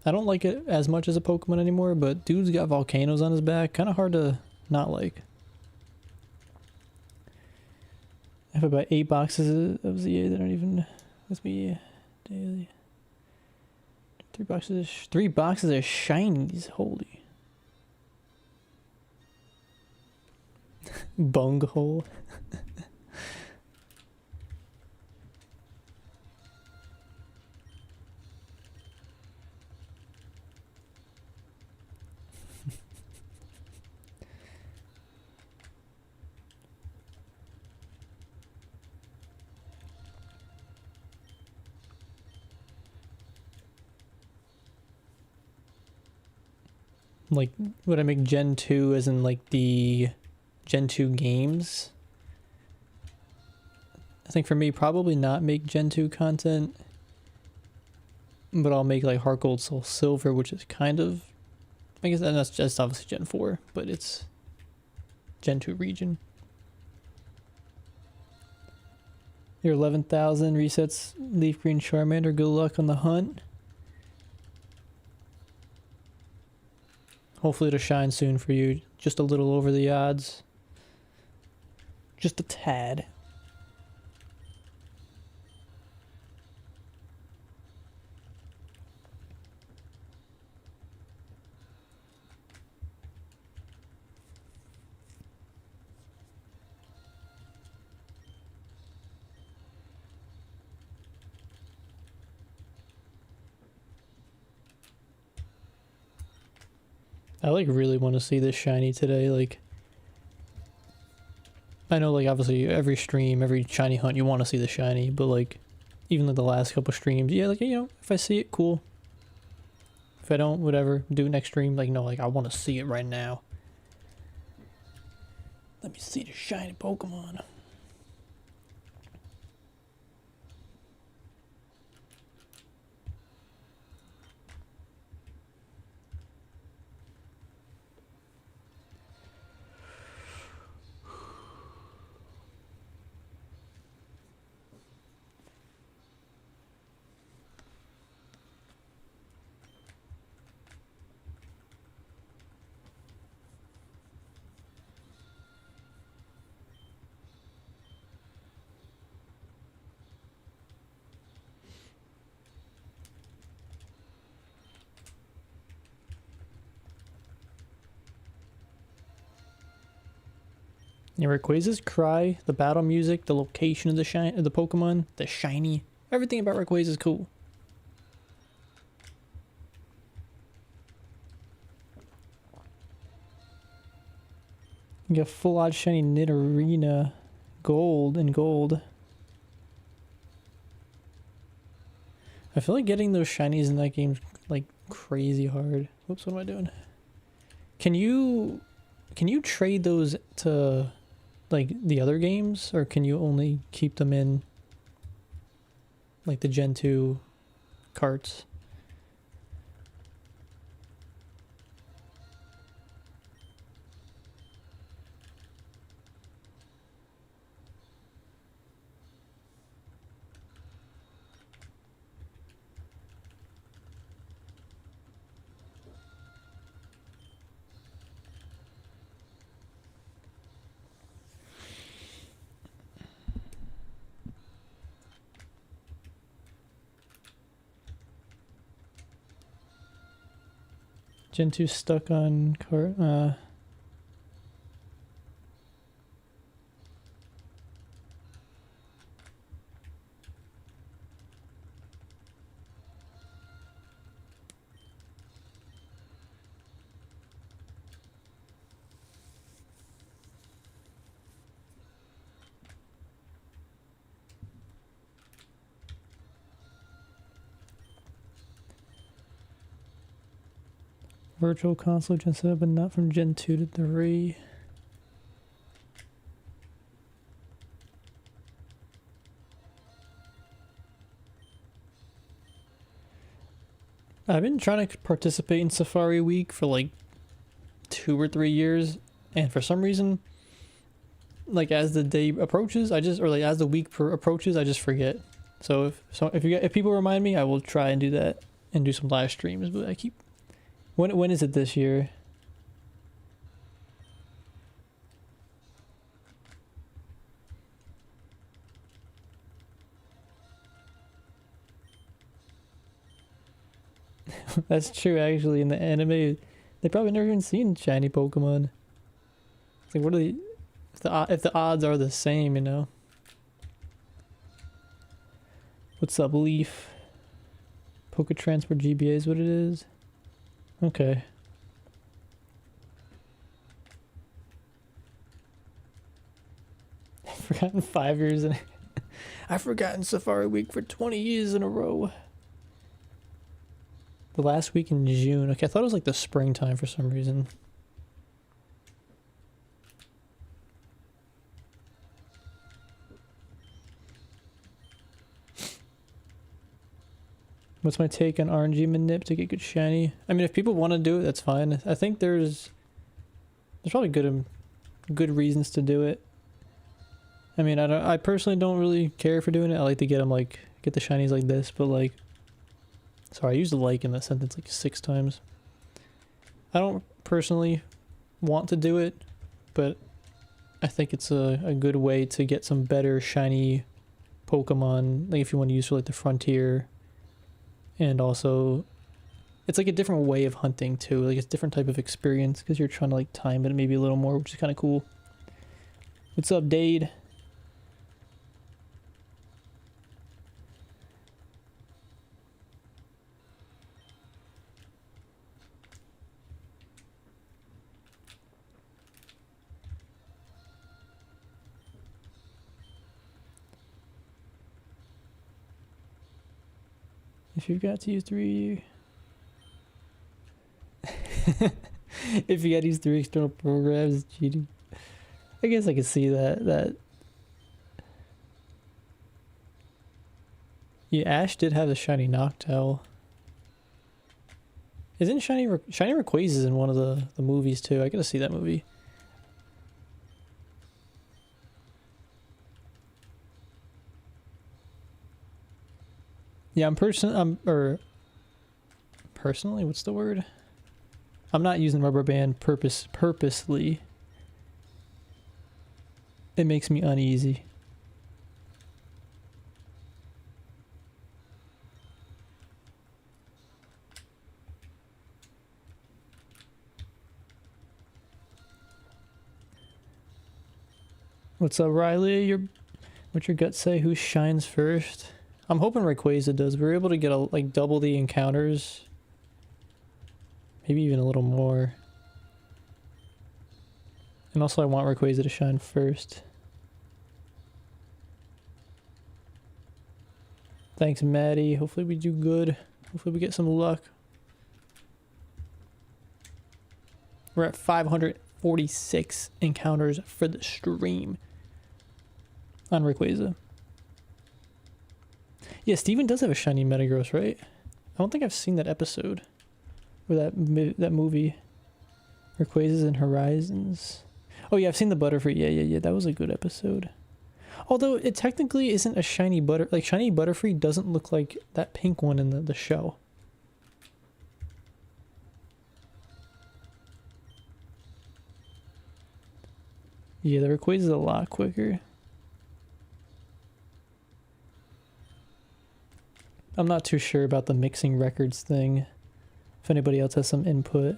I don't like it as much as a Pokemon anymore, but dude's got volcanoes on his back. Kind of hard to not like. I have about 8 boxes of ZA that aren't even with me daily. 3 boxes of shinies. Holy. Bunghole. Like, would I make Gen 2 as in like the Gen 2 games? I think for me, probably not make Gen 2 content, but I'll make like Heart Gold Soul Silver, which is kind of, I guess that's just obviously Gen 4, but it's Gen 2 region. Your 11,000 resets Leaf Green Charmander. Good luck on the hunt. Hopefully it'll shine soon for you. Just a little over the odds. Just a tad. I like really want to see this shiny today. Like, I know like obviously every stream, every shiny hunt, you want to see the shiny, but like even like the last couple streams, yeah, like, you know, if I see it, cool. If I don't, whatever, do it next stream. Like, no, like I want to see it right now. Let me see the shiny Pokemon. Yeah, Rayquaza's cry, the battle music, the location of the Pokemon, the shiny, everything about Rayquaza is cool. You got full odd shiny Nidorina, gold and gold. I feel like getting those shinies in that game's like crazy hard. Whoops, what am I doing? Can you trade those to like the other games, or can you only keep them in like the Gen 2 carts? Gen 2 stuck on cart. Virtual console Gen 7, but not from Gen 2 to 3. I've been trying to participate in Safari Week for like 2 or 3 years, and for some reason, like as the day approaches, or like as the week approaches, I just forget. So if people remind me, I will try and do that and do some live streams. But I keep when is it this year? That's true, actually. In the anime, they probably never even seen shiny Pokemon. It's like, what are if the odds are the same, you know? What's up, Leaf? Poke Transport GBA is what it is. Okay. I've forgotten 5 years and I've forgotten Safari Week for 20 years in a row. The last week in June. Okay, I thought it was like the springtime for some reason. What's my take on RNG manip to get good shiny? I mean, if people want to do it, that's fine. I think there's probably good reasons to do it. I mean, I personally don't really care for doing it. I like to get them get the shinies like this, but like, sorry, I used the like in that sentence like 6 times. I don't personally want to do it, but I think it's a good way to get some better shiny Pokemon, like if you want to use for like the frontier. And also, it's like a different way of hunting too. Like it's a different type of experience because you're trying to like time it maybe a little more, which is kind of cool. What's up, Dade? If you've got to use 3... if you got to use 3 external programs, it's cheating. I guess I could see that. Yeah, Ash did have the shiny Noctowl. Isn't shiny Rayquaza is in one of the movies too? I gotta see that movie. Yeah, personally, what's the word? I'm not using rubber band purposely. It makes me uneasy. What's up, Riley? What's your gut say? Who shines first? I'm hoping Rayquaza does. We're able to get like double the encounters. Maybe even a little more. And also I want Rayquaza to shine first. Thanks, Maddie. Hopefully we do good. Hopefully we get some luck. We're at 546 encounters for the stream on Rayquaza. Yeah, Steven does have a shiny Metagross, right? I don't think I've seen that episode. Or that movie. Rayquazas and Horizons. Oh yeah, I've seen the Butterfree. Yeah. That was a good episode. Although it technically isn't a shiny shiny Butterfree doesn't look like that pink one in the show. Yeah, the Rayquaza is a lot quicker. I'm not too sure about the mixing records thing. If anybody else has some input.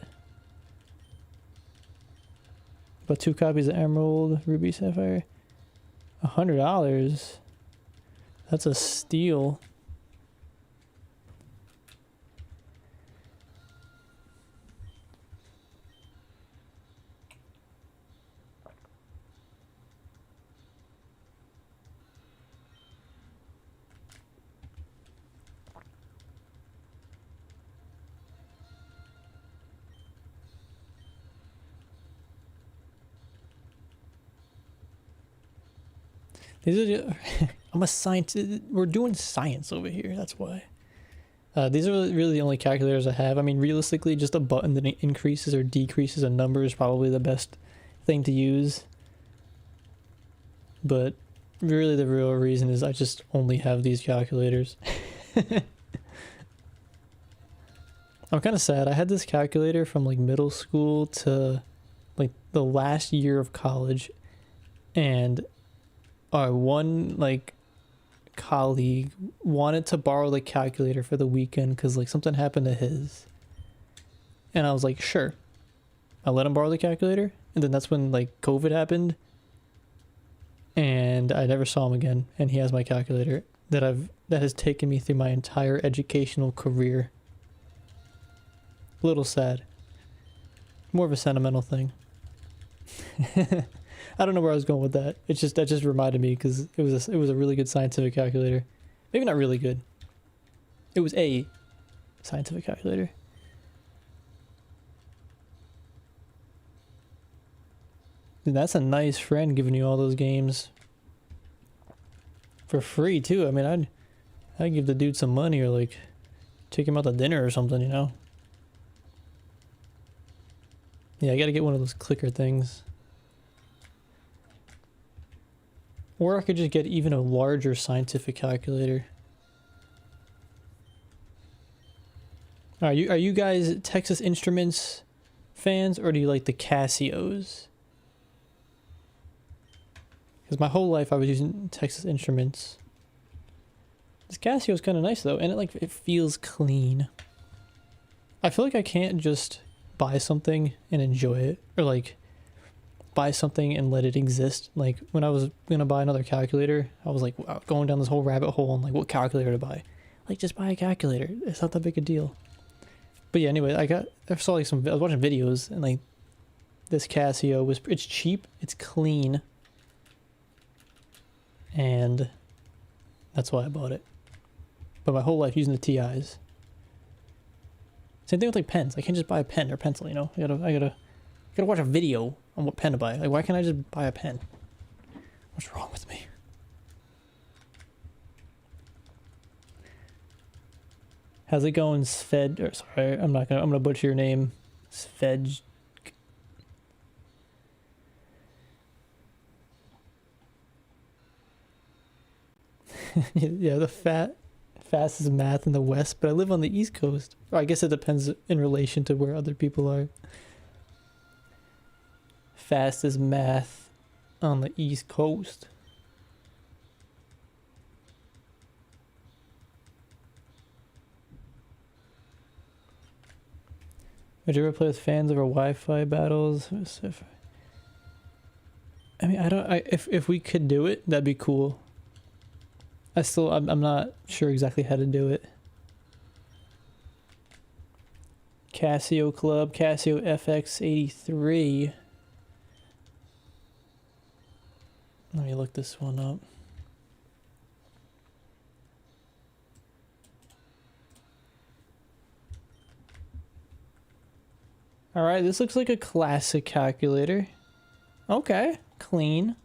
But 2 copies of Emerald, Ruby, Sapphire. $100. That's a steal. These are just, I'm a scientist. We're doing science over here. That's why. These are really the only calculators I have. I mean, realistically, just a button that increases or decreases a number is probably the best thing to use. But really the real reason is I just only have these calculators. I'm kind of sad. I had this calculator from like middle school to like the last year of college, and our one like colleague wanted to borrow the calculator for the weekend because like something happened to his, and I was like, sure. I let him borrow the calculator, and then that's when like COVID happened, and I never saw him again. And he has my calculator that has taken me through my entire educational career. A little sad. More of a sentimental thing. I don't know where I was going with that. That just reminded me because it was a really good scientific calculator. Maybe not really good. It was a scientific calculator. And that's a nice friend giving you all those games for free too. I mean, I'd give the dude some money or like take him out to dinner or something, you know. Yeah, I gotta get one of those clicker things. Or I could just get even a larger scientific calculator. Are you guys Texas Instruments fans, or do you like the Casios? Because my whole life I was using Texas Instruments. This Casio is kind of nice though, and it feels clean. I feel like I can't just buy something and enjoy it, or like buy something and let it exist. Like when I was gonna buy another calculator, I was like going down this whole rabbit hole on like what calculator to buy. Like just buy a calculator. It's not that big a deal. But yeah, anyway, I saw like I was watching videos, and like this Casio it's cheap, it's clean, and that's why I bought it. But my whole life using the TIs. Same thing with like pens. I can't just buy a pen or pencil, you know. I gotta watch a video on what pen to buy. Like, why can't I just buy a pen? What's wrong with me? How's it going, Sved? Or sorry, I'm gonna butcher your name. Sved. Yeah, the fastest math in the West, but I live on the East Coast. Or I guess it depends in relation to where other people are. Fastest math on the East Coast. Would you ever play with fans over Wi-Fi battles? I mean, if we could do it, that'd be cool. I'm not sure exactly how to do it. Casio Club, Casio FX83. Let me look this one up. Alright, this looks like a classic calculator. Okay, clean.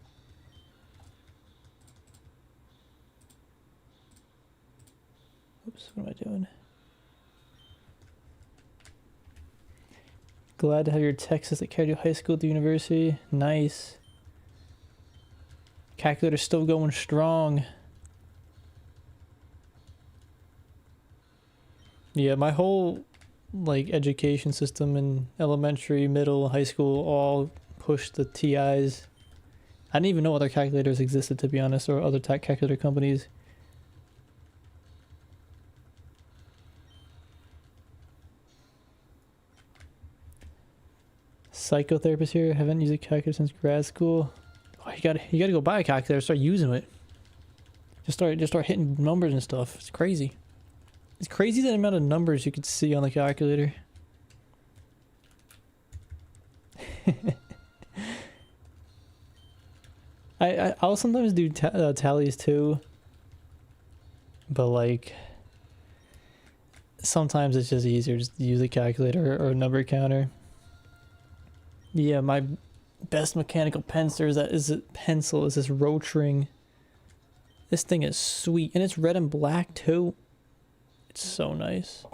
Oops, what am I doing? Glad to have your Texas that carried you high school to university. Nice. Calculator's still going strong. Yeah, my whole like education system in elementary, middle, high school all pushed the TIs. I didn't even know other calculators existed, to be honest, or other calculator companies. Psychotherapist here. Haven't used a calculator since grad school. Oh, you gotta go buy a calculator. Start using it. Just start hitting numbers and stuff. It's crazy. It's crazy the amount of numbers you could see on the calculator. I'll sometimes do tallies too, but like sometimes it's just easier just to use a calculator or a number counter. Yeah, my best mechanical pencil is this Rotring This thing is sweet, and it's red and black too. It's so nice.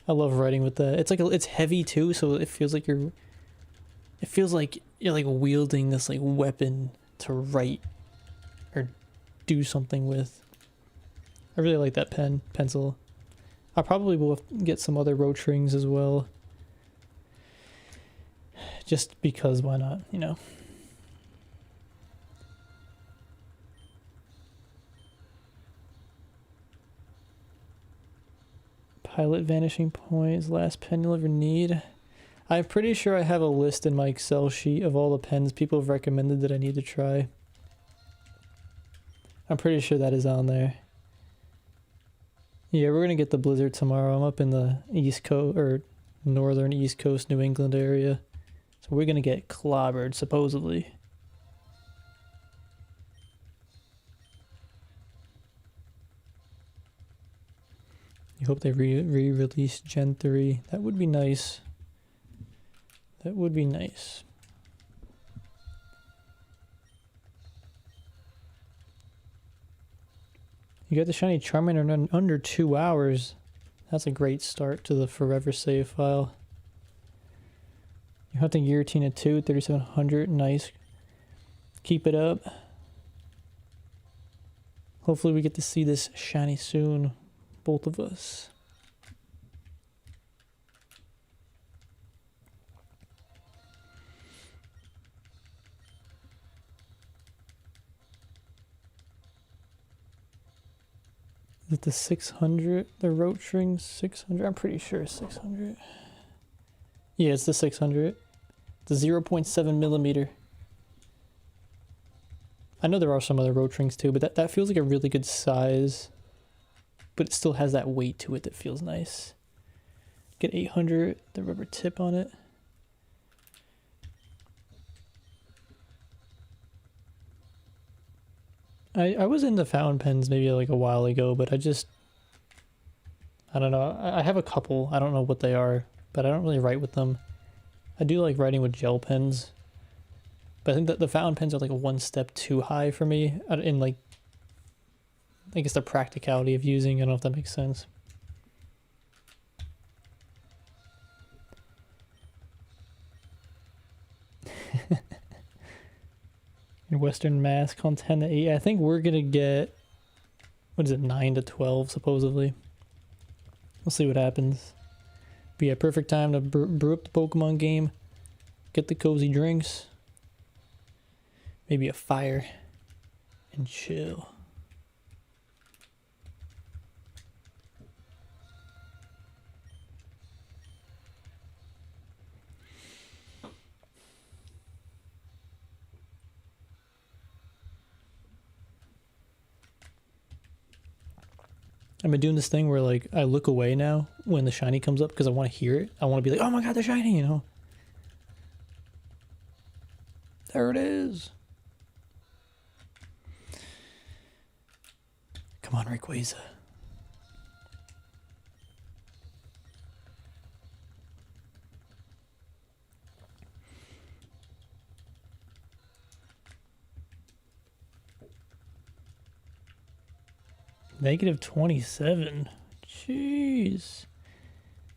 I love writing with that. It's like it's heavy too, so it feels like you're like wielding this like weapon to write or do something with. I really like that pencil. I probably will get some other roach rings as well. Just because, why not, you know? Pilot vanishing points, last pen you'll ever need. I'm pretty sure I have a list in my Excel sheet of all the pens people have recommended that I need to try. I'm pretty sure that is on there. Yeah, we're gonna get the blizzard tomorrow. I'm up in the East Coast, or northern East Coast, New England area. So we're gonna get clobbered, supposedly. You hope they re-release Gen 3. That would be nice. That would be nice. You got the shiny Charmander in under 2 hours. That's a great start to the forever save file. You're hunting Giratina 2, 3700. Nice. Keep it up. Hopefully we get to see this shiny soon. Both of us. Is it the 600? The roach ring 600? I'm pretty sure it's 600. Yeah, it's the 600. The 0.7 millimeter. I know there are some other roach rings too, but that feels like a really good size. But it still has that weight to it that feels nice. Get 800, the rubber tip on it. I was into fountain pens maybe like a while ago, but I don't know. I have a couple. I don't know what they are, but I don't really write with them. I do like writing with gel pens, but I think that the fountain pens are like one step too high for me in like, I guess the practicality of using. I don't know if that makes sense. Your Western Mass on 10 to 8. I think we're gonna get, what is it, 9 to 12 supposedly. We'll see what happens. But yeah, perfect time to brew up the Pokemon game. Get the cozy drinks. Maybe a fire. And chill. I've been doing this thing where like I look away now when the shiny comes up because I want to hear it. I want to be like, oh my god, the shiny, you know. There it is. Come on, Rayquaza. Negative 27. Jeez.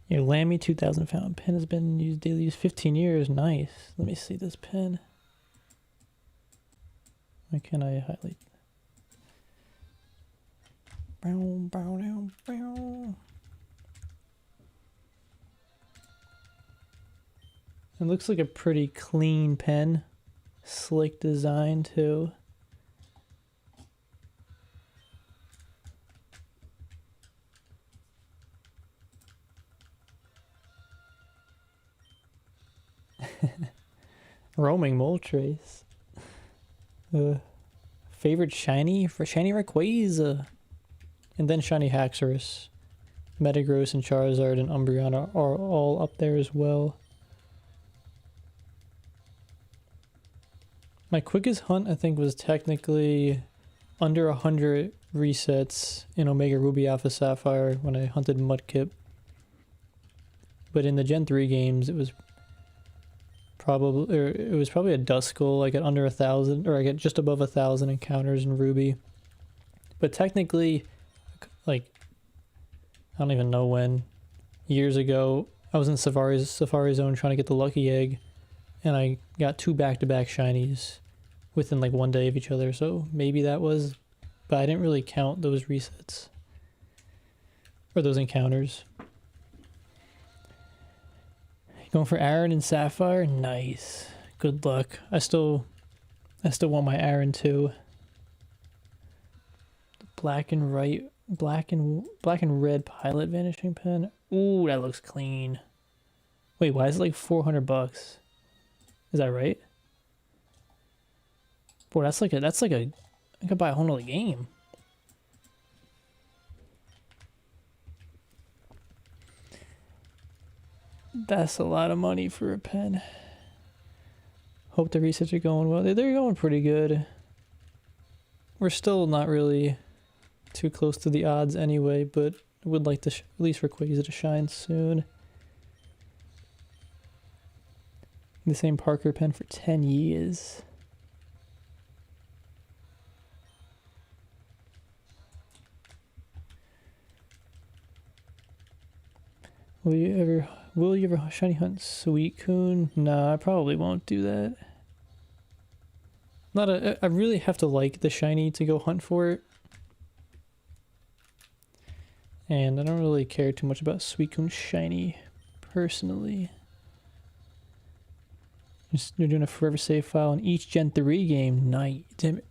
Your Lamy 2000 fountain pen has been used daily use 15 years. Nice. Let me see this pen. Why can't I highlight? Bow, bow, bow, bow. It looks like a pretty clean pen. Slick design too. Roaming Moltres. Favorite shiny for shiny Rayquaza. And then shiny Haxorus. Metagross and Charizard and Umbreon are all up there as well. My quickest hunt I think was technically under 100 resets in Omega Ruby Alpha Sapphire when I hunted Mudkip. But in the Gen 3 games it was probably a Duskull. I get under 1,000, or I get just above 1,000 encounters in Ruby. But technically, like, I don't even know when, years ago, I was in Safari Zone trying to get the lucky egg, and I got 2 back-to-back shinies within like 1 day of each other, so maybe that was, but I didn't really count those resets. Or those encounters. Going for Aaron and Sapphire? Nice. Good luck. I still want my Aaron too. Black and red pilot vanishing pen. Ooh, that looks clean. Wait, why is it like 400 bucks? Is that right? Boy, that's like a I could buy a whole nother game. That's a lot of money for a pen. Hope the resets are going well. They're going pretty good. We're still not really too close to the odds anyway, but I would like to at least Rayquaza to shine soon. The same Parker pen for 10 years. Will you ever shiny hunt Suicune? Nah, I probably won't do that. I really have to like the shiny to go hunt for it. And I don't really care too much about Suicune shiny, personally. They're doing a forever save file on each Gen 3 game. Nice. Damn it.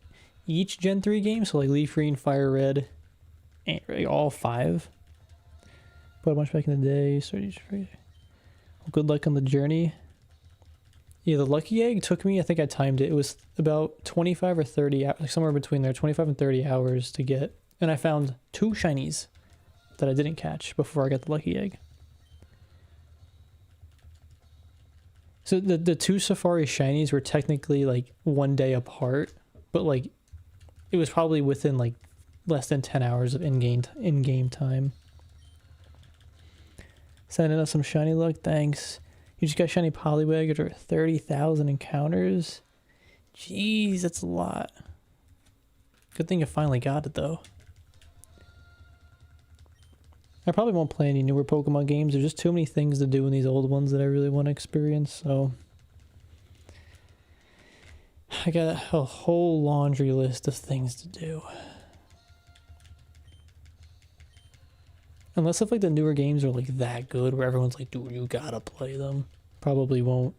Each Gen 3 game? So like Leaf Green, Fire Red, and all 5. Bought a bunch back in the day. Well, good luck on the journey. Yeah, the lucky egg took me, I think I timed it. It was about 25 or 30, like somewhere between there, 25 and 30 hours to get. And I found 2 shinies that I didn't catch before I got the lucky egg. So the 2 Safari shinies were technically like 1 day apart, but like it was probably within like less than 10 hours of in-game time. Sending us some shiny luck, thanks. You just got shiny Poliwag after 30,000 encounters. Jeez, that's a lot. Good thing you finally got it though. I probably won't play any newer Pokemon games. There's just too many things to do in these old ones that I really want to experience, so I got a whole laundry list of things to do. Unless if like the newer games are like that good where everyone's like, dude, you gotta play them. Probably won't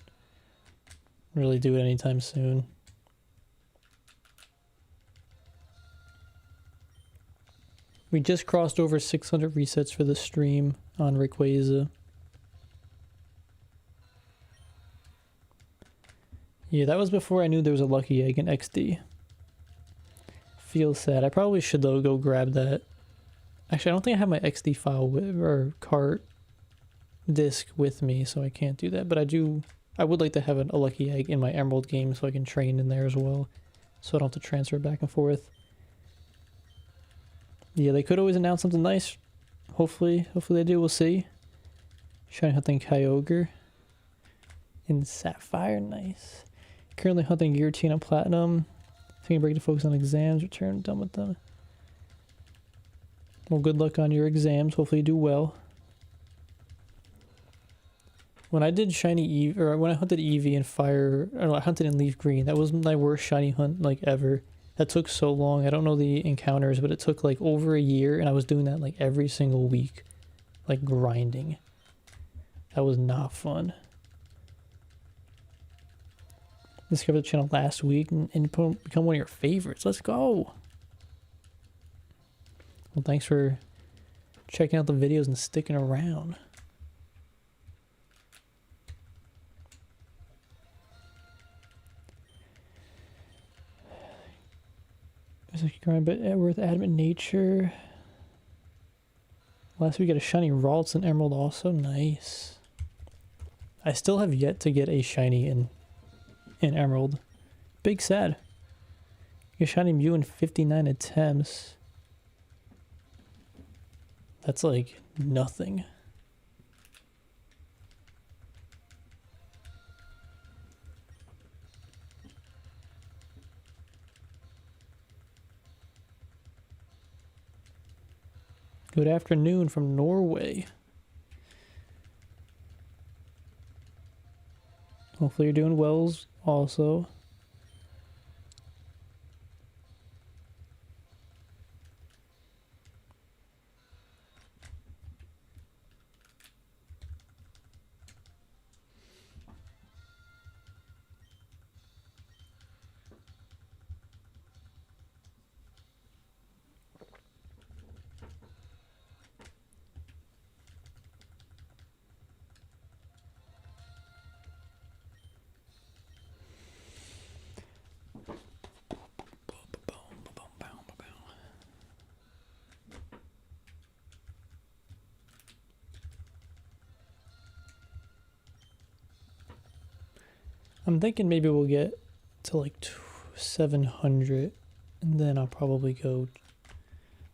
really do it anytime soon. We just crossed over 600 resets for the stream on Rayquaza. Yeah, that was before I knew there was a lucky egg in XD. Feels sad. I probably should though go grab that. Actually, I don't think I have my XD file or cart disc with me, so I can't do that. But I would like to have a lucky egg in my Emerald game so I can train in there as well, so I don't have to transfer back and forth. Yeah, they could always announce something nice. Hopefully they do. We'll see. Shiny hunting Kyogre in Sapphire, nice. Currently hunting Giratina on Platinum. Taking a break to focus on exams. Return, done with them. Well, good luck on your exams. Hopefully you do well. When I did shiny Eevee, or when I hunted Eevee in Fire, or no, I hunted in Leaf Green. That was my worst shiny hunt like ever. That took so long. I don't know the encounters, but it took like over a year, and I was doing that like every single week, like grinding. That was not fun. Discovered the channel last week and become one of your favorites. Let's go. Well, thanks for checking out the videos and sticking around. It's like grind, but worth adamant nature. Last week got a shiny Ralts and Emerald also. Nice. I still have yet to get a shiny in Emerald. Big sad. Get shiny Mew in 59 attempts. That's like nothing. Good afternoon from Norway. Hopefully you're doing well also. I'm thinking maybe we'll get to like 700 and then I'll probably go.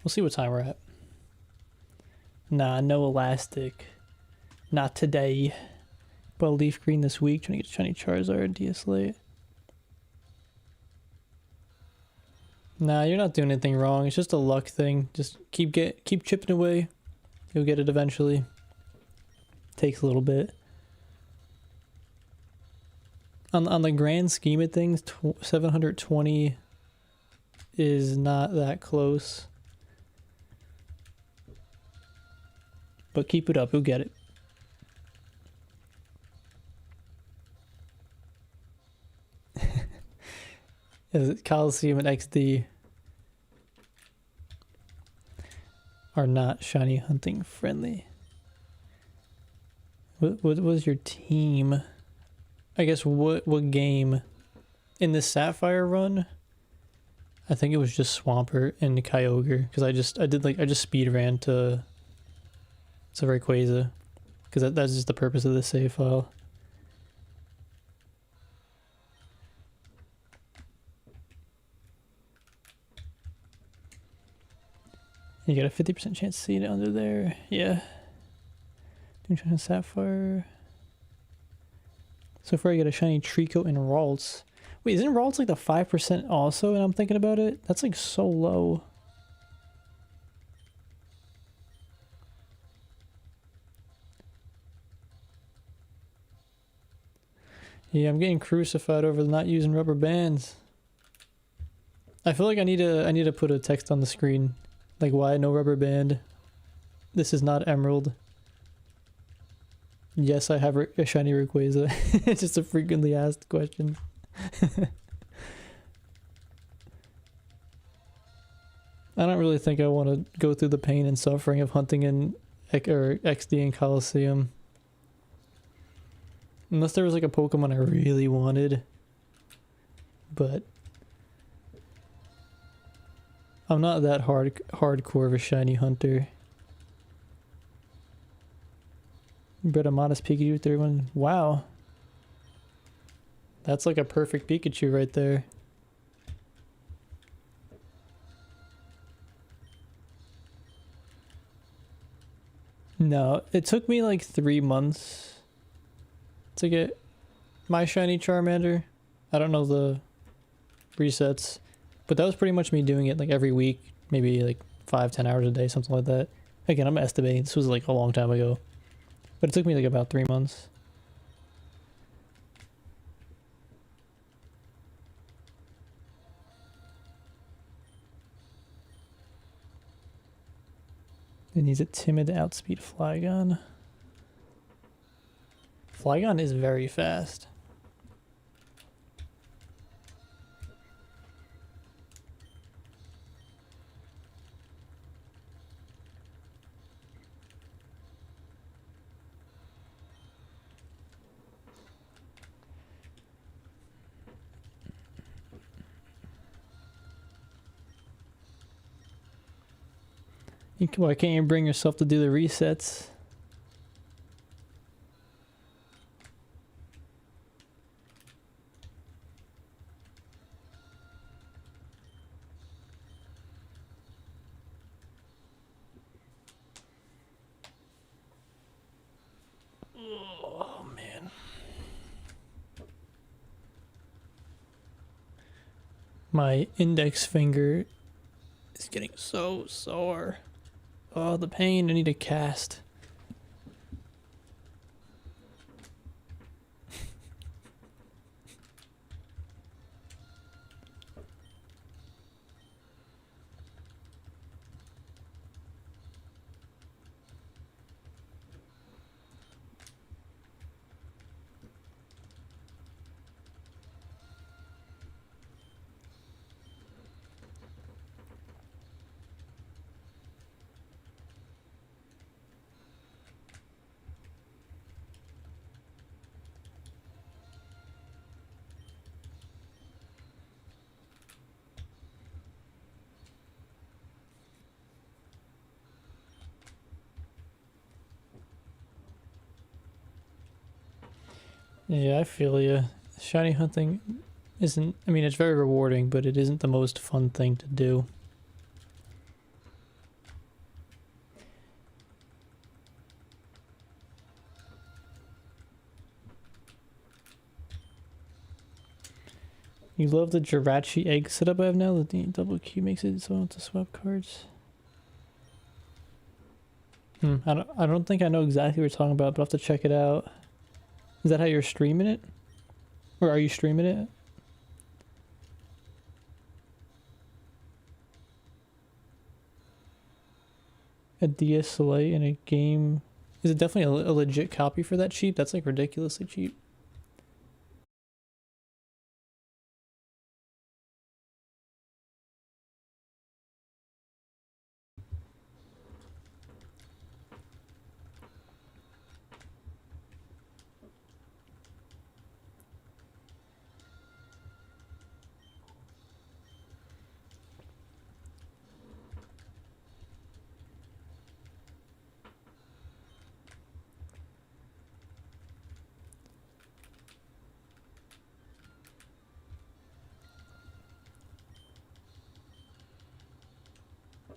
We'll see what time we're at. Nah, no elastic. Not today. But leaf green this week. Trying to get shiny Charizard, DS late. Nah, you're not doing anything wrong. It's just a luck thing. Just keep chipping away. You'll get it eventually. Takes a little bit. On the grand scheme of things, 720 is not that close. But keep it up, you'll get it. Coliseum and XD are not shiny hunting friendly. What was your team? I guess what game in the Sapphire run? I think it was just Swampert and Kyogre because I just speed ran to Rayquaza because that's just the purpose of the save file. You got a 50% chance to see it under there. Yeah. Doing shiny Sapphire. So far I get a shiny Trico and Ralts. Wait, isn't Ralts like the 5% also? And I'm thinking about it? That's like so low. Yeah, I'm getting crucified over not using rubber bands. I feel like I need to put a text on the screen. Like, why no rubber band? This is not Emerald. Yes, I have a shiny Rayquaza. It's just a frequently asked question. I don't really think I want to go through the pain and suffering of hunting in XD and Coliseum. Unless there was like a Pokemon I really wanted. But I'm not that hardcore of a shiny hunter. Bred a modest Pikachu 31. Wow. That's like a perfect Pikachu right there. No, it took me like 3 months to get my shiny Charmander. I don't know the resets, but that was pretty much me doing it like every week, maybe like 5-10 hours a day, something like that. Again, I'm estimating. This was like a long time ago. But it took me like about 3 months. It needs a timid outspeed Flygon. Flygon is very fast. Why can't you bring yourself to do the resets? Oh man. My index finger is getting so sore. Oh, the pain. I need a cast. Yeah, I feel you. Shiny hunting isn't, I mean, it's very rewarding, but it isn't the most fun thing to do. You love the Jirachi egg setup I have now? The double Q makes it so I want to swap cards. I don't think I know exactly what you're talking about, but I'll have to check it out. Is that how you're streaming it? Or are you streaming it? A DSLA in a game? Is it definitely a legit copy for that cheap? That's like ridiculously cheap.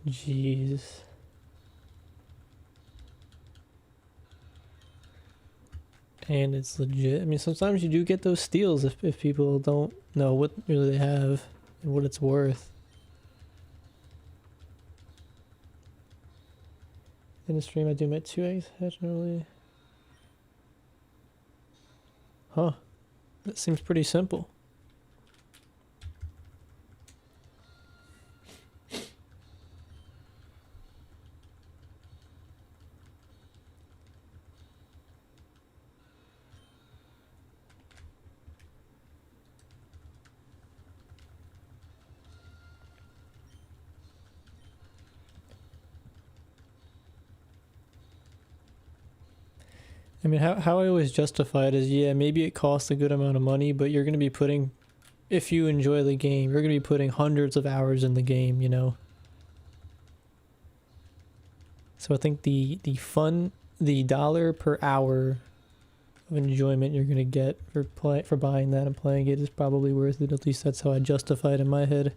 Jeez. And it's legit. I mean, sometimes you do get those steals if people don't know what really they have and what it's worth. In the stream, I do my 2 eggs generally. Huh. That seems pretty simple. I mean, how I always justify it is, yeah, maybe it costs a good amount of money, but you're going to be putting, if you enjoy the game, you're going to be putting hundreds of hours in the game, you know? So I think the fun, the dollar per hour of enjoyment you're going to get for buying that and playing it is probably worth it. At least that's how I justify it in my head.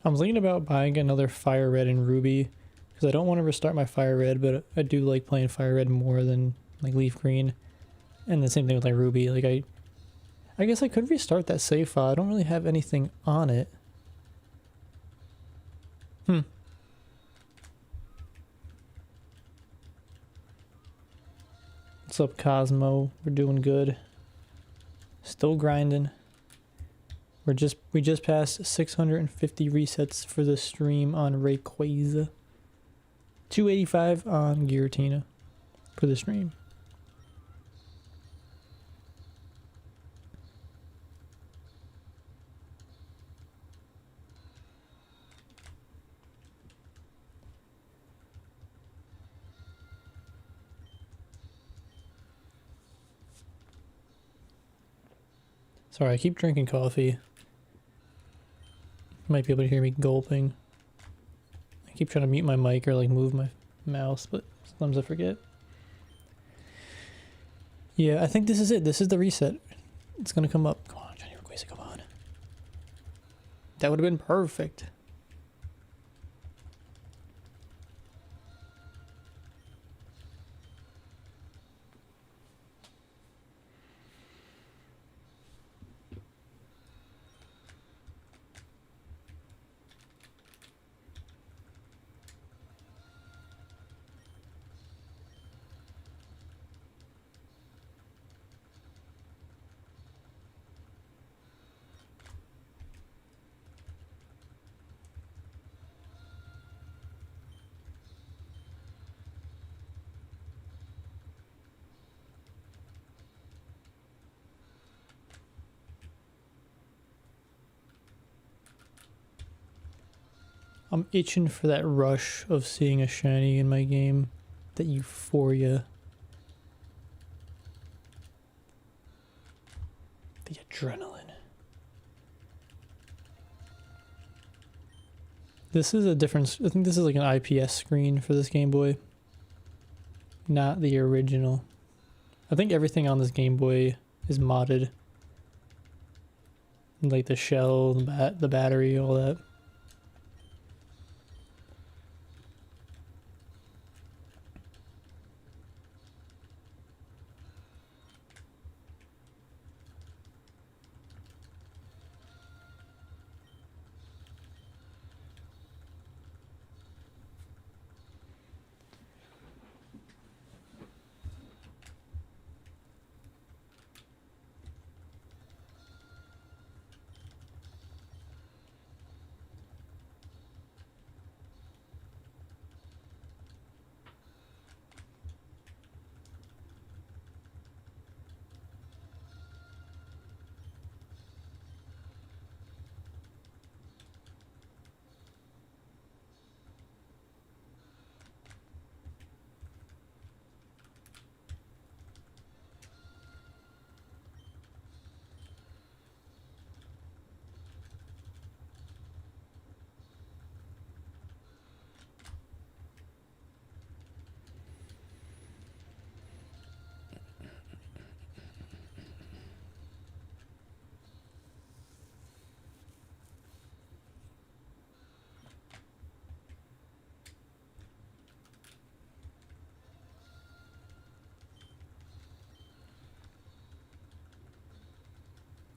I'm thinking about buying another Fire Red and Ruby because I don't want to restart my Fire Red, but I do like playing Fire Red more than like Leaf Green. And the same thing with like Ruby. Like I guess I could restart that save file. I don't really have anything on it. What's up, Cosmo? We're doing good. Still grinding. We just passed 650 resets for the stream on Rayquaza. 285 on Giratina for the stream. Sorry, I keep drinking coffee. You might be able to hear me gulping. I keep trying to mute my mic or like move my mouse, but sometimes I forget. Yeah, I think this is it. This is the reset. It's gonna come up. Come on, Johnny Rayquaza, come on. That would have been perfect. I'm itching for that rush of seeing a shiny in my game. That euphoria. The adrenaline. This is a different... I think this is like an IPS screen for this Game Boy. Not the original. I think everything on this Game Boy is modded. Like the shell, the battery, all that.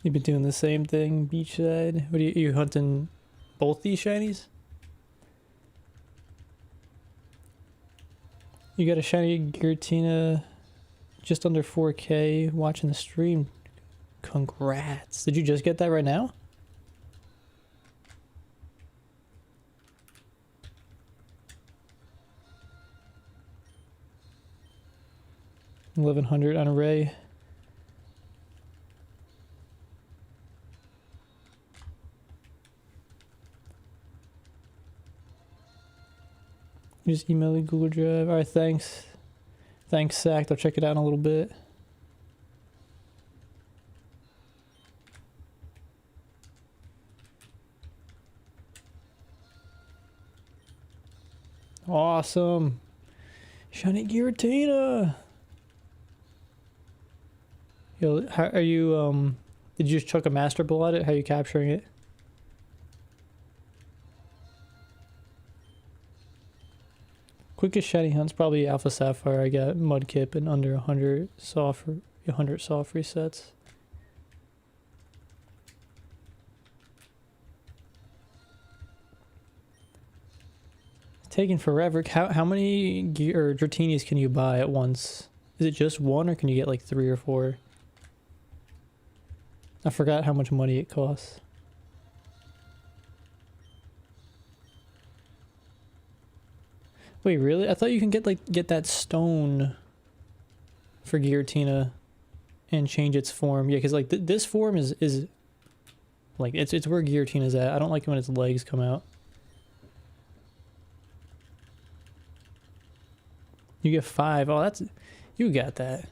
You've been doing the same thing, beachside. What are you hunting both these shinies? You got a shiny Giratina just under 4K watching the stream. Congrats. Did you just get that right now? $1,100 on a Ray. Just email the Google Drive. Alright, thanks. Thanks, Sacked. I'll check it out in a little bit. Awesome. Shiny Giratina. Yo, how are you, did you just chuck a Master Ball at it? How are you capturing it? Quickest shiny hunt's probably Alpha Sapphire. I got Mudkip and under 100 soft resets. It's taking forever. How many Dratinias can you buy at once? Is it just one or can you get like 3 or 4? I forgot how much money it costs. Wait, really? I thought you can get that stone for Giratina and change its form. Yeah, because like this form is like it's where Giratina's at. I don't like it when its legs come out. You get 5. Oh, that's you got that.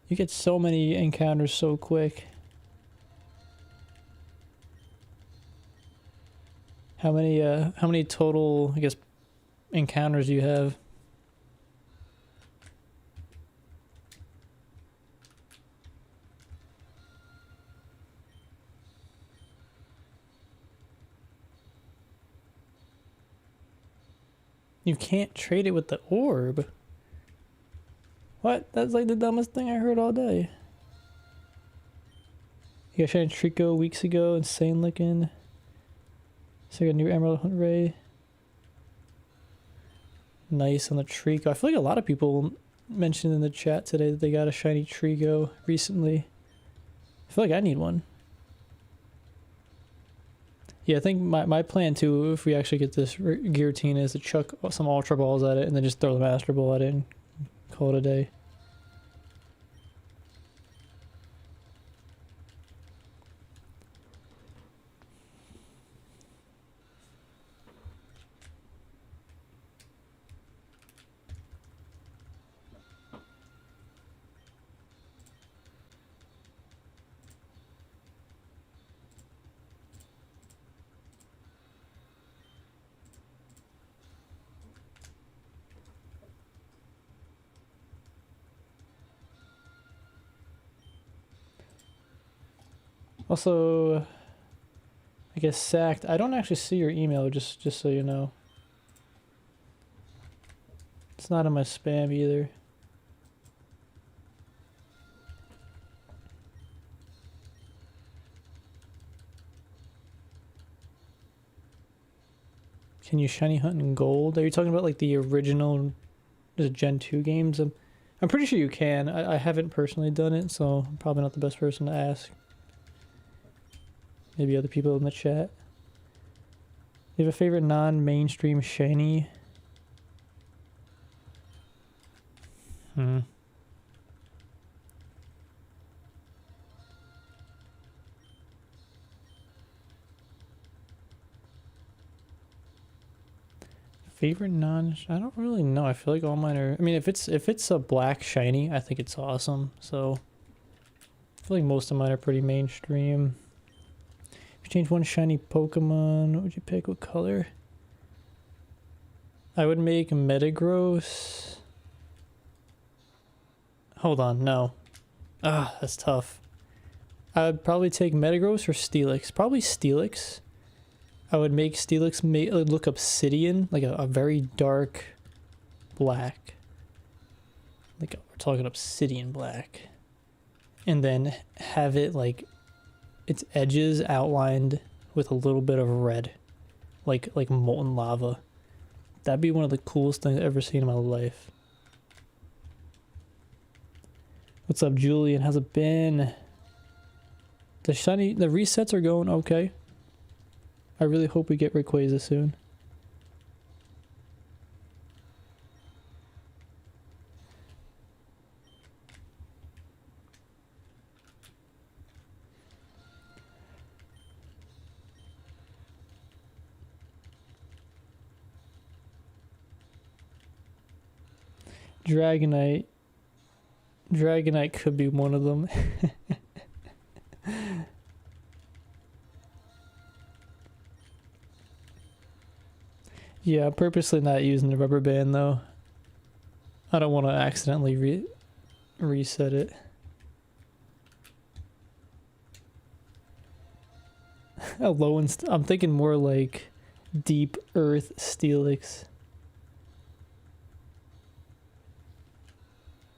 You get so many encounters so quick. How many total, I guess, encounters do you have? You can't trade it with the orb. What? That's like the dumbest thing I heard all day. You got shiny Trico weeks ago, insane looking. So I got a new Emerald Hunt Ray. Nice on the Trico. I feel like a lot of people mentioned in the chat today that they got a shiny Trico recently. I feel like I need one. Yeah, I think my plan too, if we actually get this Giratina, is to chuck some Ultra Balls at it and then just throw the Master Ball at it and call it a day. Also, I guess Sacked. I don't actually see your email, just so you know. It's not in my spam either. Can you shiny hunt in gold? Are you talking about like the original Gen 2 games? I'm pretty sure you can. I haven't personally done it, so I'm probably not the best person to ask. Maybe other people in the chat. Do you have a favorite non-mainstream shiny? Favorite non... I don't really know. I feel like all mine are... I mean, if it's a black shiny, I think it's awesome. So I feel like most of mine are pretty mainstream. If you change one shiny Pokemon, what would you pick? What color? I would make Metagross. Hold on, no. Ah, that's tough. I would probably take Metagross or Steelix. Probably Steelix. I would make Steelix look obsidian, like a very dark black. Like we're talking obsidian black. And then have it like its edges outlined with a little bit of red. Like molten lava. That'd be one of the coolest things I've ever seen in my life. What's up, Julian? How's it been? The resets are going okay. I really hope we get Rayquaza soon. Dragonite could be one of them. Yeah, I'm purposely not using the rubber band though. I don't want to accidentally reset it. I'm thinking more like Deep Earth Steelix.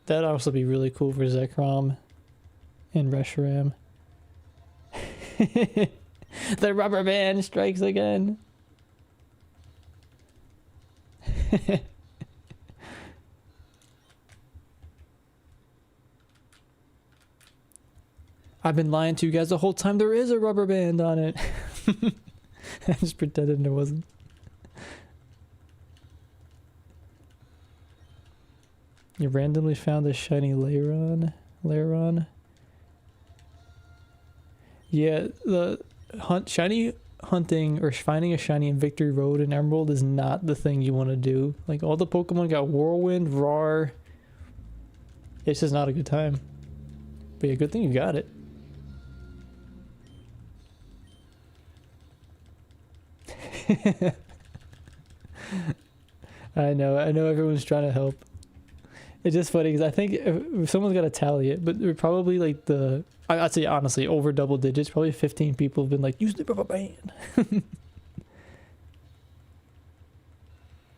That'd also be really cool for Zekrom and Reshiram. The rubber band strikes again. I've been lying to you guys the whole time. There is a rubber band on it. I just pretended there wasn't. You randomly found a shiny Lairon. Yeah, the shiny hunting or finding a shiny in Victory Road and Emerald is not the thing you want to do. Like all the Pokemon got Whirlwind, Roar. It's just not a good time. But yeah, good thing you got it. I know everyone's trying to help. It's just funny because I think if someone's got to tally it, but we're probably like I'd say honestly over double digits. Probably 15 people have been like, use the rubber band.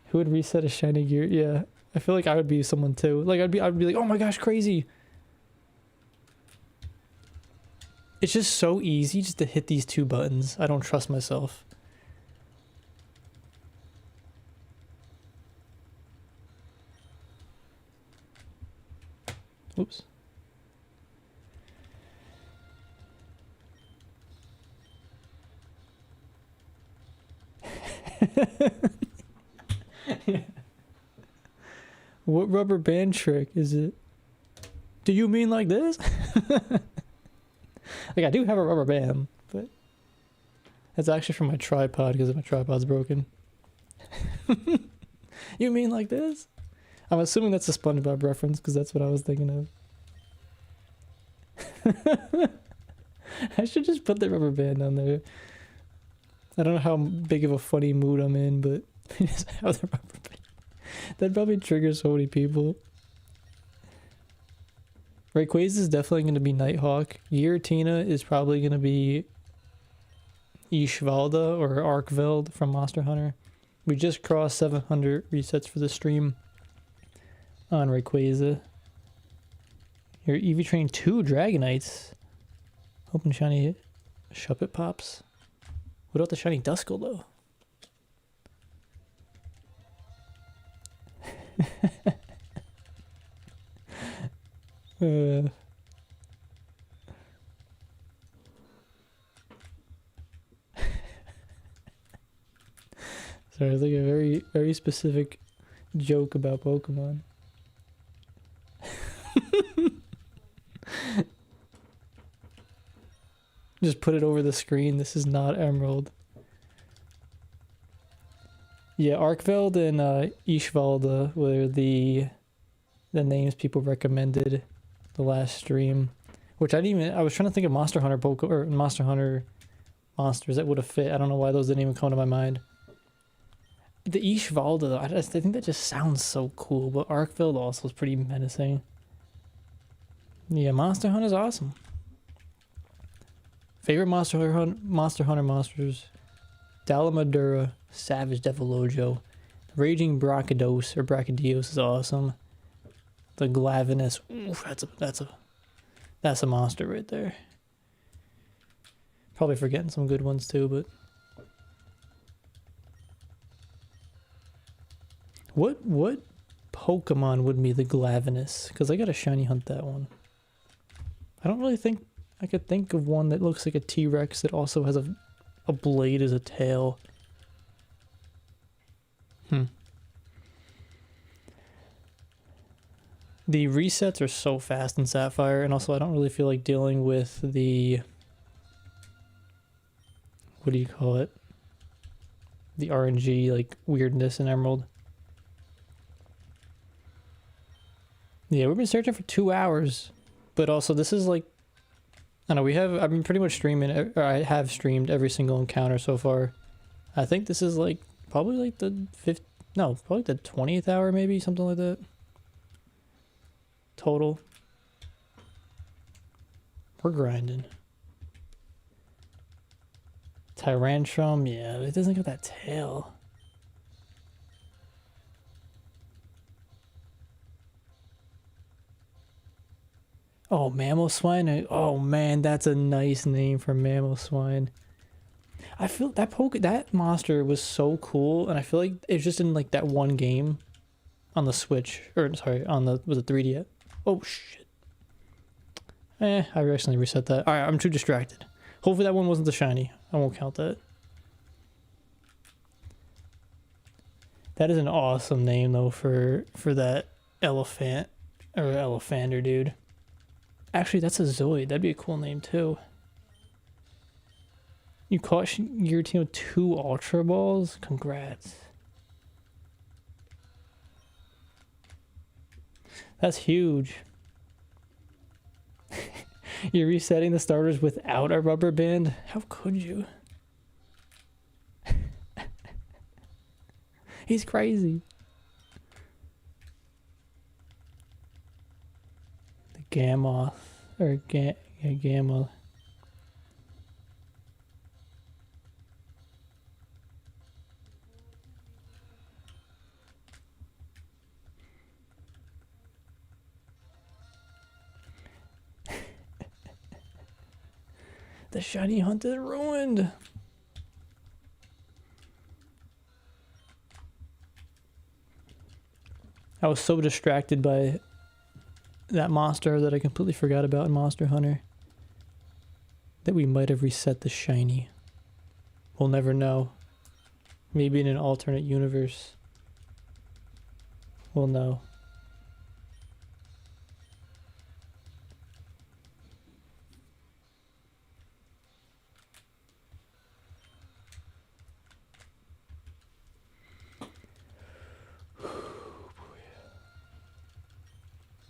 Who would reset a shiny gear? Yeah, I feel like I would be someone too. Like I'd be like, oh my gosh, crazy. It's just so easy just to hit these two buttons. I don't trust myself. Oops. Yeah. What rubber band trick is it? Do you mean like this? Like I do have a rubber band, but that's actually from my tripod because my tripod's broken. You mean like this? I'm assuming that's a SpongeBob reference because that's what I was thinking of. I should just put the rubber band on there. I don't know how big of a funny mood I'm in, but just have the rubber band. That probably triggers so many people. Rayquaza is definitely going to be Nighthawk. Giratina is probably going to be Ishvalda or Arkveld from Monster Hunter. We just crossed 700 resets for the stream on Rayquaza. Your EV Train 2 Dragonites. Open shiny Shuppet Pops. What about the shiny Duskull though? Sorry, it's like a very, very specific joke about Pokemon. Just put it over the screen. This is not Emerald. Yeah, Arkveld and Ishvalda were the names people recommended the last stream, which I was trying to think of Monster Hunter or Monster Hunter monsters that would have fit. I don't know why those didn't even come to my mind. The Ishvalda though, I think that just sounds so cool, but Arkveld also is pretty menacing. Yeah, Monster Hunter is awesome. Favorite Monster Hunter monsters: Dalamadura, Savage Devilojo, Raging Brachydios or Brachydios is awesome. The Glavenus, oof, that's a monster right there. Probably forgetting some good ones too, but what Pokemon would be the Glavenus? Because I gotta shiny hunt that one. I don't really think I could think of one that looks like a T-Rex that also has a blade as a tail. The resets are so fast in Sapphire, and also I don't really feel like dealing with the... what do you call it? The RNG, like, weirdness in Emerald. Yeah, we've been searching for 2 hours, but also this is like... I don't know, I've been pretty much streaming, or I have streamed every single encounter so far. I think this is like, probably like the probably the 20th hour maybe, something like that. Total. We're grinding. Tyrantrum, yeah, it doesn't have that tail. Oh, Mamoswine. Oh man, that's a nice name for Mamoswine. I feel that monster was so cool, and I feel like it's just in like that one game on the Switch, or sorry, was it 3DS? Oh shit. I accidentally reset that. Alright, I'm too distracted. Hopefully that one wasn't the shiny. I won't count that. That is an awesome name though for that elephant or elephander dude. Actually, that's a Zoid. That'd be a cool name too. You caught your team with 2 Ultra Balls? Congrats. That's huge. You're resetting the starters without a rubber band? How could you? He's crazy. The Gamoth. Or Gamoth. The shiny hunt is ruined. I was so distracted by that monster that I completely forgot about in Monster Hunter that we might have reset the shiny. We'll never know. Maybe in an alternate universe we'll know.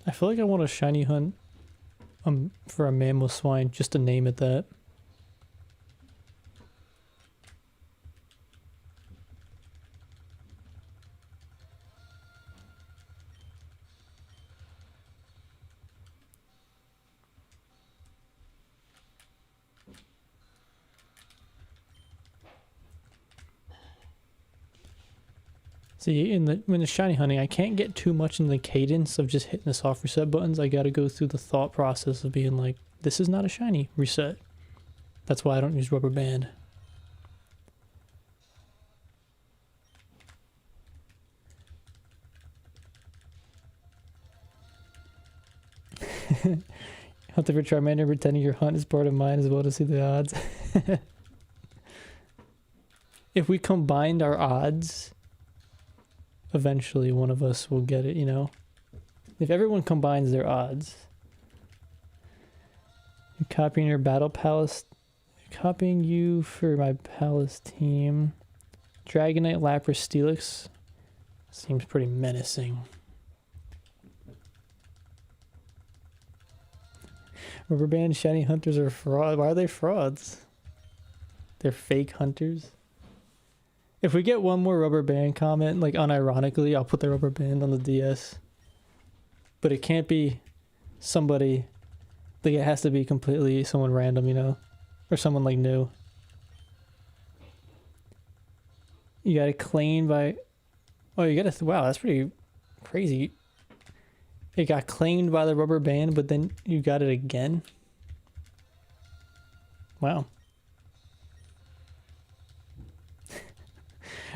I feel like I want a shiny hunt for a mammoth swine just to name it that. See, when the shiny hunting, I can't get too much in the cadence of just hitting the soft reset buttons. I gotta go through the thought process of being like, this is not a shiny, reset. That's why I don't use rubber band. Hunting for Charmander, pretending your hunt is part of mine as well to see the odds. If we combined our odds, eventually one of us will get it, you know? If everyone combines their odds. You're copying your battle palace. Copying you for my palace team. Dragonite, Lapras, Steelix. Seems pretty menacing. Rubber band shiny hunters are fraud. Why are they frauds? They're fake hunters. If we get one more rubber band comment, like unironically, I'll put the rubber band on the DS. But it can't be somebody, like it has to be completely someone random, you know? Or someone like new. You got it claimed by, oh you got it, wow, that's pretty crazy. It got claimed by the rubber band, but then you got it again? Wow.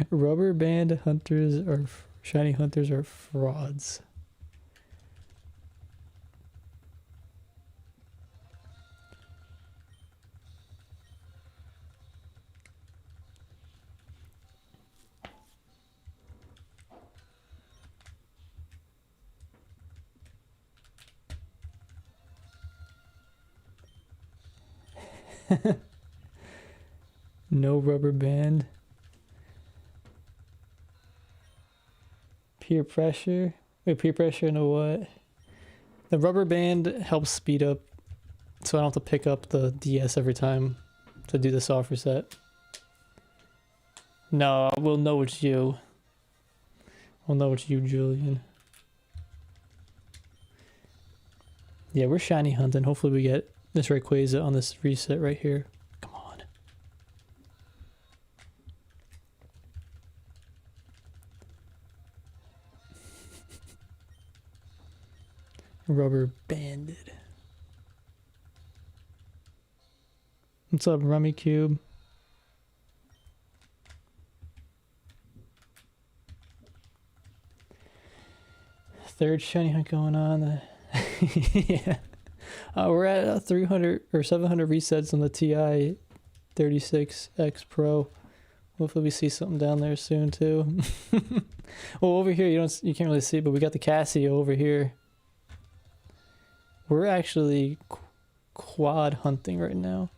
Rubber band hunters or shiny hunters are frauds. No rubber band. Peer pressure. Wait, peer pressure into what? The rubber band helps speed up, so I don't have to pick up the DS every time to do the soft reset. No, we'll know it's you. We'll know it's you, Julian. Yeah, we're shiny hunting. Hopefully we get this Rayquaza on this reset right here. Come on. Rubber banded. What's up, Rummy Cube? Third shiny hunt going on. Yeah. We're at 300 or 700 resets on the TI 36X Pro. Hopefully we see something down there soon too. Well, over here you can't really see it, but we got the Casio over here. We're actually quad hunting right now.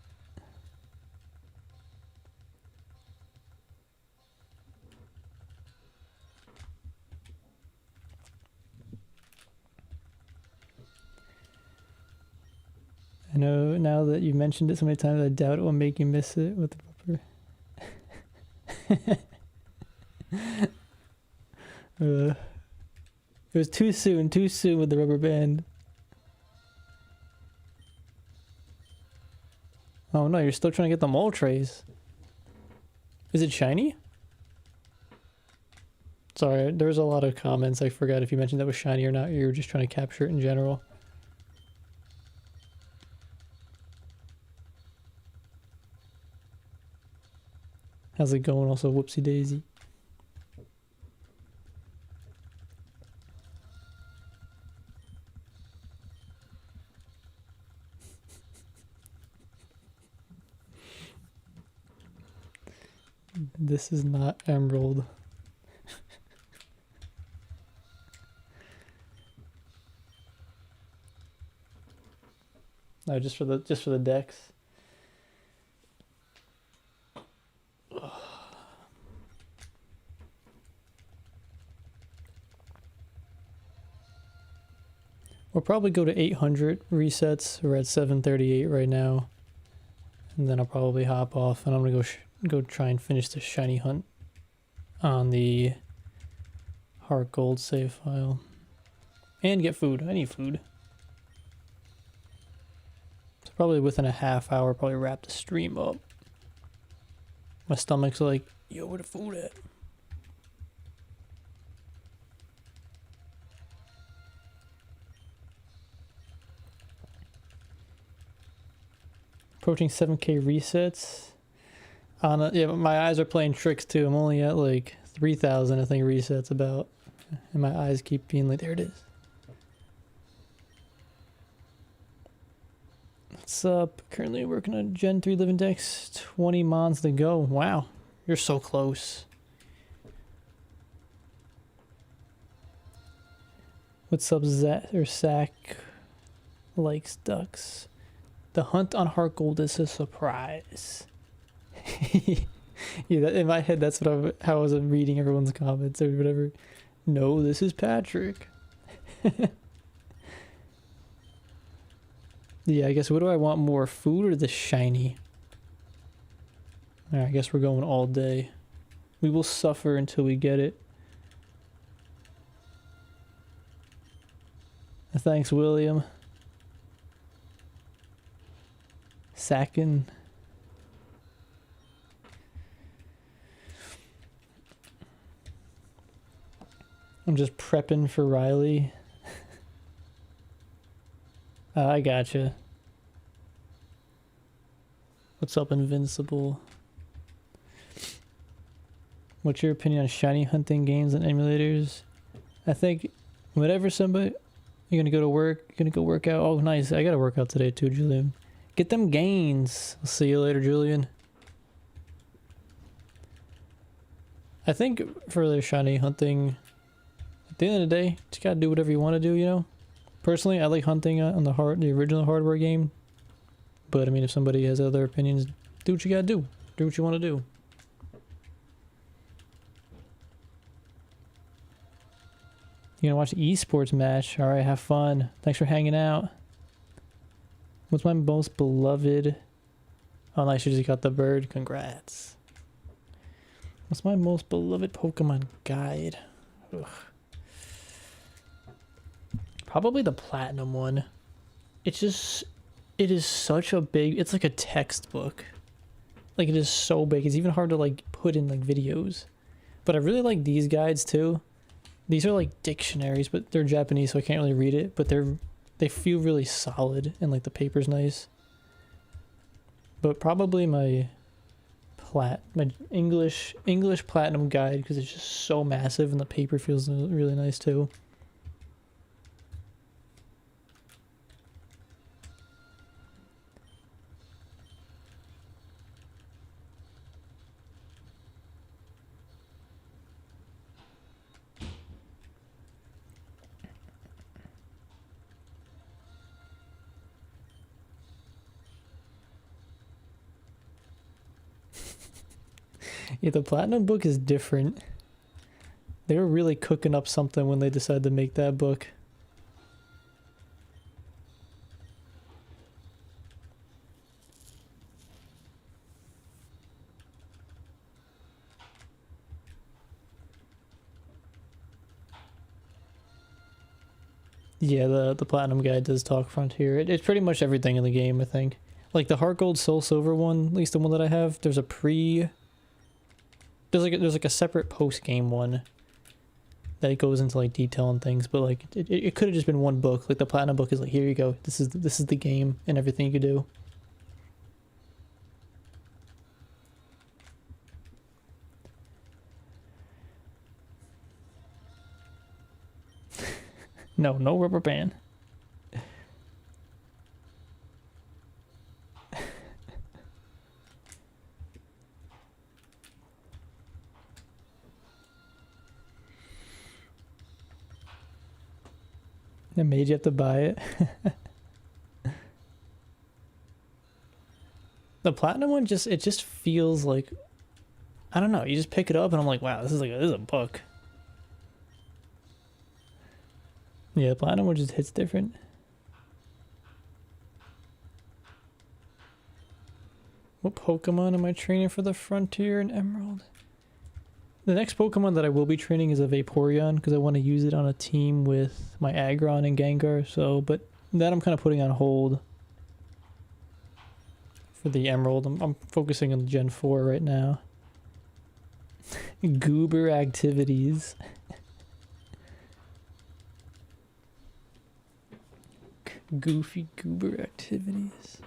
I know now that you mentioned it so many times, I doubt it will make you miss it with the rubber. It was too soon with the rubber band. Oh no, you're still trying to get the mole trays. Is it shiny? Sorry, there's a lot of comments. I forgot if you mentioned that was shiny or not. You were just trying to capture it in general. How's it going? Also, whoopsie daisy. This is not emerald. No, just for the decks. We'll probably go to 800 resets. We're at 738 right now. And then I'll probably hop off and I'm gonna go try and finish the shiny hunt on the Heart Gold save file. And get food. I need food. So probably within a half hour, probably wrap the stream up. My stomach's like, yo, where the food at? Approaching 7k resets. Yeah, but my eyes are playing tricks too. I'm only at like 3,000, I think, resets about. And my eyes keep being like, there it is. What's up? Currently working on Gen 3 living decks. 20 mons to go. Wow, you're so close. What's up, Sack likes ducks. The hunt on Heart Gold is a surprise. Yeah, in my head, that's what how I was reading everyone's comments or whatever. No, this is Patrick. Yeah, I guess what do I want more, food or the shiny? Alright, I guess we're going all day. We will suffer until we get it. Thanks, William. Sackin'. I'm just prepping for Riley. I gotcha. What's up, Invincible? What's your opinion on shiny hunting games and emulators? I think whenever somebody... You're gonna go to work, you're gonna go work out. Oh, nice. I gotta work out today too, Julian. Get them gains. I'll see you later, Julian. I think for the shiny hunting, at the end of the day, just gotta do whatever you want to do, you know? Personally, I like hunting on the original hardware game. But I mean, if somebody has other opinions, do what you gotta do. Do what you want to do. You gonna watch the esports match? Alright, have fun. Thanks for hanging out. What's my most beloved? Oh, nice, you just got the bird. Congrats. What's my most beloved Pokemon guide? Ugh. Probably the Platinum one. It's just... It is such a big... It's like a textbook. Like, it is so big. It's even hard to, like, put in, like, videos. But I really like these guides, too. These are, like, dictionaries, but they're Japanese, so I can't really read it. But they feel really solid, and, like, the paper's nice. But probably my English Platinum guide, because it's just so massive, and the paper feels really nice, too. Yeah, the Platinum book is different. They were really cooking up something when they decided to make that book. Yeah, the Platinum guy does talk Frontier. It's pretty much everything in the game, I think. Like the Heart Gold Soul Silver one, at least the one that I have, there's a there's like a separate post game one that goes into like detail and things, but like it could have just been one book. Like the Platinum book is like, here you go, this is the game and everything you could do. No rubber band. It made you have to buy it. The Platinum one just feels like, I don't know, you just pick it up and I'm like, wow, this is a book. Yeah, the Platinum one just hits different. What Pokemon am I training for the Frontier and Emerald? The next Pokemon that I will be training is a Vaporeon because I want to use it on a team with my Aggron and Gengar. So, but that I'm kind of putting on hold for the Emerald. I'm focusing on Gen 4 right now. Goober activities. Goofy goober activities.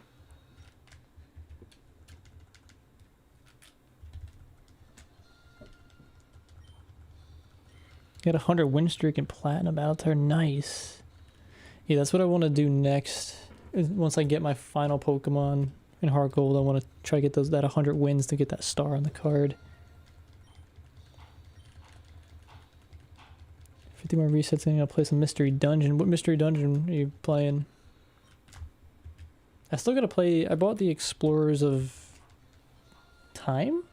Got a 100 win streak in Platinum Avatar. Nice. Yeah, that's what I want to do next. Once I get my final Pokemon in Heart Gold, I want to try to get that 100 wins to get that star on the card. 50 more resets and I'll play some Mystery Dungeon. What Mystery Dungeon are you playing? I still gotta play. I bought the Explorers of Time?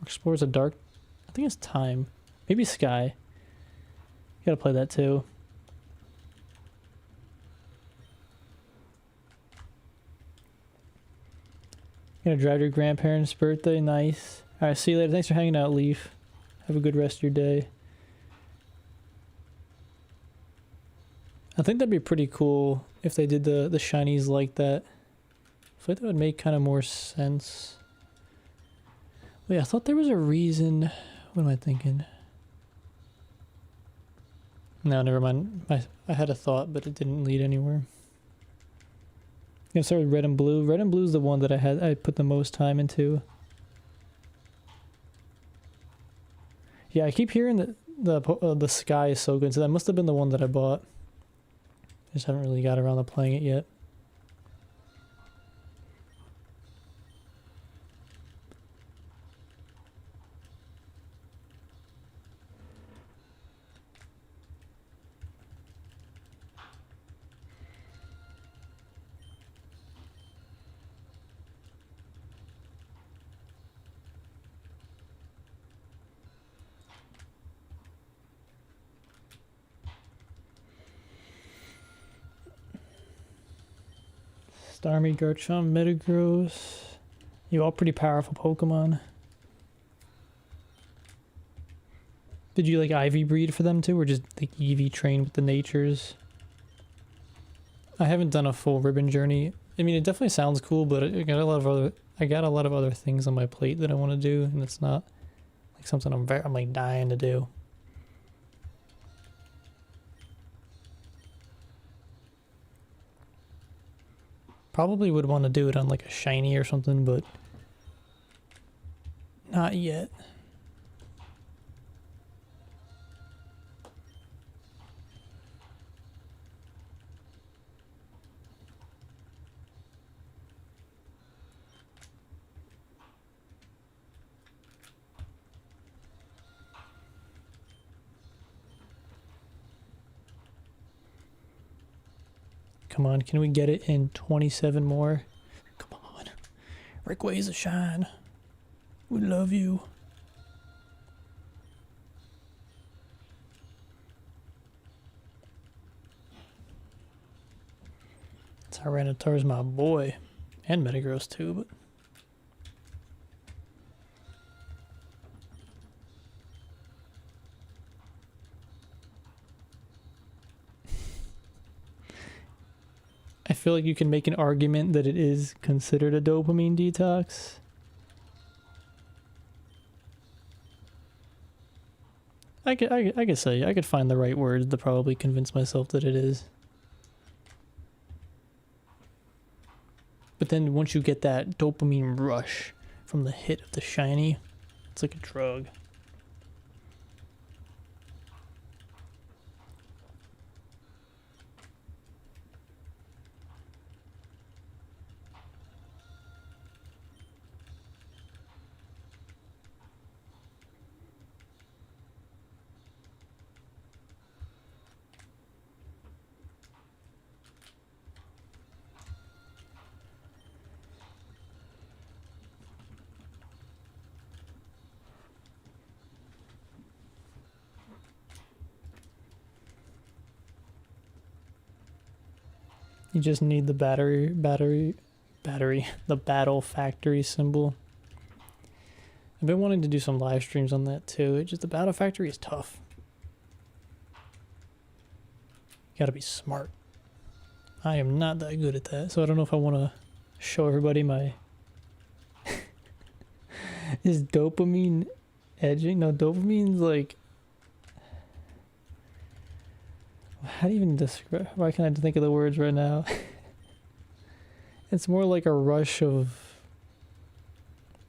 Explorers of Dark? I think it's Time. Maybe Sky. Gotta play that too. Gonna drive to your grandparents' birthday. Nice. Alright, see you later. Thanks for hanging out, Leaf. Have a good rest of your day. I think that'd be pretty cool if they did the shinies like that. I feel like that would make kind of more sense. Wait, I thought there was a reason. What am I thinking? No, never mind. I had a thought, but it didn't lead anywhere. Gonna start with Red and Blue. Red and Blue is the one that I put the most time into. Yeah, I keep hearing that the Sky is so good, so that must have been the one that I bought. I just haven't really got around to playing it yet. Starmie, Garchomp, Metagross. You all pretty powerful Pokemon. Did you like Ivy breed for them too, or just like Eevee train with the natures? I haven't done a full ribbon journey. I mean, it definitely sounds cool, but I got a lot of other things on my plate that I want to do, and it's not like something I'm like dying to do. Probably would want to do it on like a shiny or something, but not yet. Come on, can we get it in 27 more? Come on. Rayquaza shine. We love you. Tyranitar's my boy. And Metagross too, but... feel like you can make an argument that it is considered a dopamine detox. I could say, I could find the right words to probably convince myself that it is. But then once you get that dopamine rush from the hit of the shiny, it's like a drug. You just need the the battle factory symbol. I've been wanting to do some live streams on that too. It just, the battle factory is tough. You gotta be smart. I am not that good at that, so I don't know if I want to show everybody my... Is dopamine edging? No, dopamine's like... How do you even describe? Why can't I think of the words right now? It's more like a rush of...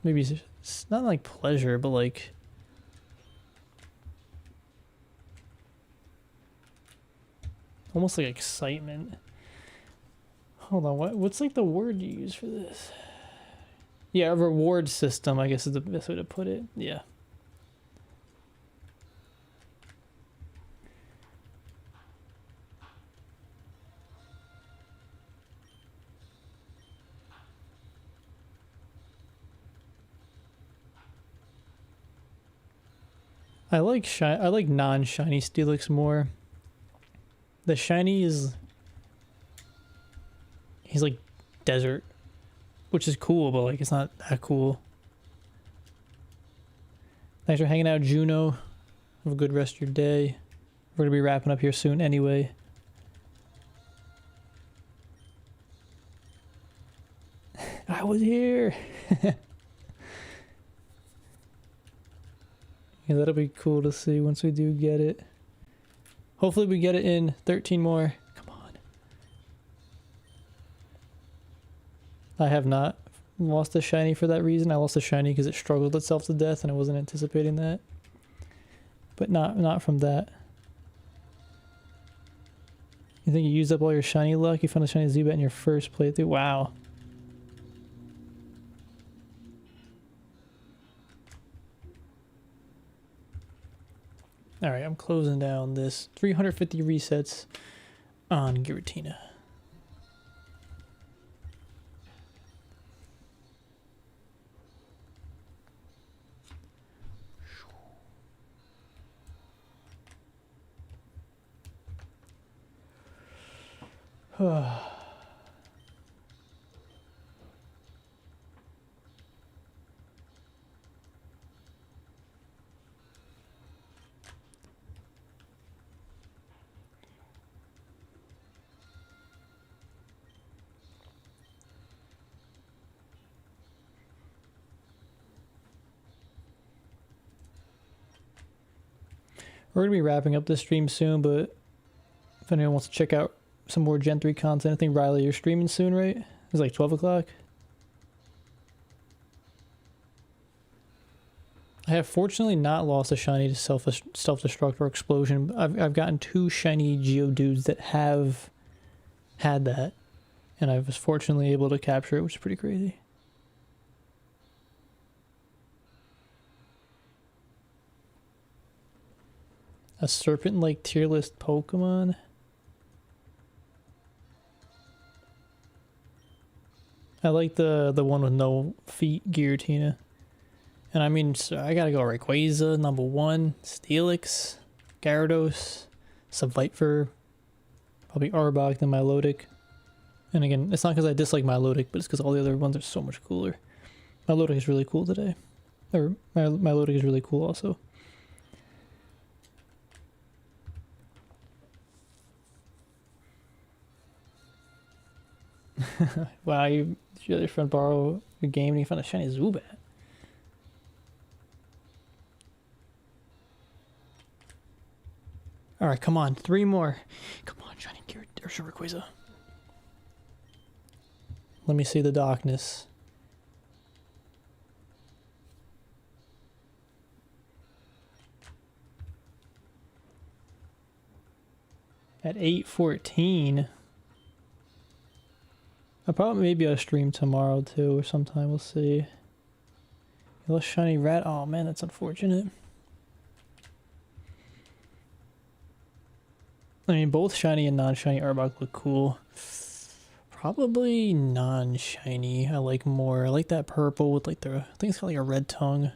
Maybe it's not like pleasure, but like... Almost like excitement. Hold on, what's like the word you use for this? Yeah, a reward system, I guess is the best way to put it. Yeah. I like non-shiny Steelix more. The shiny is... He's like desert, which is cool, but like it's not that cool. Thanks for hanging out, Juno. Have a good rest of your day. We're gonna be wrapping up here soon anyway. I was here. Yeah, that'll be cool to see once we do get it. Hopefully we get it in 13 more. Come on. I have not lost a shiny for that reason. I lost a shiny because it struggled itself to death and I wasn't anticipating that. But not from that. You think you used up all your shiny luck? You found a shiny Zubat in your first playthrough? Wow. Alright, I'm closing down this 350 resets on Giratina. We're going to be wrapping up this stream soon, but if anyone wants to check out some more Gen 3 content, I think Riley, you're streaming soon, right? It's like 12 o'clock. I have fortunately not lost a shiny to self-destruct or explosion. I've gotten 2 shiny Geodudes that have had that, and I was fortunately able to capture it, which is pretty crazy. A serpent-like tier list Pokemon? I like the one with no feet, Giratina. And I mean, so I gotta go Rayquaza, number 1, Steelix, Gyarados, Subvitfer, probably Arbok, then Milotic. And again, it's not because I dislike Milotic, but it's because all the other ones are so much cooler. Milotic is really cool today. Or, Milotic is really cool also. Wow, you let your friend borrow a game and you found a shiny Zubat. Alright, come on. 3 more. Come on, shiny Rayquaza. Let me see the darkness. At 8:14. I'll probably maybe I'll stream tomorrow too or sometime, we'll see. Little shiny rat. Oh man, that's unfortunate. I mean, both shiny and non-shiny Arbok look cool. Probably non-shiny. I like more. I like that purple with like the, I think it's got like a red tongue.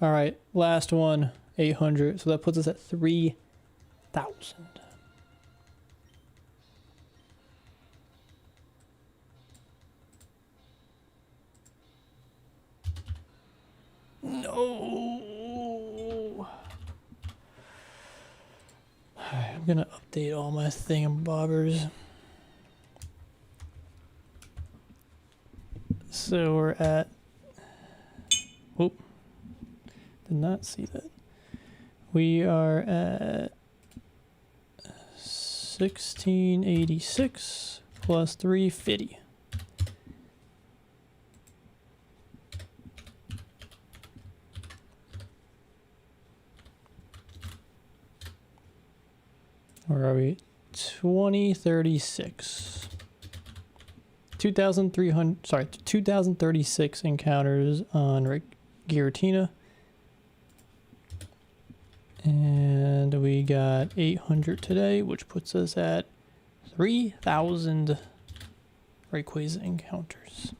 Alright, last one. 800. So that puts us at 3,000. No. I'm gonna update all my thingamabobbers. So we're at. Whoop. Did not see that. We are at 1686 plus 350. Where are we? 2036. 2,300. Sorry, 2,036 encounters on Giratina. And we got 800 today, which puts us at 3,000 Rayquaza encounters.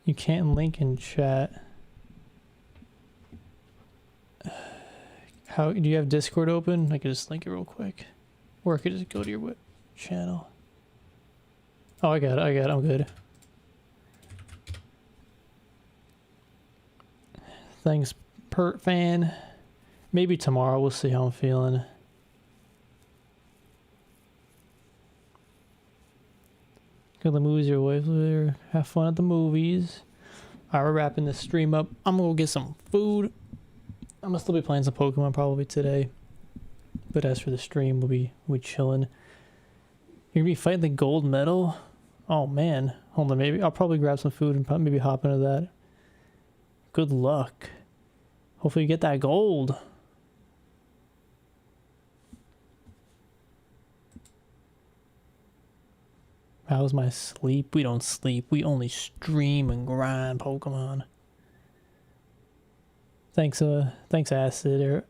You can't link in chat. How do you have Discord open? I could just link it real quick. Or I could just go to your channel. Oh, I got it. I'm good. Thanks, Pert fan. Maybe tomorrow. We'll see how I'm feeling. Go to the movies your wife there. Have fun at the movies. Alright, we're wrapping this stream up. I'm gonna go get some food. I'm gonna still be playing some Pokemon probably today. But as for the stream, we'll be chilling. You're gonna be fighting the gold medal? Oh man. Hold on, maybe I'll probably grab some food and maybe hop into that. Good luck. Hopefully you get that gold. How's my sleep? We don't sleep. We only stream and grind Pokemon. Thanks Acid.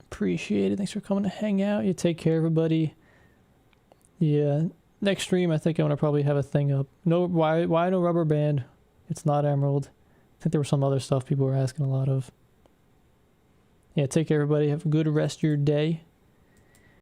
Appreciate it. Thanks for coming to hang out. You take care, everybody. Yeah, next stream I think I'm gonna probably have a thing up. No, why no rubber band? It's not Emerald. I think there was some other stuff people were asking a lot of. Yeah, take care, everybody. Have a good rest of your day.